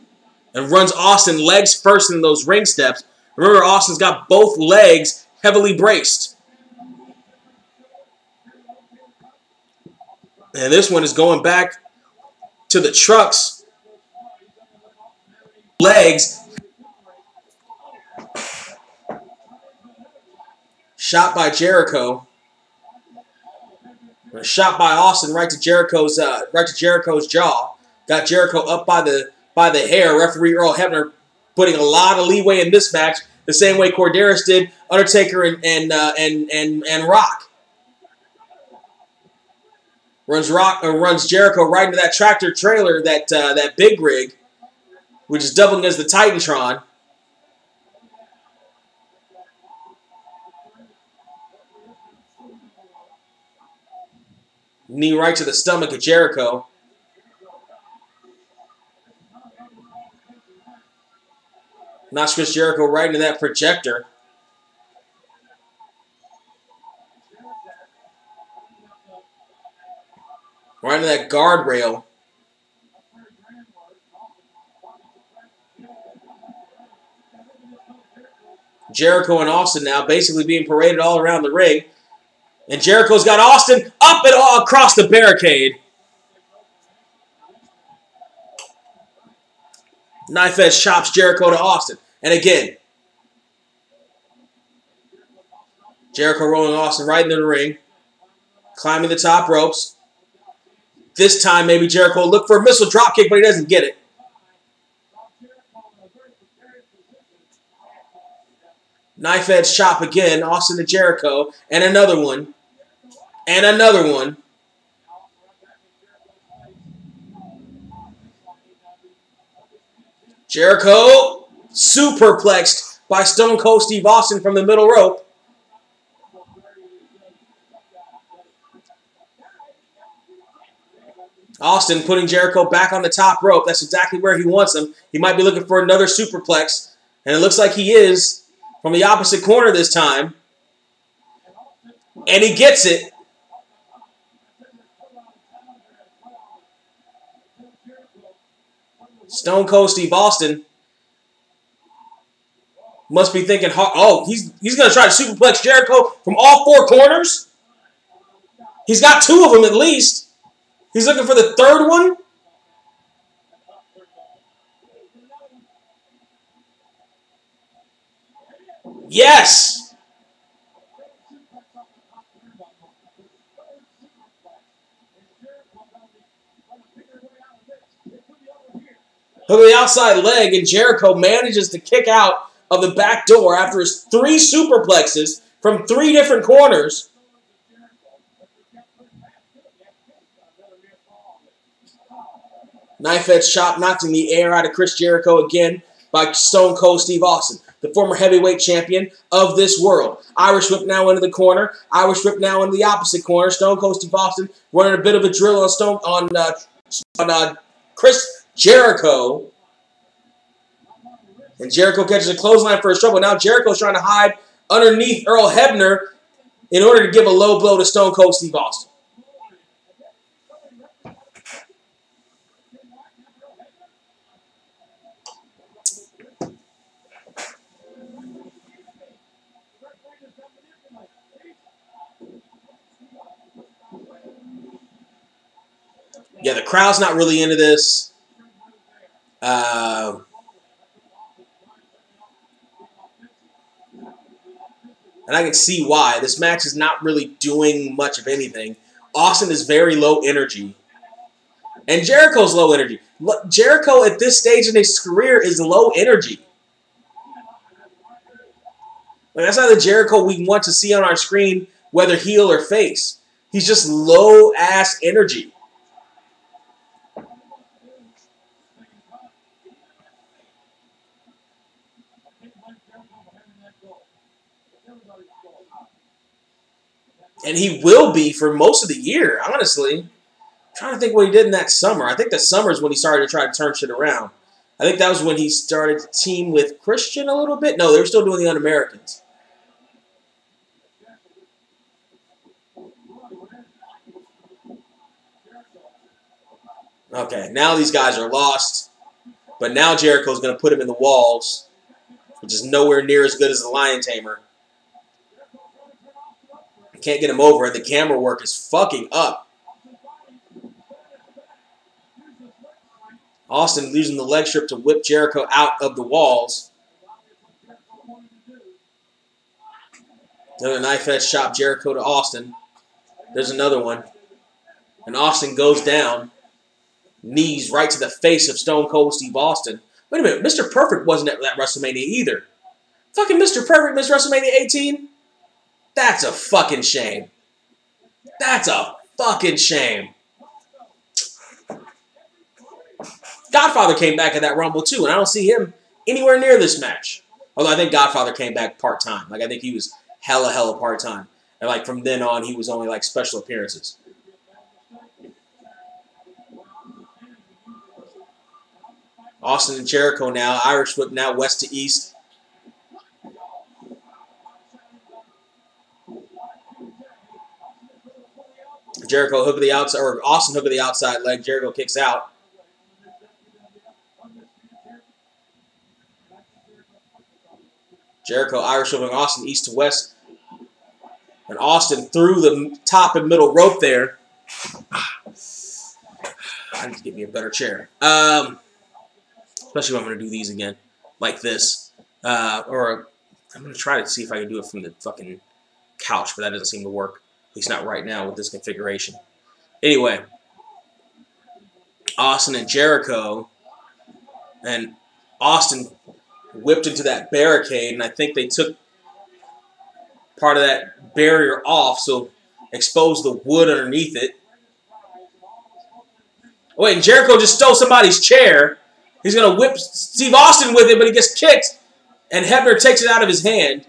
And runs Austin legs first in those ring steps. Remember, Austin's got both legs heavily braced. And this one is going back to the trucks. Legs. Shot by Jericho. A shot by Austin right to Jericho's jaw. Got Jericho up by the hair. Referee Earl Hebner putting a lot of leeway in this match, the same way Corderas did Undertaker and Rock. Runs Jericho right into that tractor trailer, that big rig, which is doubling as the Titantron. Knee right to the stomach of Jericho. Knocks Chris Jericho right into that projector. Right into that guardrail. Jericho and Austin now basically being paraded all around the ring. And Jericho's got Austin up and all across the barricade. Knife edge chops Jericho to Austin. And again, Jericho rolling Austin right into the ring. Climbing the top ropes. This time, maybe Jericho will look for a missile dropkick, but he doesn't get it. Knife edge chop again. Austin to Jericho. And another one. And another one. Jericho superplexed by Stone Cold Steve Austin from the middle rope. Austin putting Jericho back on the top rope. That's exactly where he wants him. He might be looking for another superplex. And it looks like he is from the opposite corner this time. And he gets it. Stone Cold Steve Austin must be thinking, oh, he's going to try to superplex Jericho from all four corners? He's got two of them at least. He's looking for the third one? Yes! Hook of the outside leg, and Jericho manages to kick out of the back door after his three superplexes from three different corners. Knife edge chop knocking the air out of Chris Jericho again by Stone Cold Steve Austin. the former heavyweight champion of this world. Irish whip now into the corner. Irish whip now into the opposite corner. Stone Cold Steve Austin running a bit of a drill on Chris Jericho. And Jericho catches a clothesline for his trouble. Now Jericho's trying to hide underneath Earl Hebner in order to give a low blow to Stone Cold Steve Austin. Yeah, the crowd's not really into this. And I can see why. This match is not really doing much of anything. Austin is very low energy. And Jericho's low energy. Jericho at this stage in his career is low energy. Like, that's not the Jericho we want to see on our screen, whether heel or face. He's just low-ass energy. And he will be for most of the year, honestly. I'm trying to think what he did in that summer. I think the summer is when he started to try to turn shit around. I think that was when he started to team with Christian a little bit. No, they were still doing the Un-Americans. Okay, now these guys are lost. But now Jericho's going to put him in the walls, which is nowhere near as good as the Lion Tamer. Can't get him over, and the camera work is fucking up. Austin using the leg strip to whip Jericho out of the walls. Another knife edge chop Jericho to Austin. There's another one. And Austin goes down. Knees right to the face of Stone Cold Steve Austin. Wait a minute, Mr. Perfect wasn't at that WrestleMania either. Fucking Mr. Perfect missed WrestleMania 18? That's a fucking shame. That's a fucking shame. Godfather came back at that Rumble too, and I don't see him anywhere near this match. Although I think Godfather came back part-time. Like, I think he was hella part-time. And, like, from then on, he was only, like, special appearances. Austin and Jericho now. Irish whip now west to east. Jericho hook of the outside, or Austin hook of the outside leg. Jericho kicks out. Jericho Irish whipping Austin east to west. And Austin through the top and middle rope there. I need to get me a better chair. Especially when I'm going to do these again. Like this. Or I'm going to try to see if I can do it from the fucking couch, but that doesn't seem to work. At least not right now with this configuration. Anyway. Austin and Jericho. And Austin whipped into that barricade, and I think they took part of that barrier off, so exposed the wood underneath it. Oh, wait, and Jericho just stole somebody's chair. He's going to whip Steve Austin with it, but he gets kicked, and Hebner takes it out of his hand.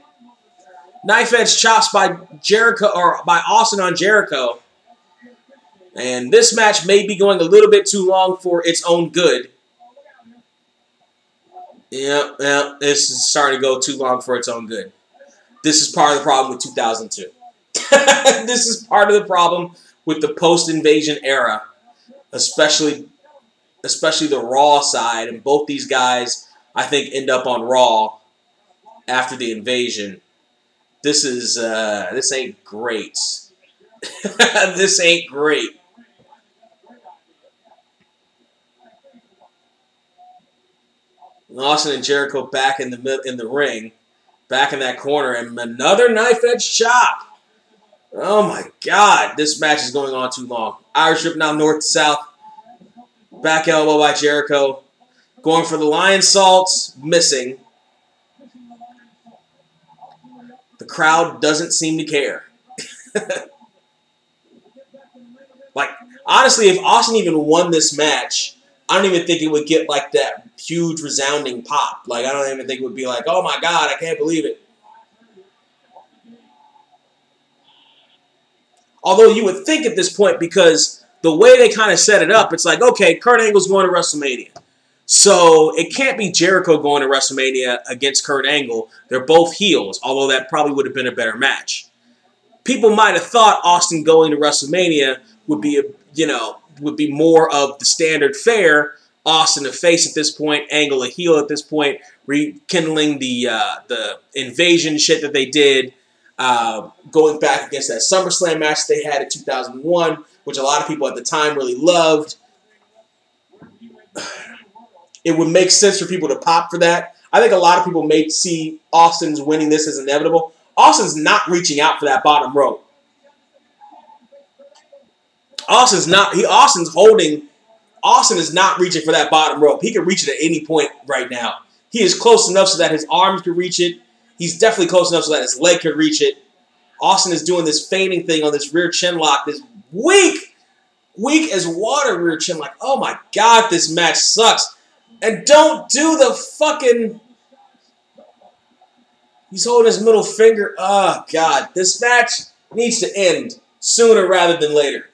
Knife edge chops by Jericho, or by Austin on Jericho. And this match may be going a little bit too long for its own good. Yeah, this is starting to go too long for its own good. This is part of the problem with 2002. This is part of the problem with the post-invasion era, especially the Raw side. And both these guys, I think, end up on Raw after the invasion. This ain't great. This ain't great. Austin and Jericho back in the ring, back in that corner, and another knife edge chop. Oh my God, this match is going on too long. Irish whip now north to south. Back elbow by Jericho. Going for the lion salts, missing. The crowd doesn't seem to care. Like, honestly, if Austin even won this match, I don't even think it would get like that huge resounding pop. Like, I don't even think it would be like, oh my God, I can't believe it. Although you would think at this point, because the way they kind of set it up, it's like, okay, Kurt Angle's going to WrestleMania. So it can't be Jericho going to WrestleMania against Kurt Angle. They're both heels, although that probably would have been a better match. People might have thought Austin going to WrestleMania would be, would be more of the standard fare. Austin a face at this point, Angle a heel at this point, rekindling the invasion shit that they did, going back against that SummerSlam match they had in 2001, which a lot of people at the time really loved. It would make sense for people to pop for that. I think a lot of people may see Austin's winning this as inevitable. Austin's not reaching out for that bottom rope. Austin is not reaching for that bottom rope. He can reach it at any point right now. He is close enough so that his arms can reach it. He's definitely close enough so that his leg can reach it. Austin is doing this feigning thing on this rear chin lock, this weak as water rear chin lock. Oh my God, this match sucks. And don't do the fucking... He's holding his middle finger. Oh, God. This match needs to end sooner rather than later.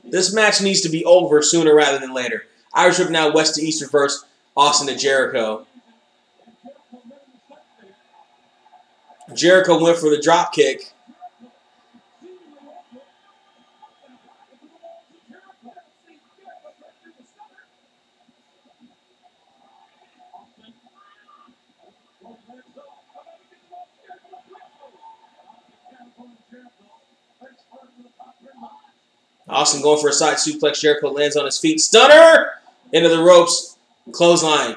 This match needs to be over sooner rather than later. Irish Whip now west to east reverse. Austin to Jericho. Jericho went for the drop kick. Austin going for a side suplex. Jericho lands on his feet. Stunner! Into the ropes. Clothesline.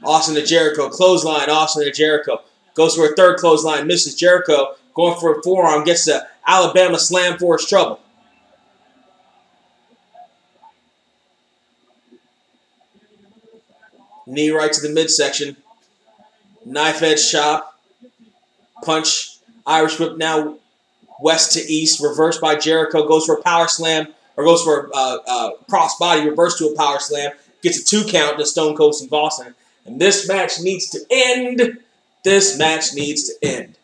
Austin to Jericho. Clothesline. Austin to Jericho. Goes for a third clothesline. Misses Jericho. Going for a forearm. Gets the Alabama slam for his trouble. Knee right to the midsection. Knife edge chop. Punch. Irish Whip now west to east, reversed by Jericho, goes for a power slam, or goes for a cross body, reverse to a power slam, gets a 2 count to Stone Cold Steve Austin. And this match needs to end. This match needs to end.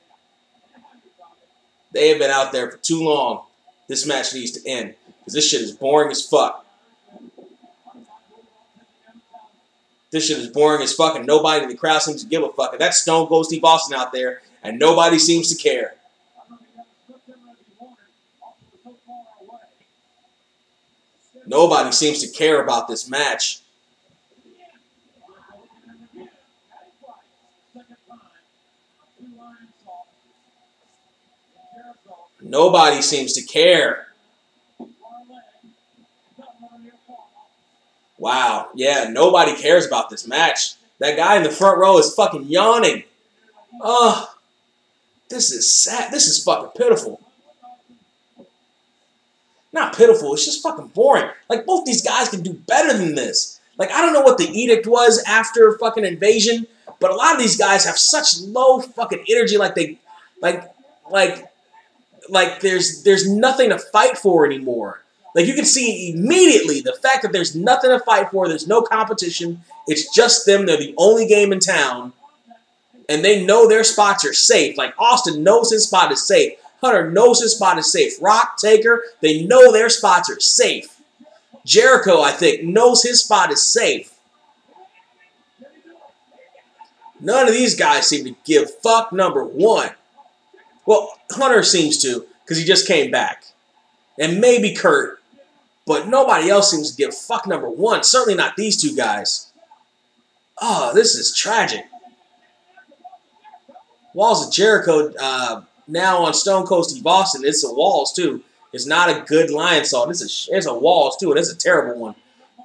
They have been out there for too long. This match needs to end. Because this shit is boring as fuck. This shit is boring as fuck, and nobody in the crowd seems to give a fuck. And that's Stone Cold Steve Austin out there, and nobody seems to care. Nobody seems to care about this match. Nobody seems to care. Wow. Yeah, nobody cares about this match. That guy in the front row is fucking yawning. Oh, this is sad. This is fucking pitiful. Not pitiful, it's just fucking boring. Like, both these guys can do better than this. Like, I don't know what the edict was after fucking Invasion, but a lot of these guys have such low fucking energy, like they, like there's nothing to fight for anymore. Like, you can see immediately the fact that there's nothing to fight for, there's no competition, it's just them, they're the only game in town, and they know their spots are safe. Like, Austin knows his spot is safe. Hunter knows his spot is safe. Rock, Taker, they know their spots are safe. Jericho, I think, knows his spot is safe. None of these guys seem to give fuck number one. Well, Hunter seems to, because he just came back. And maybe Kurt. But nobody else seems to give fuck number one. Certainly not these two guys. Oh, this is tragic. Walls of Jericho, now on Stone Cold Steve Austin, it's a Walls too. It's not a good lion salt. It's a Walls too, and it's a terrible one.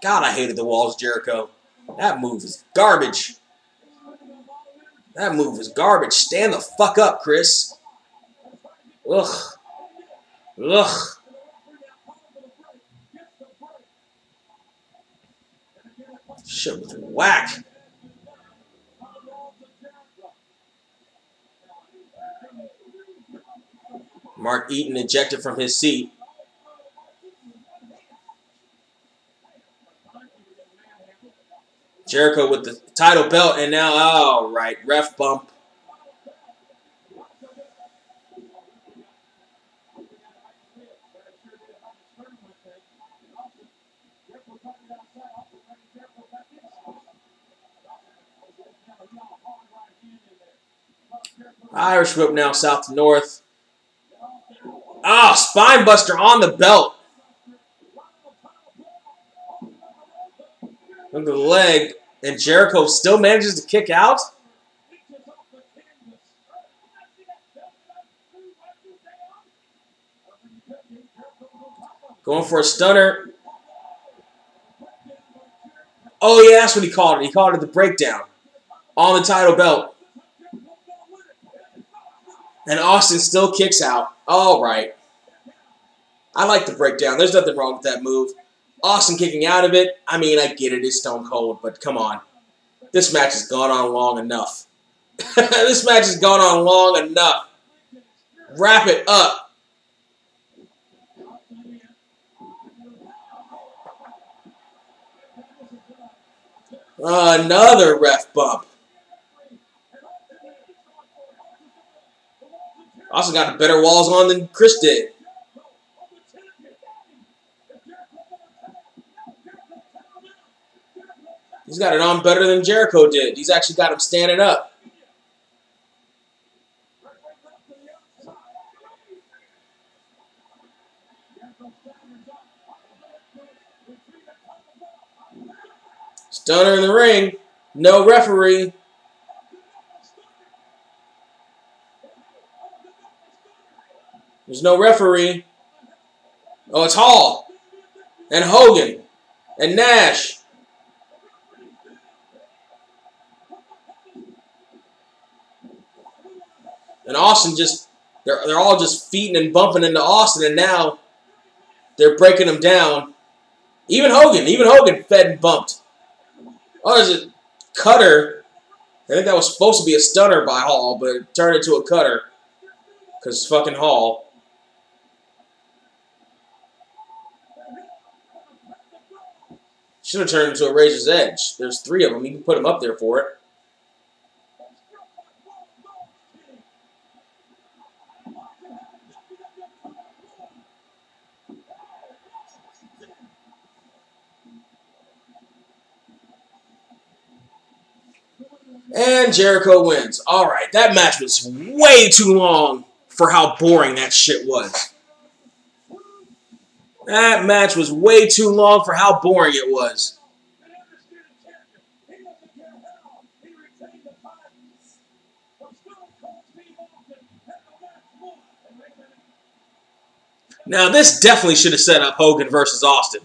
God, I hated the Walls of Jericho. That move is garbage. That move is garbage. Stand the fuck up, Chris. Ugh. Ugh. Shit was whack. Mark Eaton ejected from his seat. Jericho with the title belt, and now, all right, ref bump. Irish whip now, south to north. Ah, spine buster on the belt. Look at the leg. And Jericho still manages to kick out. Going for a stunner. Oh, yeah, that's what he called it. He called it the breakdown on the title belt. And Austin still kicks out. All right. I like the breakdown. There's nothing wrong with that move. Austin kicking out of it. I mean, I get it. It's Stone Cold, but come on. This match has gone on long enough. This match has gone on long enough. Wrap it up. Another ref bump. Austin got better walls on than Chris did. He's got it on better than Jericho did. He's actually got him standing up. Stunner in the ring. No referee. There's no referee. Oh, it's Hall. And Hogan. And Nash. And Austin just, they're all just feeding and bumping into Austin, and now they're breaking him down. Even Hogan fed and bumped. Oh, there's a cutter. I think that was supposed to be a stunner by Hall, but it turned into a cutter. Because it's fucking Hall. Should have turned into a Razor's Edge. There's 3 of them. You can put them up there for it. And Jericho wins. All right, that match was way too long for how boring that shit was. That match was way too long for how boring it was. Now, this definitely should have set up Hogan versus Austin.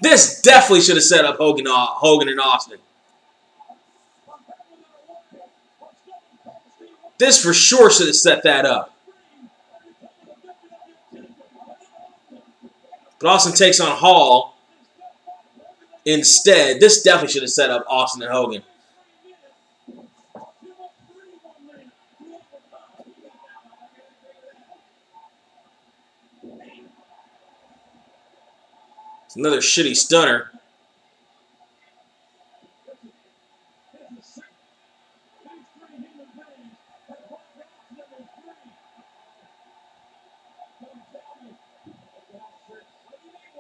This definitely should have set up Hogan and Austin. This for sure should have set that up. But Austin takes on Hall instead. This definitely should have set up Austin and Hogan. It's another shitty stunner.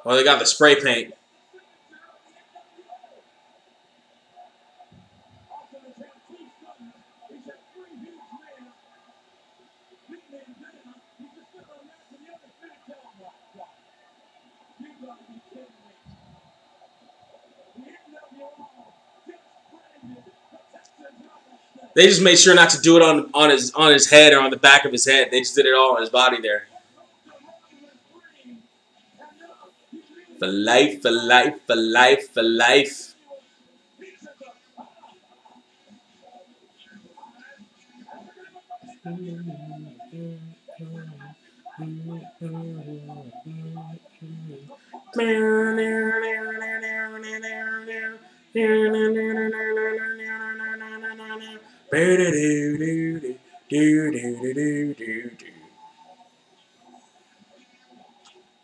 Oh, they got the spray paint. They just made sure not to do it on his head or on the back of his head. They just did it all on his body there. For life, for life, for life, for life.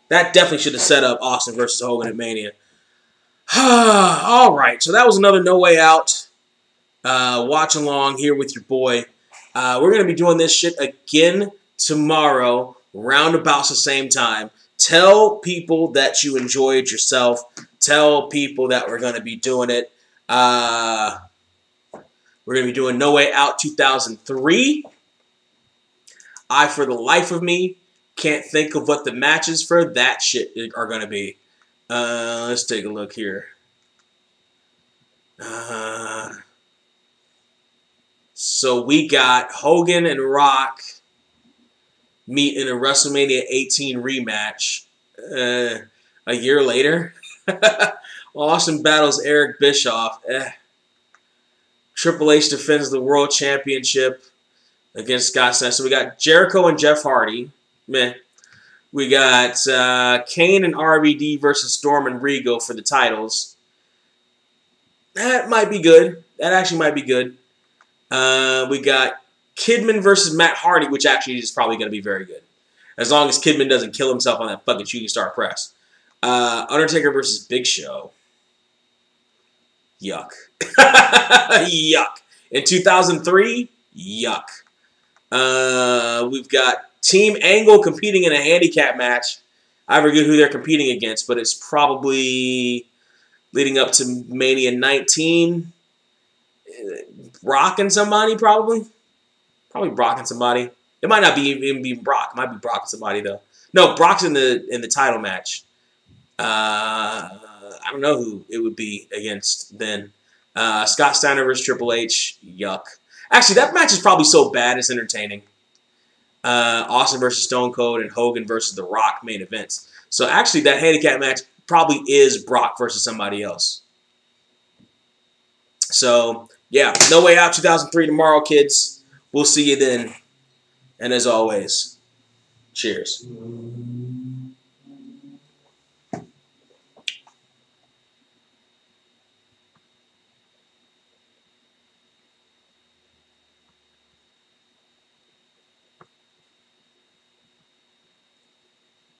That definitely should have set up Austin versus Hogan at Mania. All right, so that was another No Way Out. Watch along here with your boy. We're going to be doing this shit again tomorrow, roundabouts the same time. Tell people that you enjoyed yourself. Tell people that we're going to be doing it. We're going to be doing No Way Out 2003. I, for the life of me, can't think of what the matches for that shit are going to be. Let's take a look here. So we got Hogan and Rock meet in a WrestleMania 18 rematch a year later. Austin battles Eric Bischoff. Triple H defends the World Championship against Scott Steiner. So we got Jericho and Jeff Hardy. Meh. We got Kane and RVD versus Storm and Regal for the titles. That might be good. That actually might be good. We got Kidman versus Matt Hardy, which actually is probably going to be very good. As long as Kidman doesn't kill himself on that fucking shooting star press. Undertaker versus Big Show. Yuck. Yuck. In 2003, yuck. We've got Team Angle competing in a handicap match. I forget who they're competing against, but it's probably leading up to Mania 19. Brock and somebody, probably. Probably Brock and somebody. It might not be even be Brock. It might be Brock and somebody, though. No, Brock's in the title match. I don't know who it would be against then. Scott Steiner versus Triple H. Yuck. Actually, that match is probably so bad it's entertaining. Austin versus Stone Cold and Hogan versus The Rock main events. So actually, that handicap match probably is Brock versus somebody else. So, yeah, No Way Out 2003 tomorrow, kids. We'll see you then. And as always, cheers.